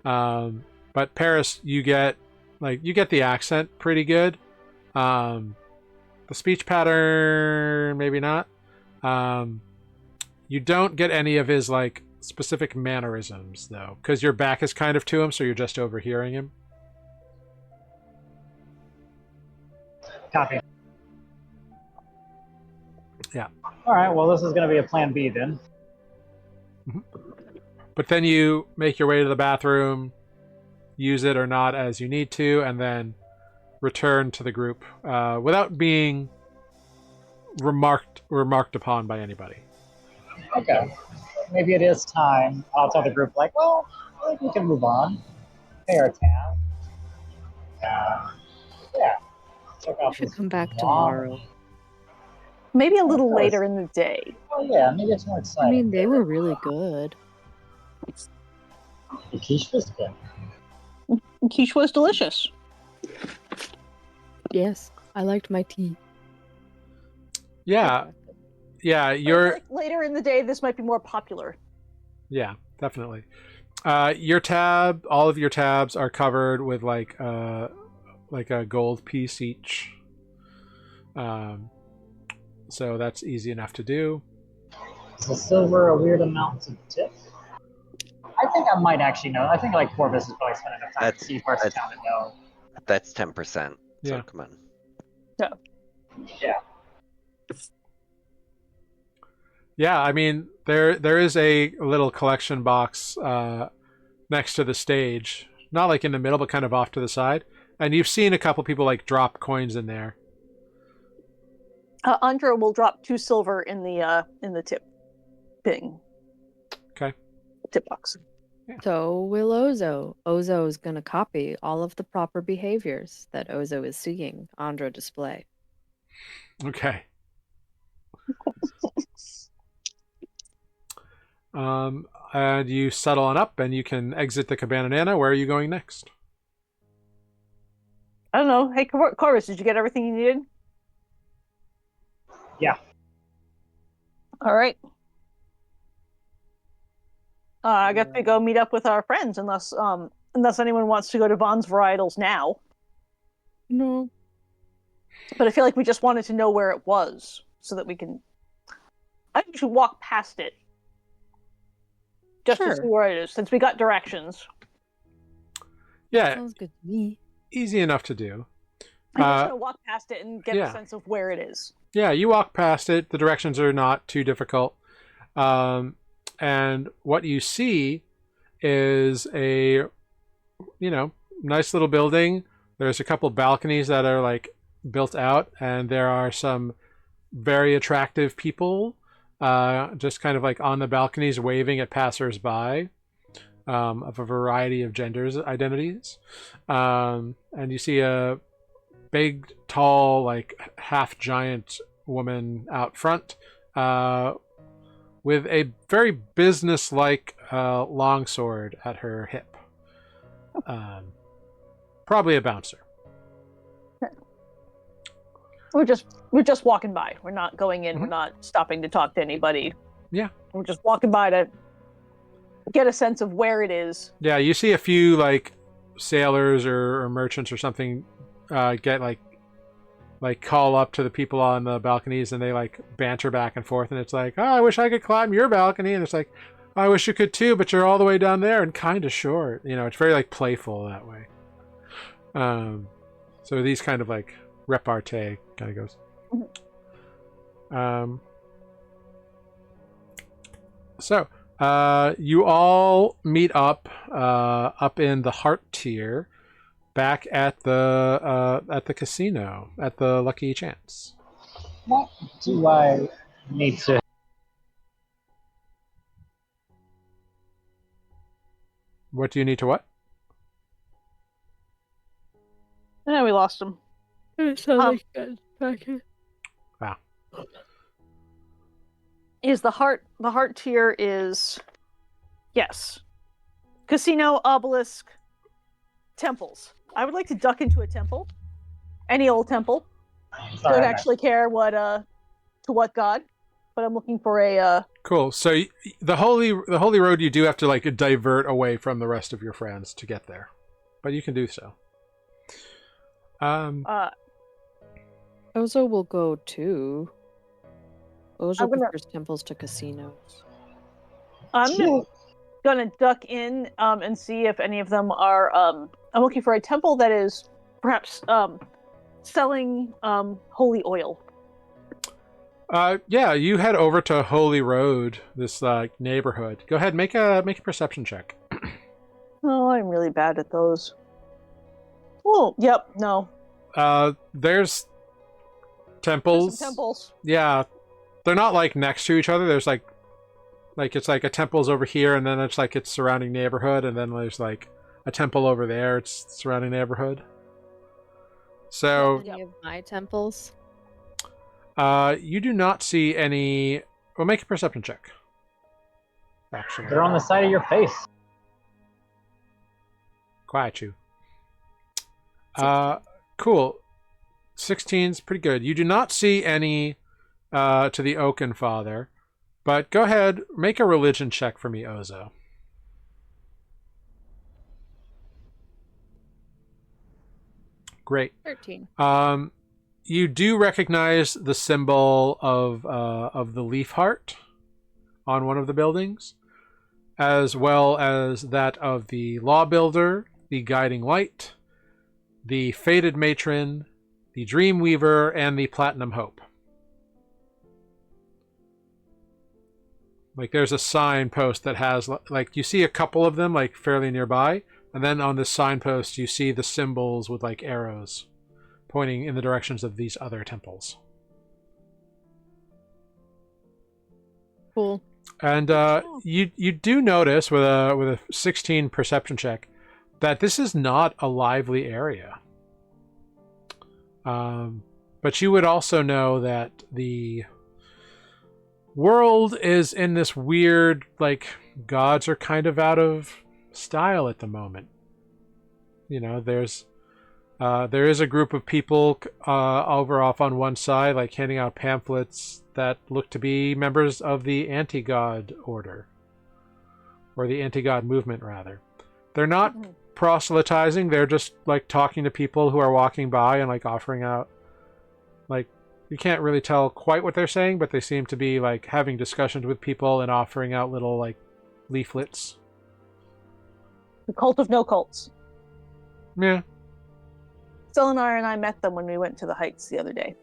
but Paris, you get the accent pretty good. The speech pattern, maybe not. You don't get any of his like specific mannerisms though, because your back is kind of to him, so you're just overhearing him. Copy. Yeah. All right. Well, this is going to be a plan B then. But then you make your way to the bathroom, use it or not as you need to, and then return to the group without being remarked upon by anybody. Okay. Maybe it is time. I'll tell the group, like, well, I think we can move on. Pay our tab. Yeah. Check out Should this come back mom. tomorrow. Maybe a little Of course. later in the day. Oh, yeah. Maybe it's more exciting. I mean, they were really good. The quiche was good. Quiche was delicious. Yes, I liked my tea. Yeah, I feel you're like later in the day, this might be more popular. yeah, definitely. All of your tabs are covered with like a gold piece each. So that's easy enough to do. Is the silver a weird amount to tip? I think I might actually know. I think like Corvus is probably spending enough time That's- to see parts of that's- town to know. That's 10%. So Yeah. come on. Yeah. Yeah, I mean there is a little collection box next to the stage, not like in the middle, but kind of off to the side. And you've seen a couple people like drop coins in there. Andra will drop 2 silver in the tip thing. Okay. Tip box. So will Ozo. Ozo is going to copy all of the proper behaviors that Ozo is seeing Andra display. Okay. And you settle on up, and you can exit the Cabana Nana. Where are you going next? I don't know. Hey, Corvus, did you get everything you needed? Yeah. All right. I guess we go meet up with our friends, unless anyone wants to go to Vaughn's Varietals now. No. But I feel like we just wanted to know where it was, so that we can. I think we should walk past it, just to see Sure. where it is, since we got directions. Yeah, Sounds good to me. easy enough to do. I'm just gonna walk past it and get yeah. a sense of where it is. Yeah, you walk past it. The directions are not too difficult. And what you see is a, nice little building. There's a couple balconies that are like built out, and there are some very attractive people just kind of like on the balconies waving at passersby of a variety of genders, identities. And you see a big, tall, like half giant woman out front with a very business-like longsword at her hip. Probably a bouncer. We're just walking by. We're not going in. Mhm. We're not stopping to talk to anybody. Yeah. We're just walking by to get a sense of where it is. Yeah, you see a few like sailors or merchants or something get like call up to the people on the balconies, and they like banter back and forth, and it's like, oh, I wish I could climb your balcony, and it's like, I wish you could too, but you're all the way down there and kind of short. It's very like playful that way. So these kind of like repartee kind of goes. So you all meet up in the heart tier, back at the casino at the Lucky Chance. What do I need to? What do you need to what? And we lost him. Wow. Is the heart tier is yes. Casino, obelisk, temples. I would like to duck into a temple. Any old temple. Don't actually care what to what god, but I'm looking for a Cool. So the holy road, you do have to like divert away from the rest of your friends to get there, but you can do so. Ozo will go too. Ozo I'm gonna- prefers temples to casinos. I'm gonna duck in and see if any of them are I'm looking for a temple that is perhaps selling holy oil. Yeah, you head over to Holy Road, this neighborhood. Go ahead, make a perception check. Oh, I'm really bad at those. Oh, yep, no. There's temples. There's some temples. Yeah, they're not like next to each other. There's like it's like a temple's over here, and then it's like its surrounding neighborhood, and then there's like a temple over there. It's surrounding neighborhood. So Any of my temples? you do not see any. Well, make a perception check. Actually, They're on the side of your face. quiet you. Cool. 16's pretty good. You do not see any to the Oaken Father, but go ahead, make a religion check for me, Ozo. Great. 13. You do recognize the symbol of the leaf heart on one of the buildings, as well as that of the law builder, the guiding light, the fated matron, the dream weaver, and the platinum hope. Like there's a signpost that has like you see a couple of them like fairly nearby, and then on this signpost you see the symbols with like arrows pointing in the directions of these other temples. Cool. And you do notice with a 16 perception check that this is not a lively area. But you would also know that the world is in this weird, like, gods are kind of out of style at the moment. There is a group of people over off on one side, like handing out pamphlets that look to be members of the anti-god order, or the anti-god movement, rather. They're not proselytizing, they're just like talking to people who are walking by and like offering out, like, you can't really tell quite what they're saying, but they seem to be like having discussions with people and offering out little like leaflets. The cult of no cults. Yeah. Selenar and I met them when we went to the Heights the other day.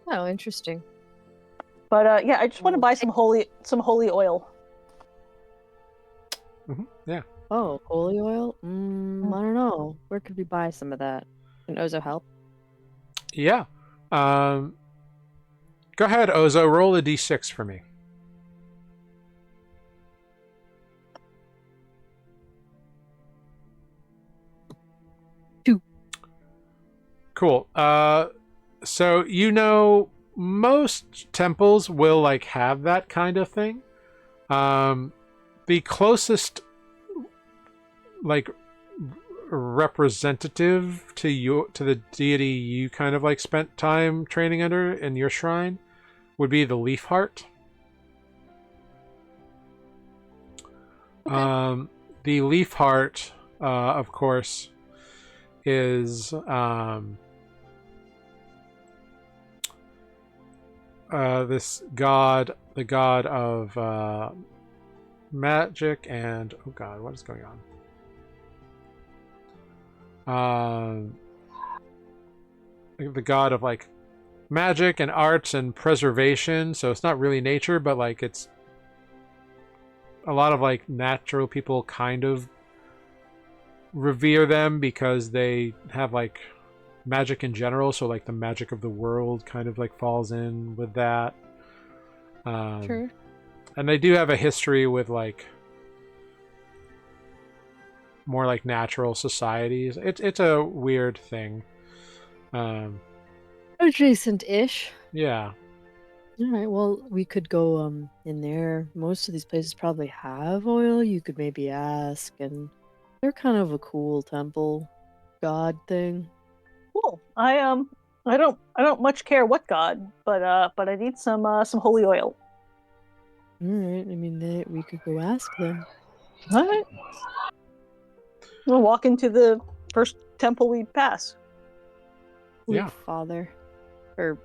Oh, interesting. But yeah, I just want to buy some holy oil. Yeah. Oh, holy oil? I don't know. Where could we buy some of that? Can Ozo help? Yeah. Go ahead, Ozo. Roll a d6 for me. Two. Cool. So most temples will like have that kind of thing. The closest like representative to the deity you kind of like spent time training under in your shrine would be the leaf heart. Okay. The leaf heart of course, is this god, the god of magic and oh god, what is going on? The god of like magic and arts and preservation. So it's not really nature, but like it's a lot of like natural people kind of revere them because they have like magic in general. So like the magic of the world kind of like falls in with that. Sure. And they do have a history with like more like natural societies. It's a weird thing. Adjacent-ish. Yeah. All right. Well, we could go in there. Most of these places probably have oil. You could maybe ask, and they're kind of a cool temple god thing. Cool. I don't much care what god, but I need some holy oil. All right. I mean, we could go ask them. All right. We'll walk into the first temple we pass. Yeah. Leaf Father, or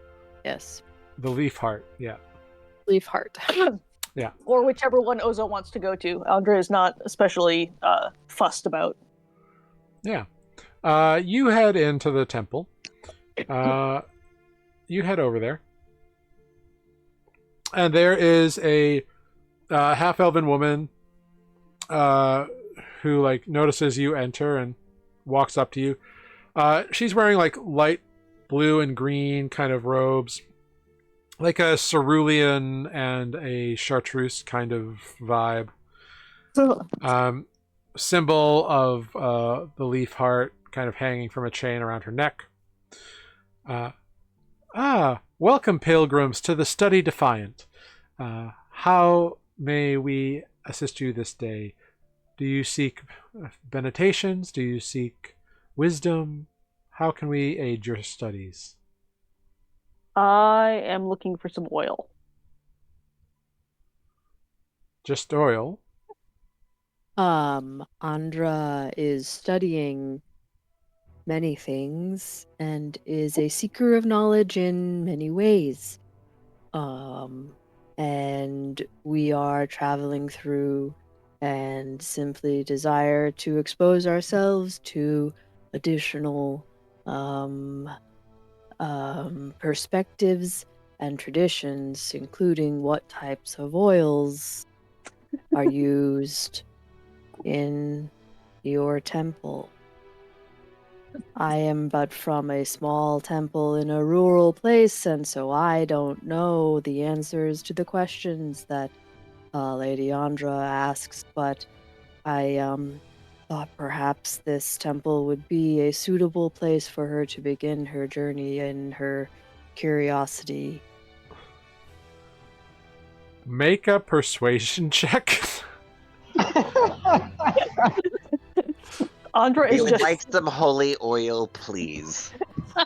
yes, The leaf heart. Yeah. Leaf Heart. Yeah. Or whichever one Ozo wants to go to. Andra is not especially fussed about. Yeah. You head into the temple. You head over there. And there is a half-elven woman who like notices you enter and walks up to you. She's wearing like light blue and green kind of robes. Like a cerulean and a chartreuse kind of vibe. Symbol of the leaf heart kind of hanging from a chain around her neck. Welcome, pilgrims, to the Study Defiant. How may we assist you this day? Do you seek benedictions? Do you seek wisdom? How can we aid your studies? I am looking for some oil. Just oil? Andra is studying many things and is a seeker of knowledge in many ways. And we are traveling through and simply desire to expose ourselves to additional perspectives and traditions, including what types of oils are used in your temple. I am but from a small temple in a rural place, and so I don't know the answers to the questions that Lady Andra asks, but I thought perhaps this temple would be a suitable place for her to begin her journey and her curiosity. Make a persuasion check. Andra We is would just like some holy oil, please.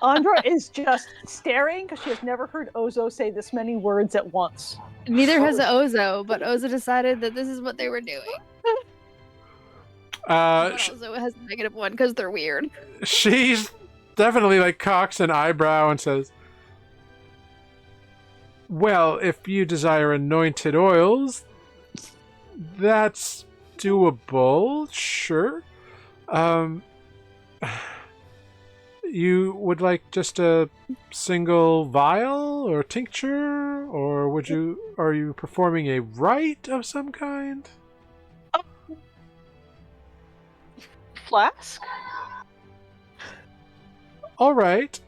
Andra is just staring because she has never heard Ozo say this many words at once. Neither has Ozo, but Ozo decided that this is what they were doing. But Ozo has a -1 because they're weird. She's definitely like cocks an eyebrow and says, well, if you desire anointed oils, that's doable, sure. You would like just a single vial or tincture, or are you performing a rite of some kind? Flask? All right.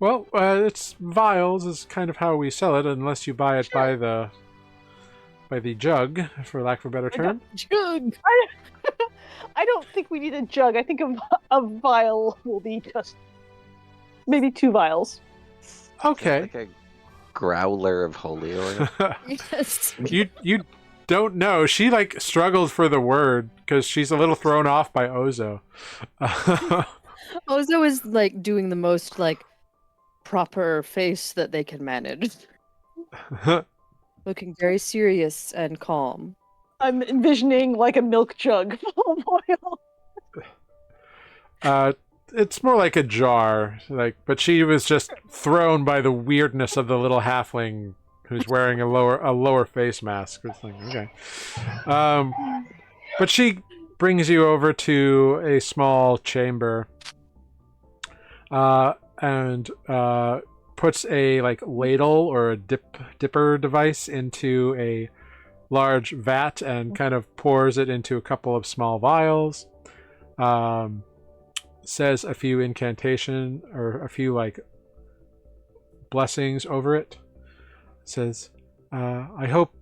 Well, it's vials is kind of how we sell it, unless you buy it by the jug, for lack of a better term. Jug! I don't think we need a jug. I think a vial will be just maybe 2 vials. Okay. Like a growler of holy oil. Yes. You don't know. She like struggled for the word because she's a little thrown off by Ozo. Ozo is like doing the most like proper face that they can manage. Looking very serious and calm. I'm envisioning like a milk jug full of oil. It's more like a jar, but she was just thrown by the weirdness of the little halfling who's wearing a lower face mask. It's like, okay. But she brings you over to a small chamber, and puts a ladle or a dipper device into a large vat and kind of pours it into a couple of small vials. Says a few incantation or a few blessings over it. Says, I hope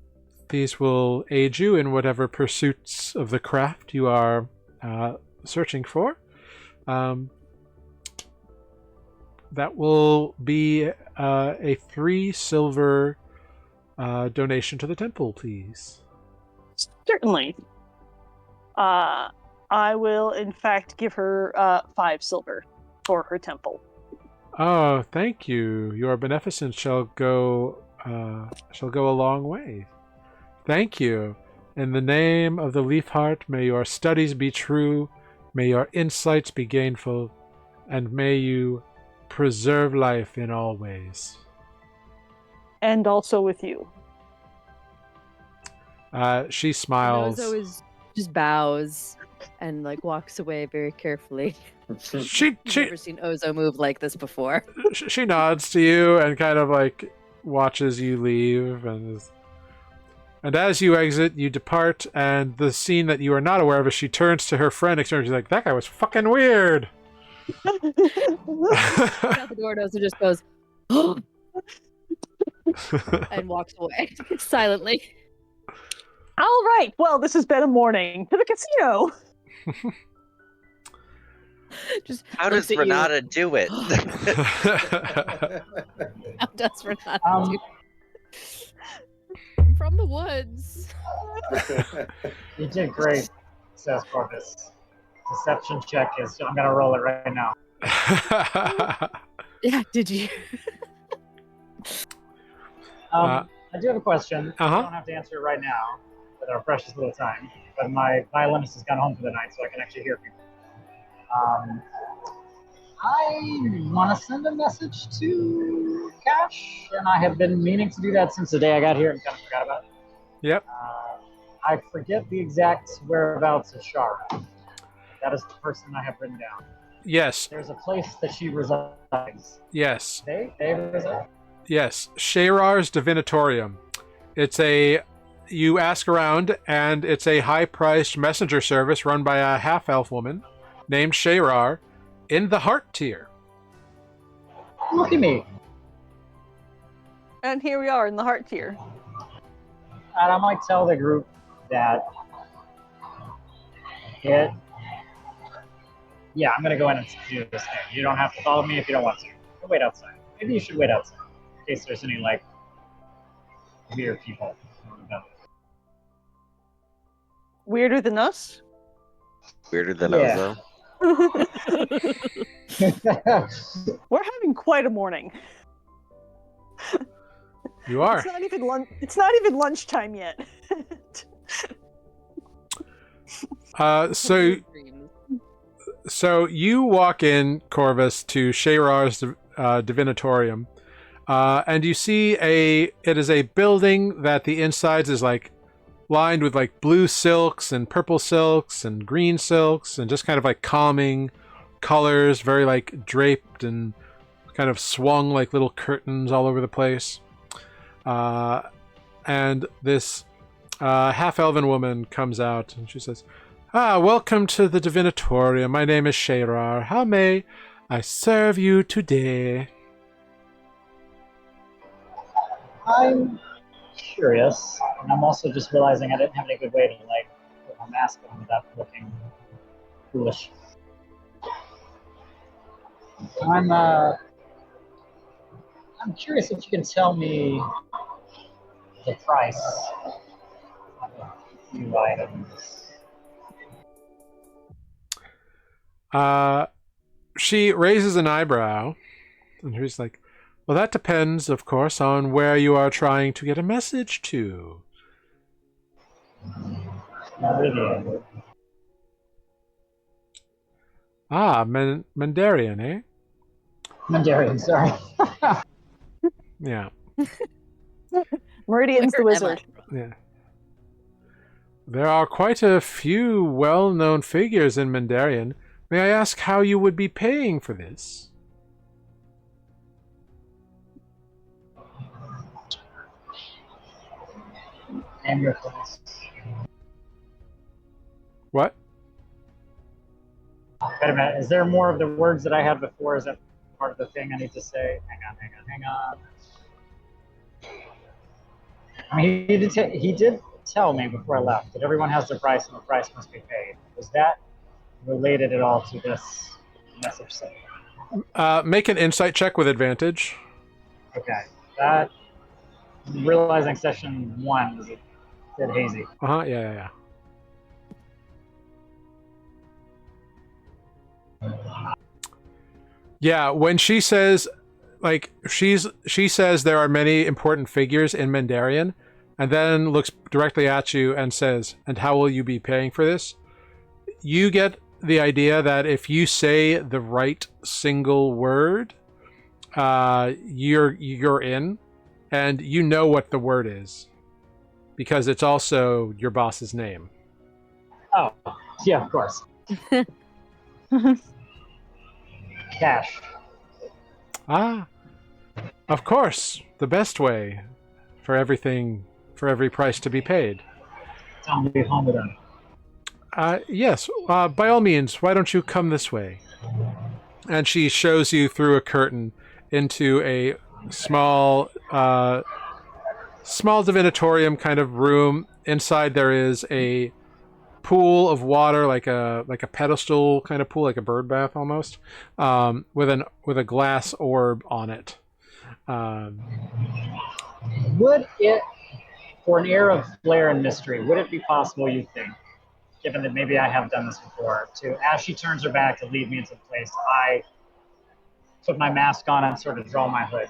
these will aid you in whatever pursuits of the craft you are searching for. That will be a 3 silver donation to the temple, please. Certainly. I will, in fact, give her 5 silver for her temple. Oh, thank you. Your beneficence shall go a long way. Thank you. In the name of the Leaf Heart, may your studies be true, may your insights be gainful, and may you preserve life in all ways. And also with you. She smiles. Ozo is just bows and walks away very carefully. I've never seen Ozo move like this before. She nods to you and kind of watches you leave, and as you exit, you depart, and the scene that you are not aware of is she turns to her friend next to her. She's like, "That guy was fucking weird." Out the door, and Ozo just goes, and walks away silently. All right. Well, this has been a morning to the casino. Just How does Renata do it? How does Renata do it? I'm from the woods. You did great, says Corvus. Deception check is. I'm gonna roll it right now. Yeah, did you? I do have a question. Uh-huh. You don't have to answer it right now with our precious little time. But my violinist has gone home for the night, so I can actually hear people. I want to send a message to Cash, and I have been meaning to do that since the day I got here and kind of forgot about it. Yep. I forget the exact whereabouts of Shara. That is the person I have written down. Yes. There's a place that she resides. Yes. They reside? Yes. Sherar's Divinatorium. You ask around, and it's a high-priced messenger service run by a half-elf woman named Sherar in the Heart tier. Look at me. And here we are in the heart tier. And I might tell the group that I'm going to go in and do this thing. You don't have to follow me if you don't want to. I'll wait outside. Maybe you should wait outside in case there's any, weird people. Weirder than us? Weirder than Yeah. Ozo. We're having quite a morning. You are. It's not even lunchtime yet. So you walk in, Corvus, to Sherar's Divinatorium, and you see it is a building that the insides is lined with blue silks and purple silks and green silks and just kind of calming colors, very draped and kind of swung like little curtains all over the place. And this half-elven woman comes out and she says, welcome to the Divinatorium. My name is Sherar. How may I serve you today? I'm curious, and I'm also just realizing I didn't have any good way to put my mask on without looking foolish. I'm curious if you can tell me the price of a few items. She raises an eyebrow, and she's like, well, that depends, of course, on where you are trying to get a message to. Meridian. Ah, Mendarian, eh? Mendarian, sorry. Yeah. Meridian's the Where am I? wizard. Yeah. There are quite a few well-known figures in Mendarian. May I ask how you would be paying for this? And your class. What? Wait a minute. Is there more of the words that I had before? Is that part of the thing I need to say? Hang on. I mean, he did tell me before I left that everyone has their price and the price must be paid. Was that related at all to this message set? Make an insight check with advantage. Okay. That, realizing session 1 was a bit hazy. Yeah. Yeah, when she says, like, she says there are many important figures in Mendarian, and then looks directly at you and says, "And how will you be paying for this?" You get the idea that if you say the right single word, you're in, and you know what the word is, because it's also your boss's name. Oh, yeah, of course. Cash. Ah, of course, the best way for everything, for every price to be paid. Tell me home with them. Yes, by all means, why don't you come this way? And she shows you through a curtain into a small divinatorium kind of room. Inside there is a pool of water, like a pedestal kind of pool, like a bird bath almost, with a glass orb on it. Would it, for an air of flair and mystery, would it be possible, you think, given that maybe I have done this before, to, as she turns her back to lead me into the place, I put my mask on and sort of draw my hood?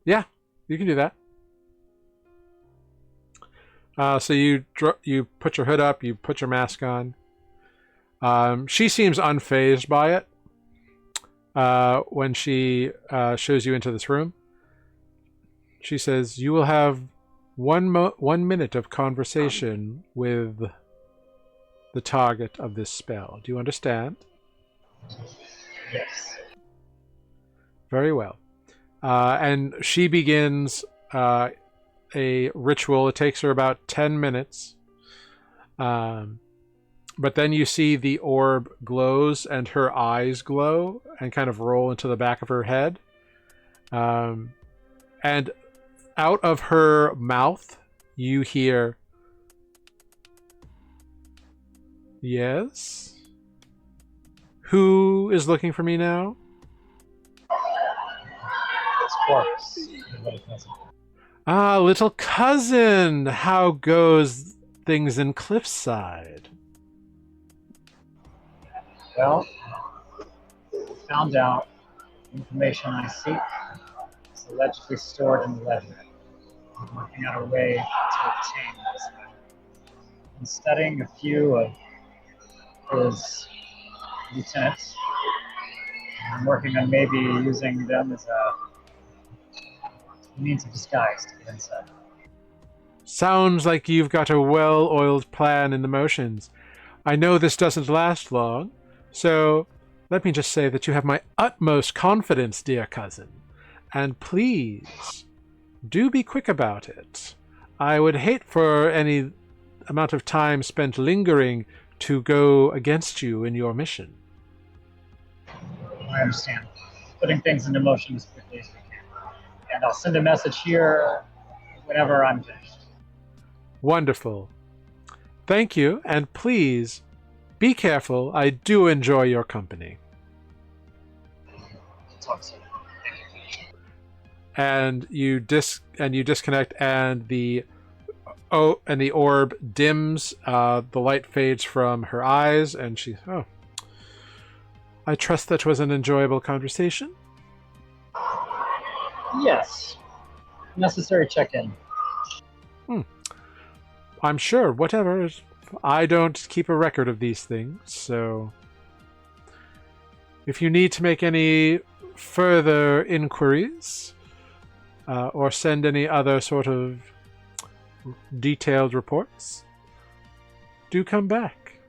Yeah, you can do that. So you put your hood up, you put your mask on. She seems unfazed by it when she shows you into this room. She says, "You will have 1 minute of conversation with the target of this spell. Do you understand?" Yes. Very well. And she begins a ritual. It takes her about 10 minutes. But then you see the orb glows and her eyes glow and kind of roll into the back of her head. And out of her mouth, you hear, "Yes? Who is looking for me now?" It's corpse. "Ah, little cousin, how goes things in Cliffside?" Well, found out information I seek is allegedly stored in the ledger. I'm working out a way to obtain this. I'm studying a few of his lieutenants. I'm working on maybe using them as a means of disguise to get inside. Sounds like you've got a well-oiled plan in the motions. I know this doesn't last long, so let me just say that you have my utmost confidence, dear cousin. And please, do be quick about it. I would hate for any amount of time spent lingering to go against you in your mission. I understand. Putting things into motion as quickly as we can. And I'll send a message here whenever I'm finished. Wonderful. Thank you, and please, be careful. I do enjoy your company. Talk soon. And you disconnect, and the orb dims. The light fades from her eyes, and she. Oh, I trust that was an enjoyable conversation. Yes. Necessary check-in. I'm sure. Whatever is I don't keep a record of these things, so if you need to make any further inquiries or send any other sort of detailed reports, do come back.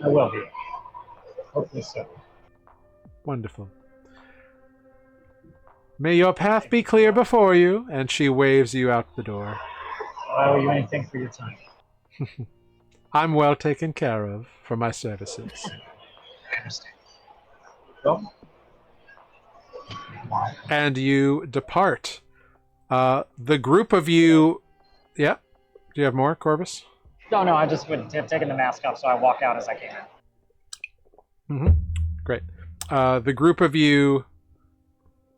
I will be. Hopefully so. Wonderful. May your path be clear before you, and she waves you out the door. I owe you anything for your time. I'm well taken care of for my services. I understand. Well, And you depart. The group of you... Yeah? Do you have more, Corvus? no, I just would have taken the mask off, so I walk out as I came in. Great. The group of you...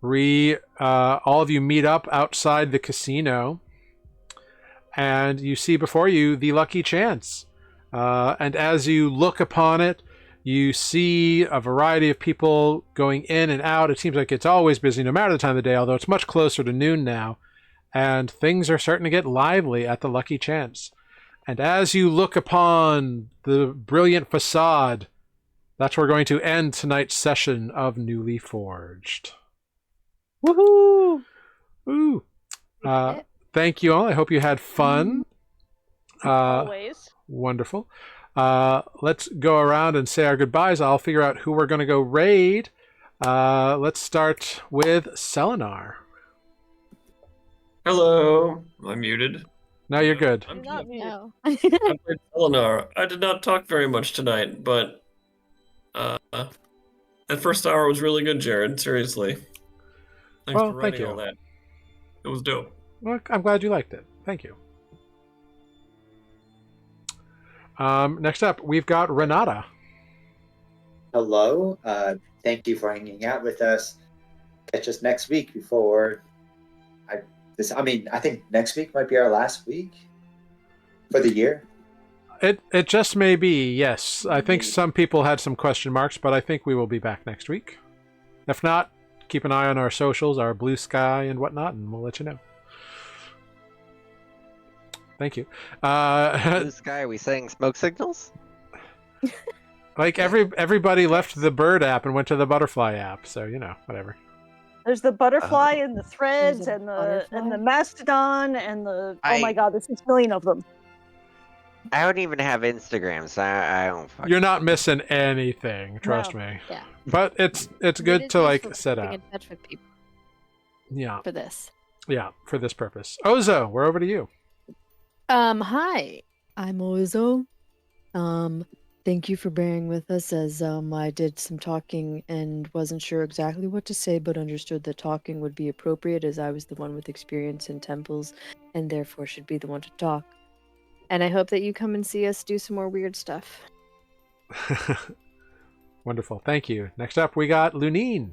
all of you meet up outside the casino, and you see before you the Lucky Chance. And as you look upon it, you see a variety of people going in and out. It seems like it's always busy no matter the time of the day, although it's much closer to noon now. And things are starting to get lively at the Lucky Chance. And as you look upon the brilliant facade, that's where we're going to end tonight's session of Nuuli Forged. Woohoo! Ooh. Thank you all. I hope you had fun. Always. Wonderful. Let's go around and say our goodbyes. I'll figure out who we're going to go raid. Let's start with Selenar. Hello. I'm muted. No, you're good. I'm You're not muted. No. I'm with Eleanor. I did not talk very much tonight, but that first hour was really good, Jared. Seriously. Thanks Well, for thank writing you. all that. It was dope. Well, I'm glad you liked it. Thank you. Next up, we've got Renata. Hello. Thank you for hanging out with us. Catch us next week before I think next week might be our last week for the year. It just may be, yes. I think some people had some question marks, but I think we will be back next week. If not, keep an eye on our socials, our Blue Sky and whatnot, and we'll let you know. Thank you. Blue sky, are we saying smoke signals? Like everybody left the bird app and went to the butterfly app, so whatever. There's the butterfly and the threads There's a and the butterfly? mastodon and the oh my I- god, there's 6 million of them. I don't even have Instagram, so I don't fucking... You're not missing anything, trust me. Yeah. But it's But good it to is for set keeping up. in touch with people Yeah, for this. for this purpose. Ozo, we're over to you. Hi, I'm Ozo. Thank you for bearing with us as I did some talking and wasn't sure exactly what to say, but understood that talking would be appropriate as I was the one with experience in temples and therefore should be the one to talk. And I hope that you come and see us do some more weird stuff. Wonderful. Thank you. Next up, we got Lunine.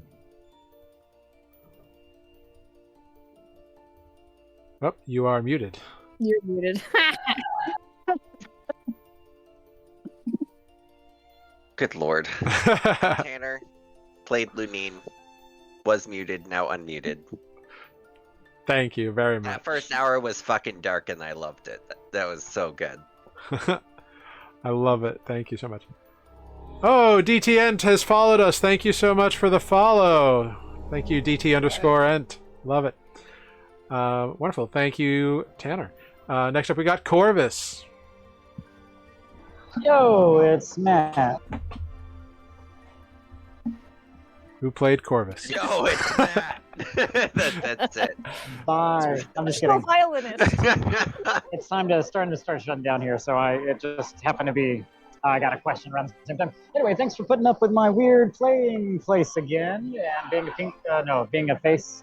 Oh, you are muted. You're muted. Good lord. Tanner played Lunine, was muted, now unmuted. Thank you very much. That first hour was fucking dark and I loved it. That was so good. I love it. Thank you so much. Oh, DT has followed us. Thank you so much for the follow. Thank you, DT_Ent. Love it. Wonderful. Thank you, Tanner. Next up, we got Corvus. Yo, it's Matt. Who played Corvus? Yo, it's that. That's it. Bye. I'm just Go kidding. violinist. It's time to start shutting down here, so it just happened to be. I got a question around the same time. Anyway, thanks for putting up with my weird playing place again and being a face.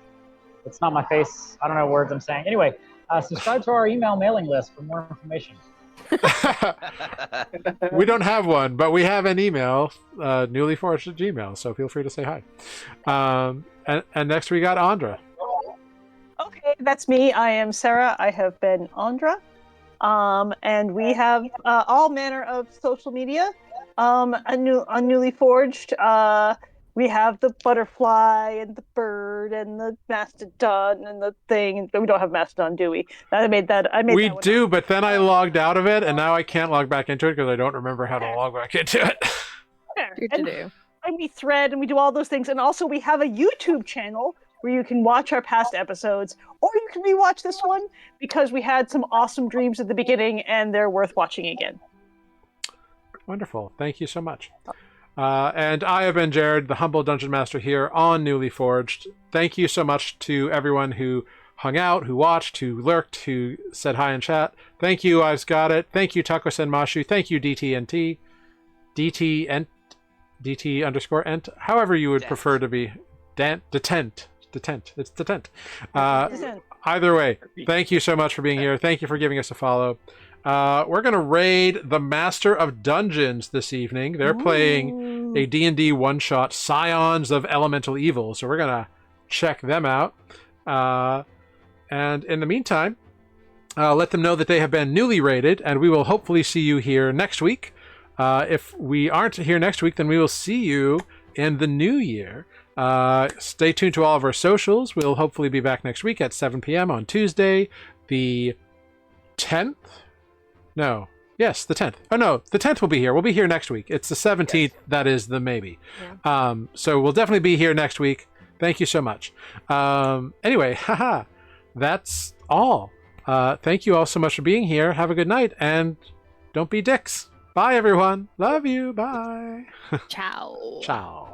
It's not my face. I don't know words I'm saying. Anyway, subscribe to our email mailing list for more information. We don't have one, but we have an email, nuuliforged@gmail, so feel free to say hi. And next we got Andra. Okay, that's me. I am Sarah. I have been Andra. And we have all manner of social media on Nuuli Forged. We have the butterfly and the bird and the mastodon and the thing. We don't have mastodon, do we? I made that. We that one do, up. but then I logged out of it, and now I can't log back into it because I don't remember how to log back into it. There. Good to do. And we thread and we do all those things. And also we have a YouTube channel where you can watch our past episodes, or you can rewatch this one because we had some awesome dreams at the beginning and they're worth watching again. Wonderful. Thank you so much. And I have been Jared, the humble dungeon master here on Nuuli Forged. Thank you so much to everyone who hung out, who watched, who lurked, who said hi in chat. Thank you, I've got it. Thank you, Taco Senmashu. Thank you, DTNT. DT underscore ent. However you would prefer to be. Detent. It's detent. Either way, thank you so much for being here. Thank you for giving us a follow. We're going to raid the Master of Dungeons this evening. They're playing a D&D one-shot, Scions of Elemental Evil. So we're going to check them out. And in the meantime, let them know that they have been newly raided, and we will hopefully see you here next week. If we aren't here next week, then we will see you in the new year. Stay tuned to all of our socials. We'll hopefully be back next week at 7 p.m. on Tuesday, the 10th. No. Yes, the 10th. Oh, no. The 10th will be here. We'll be here next week. It's the 17th. Yes. That is the maybe. Yeah. So we'll definitely be here next week. Thank you so much. Anyway, haha. That's all. Thank you all so much for being here. Have a good night, and don't be dicks. Bye, everyone. Love you. Bye. Ciao. Ciao.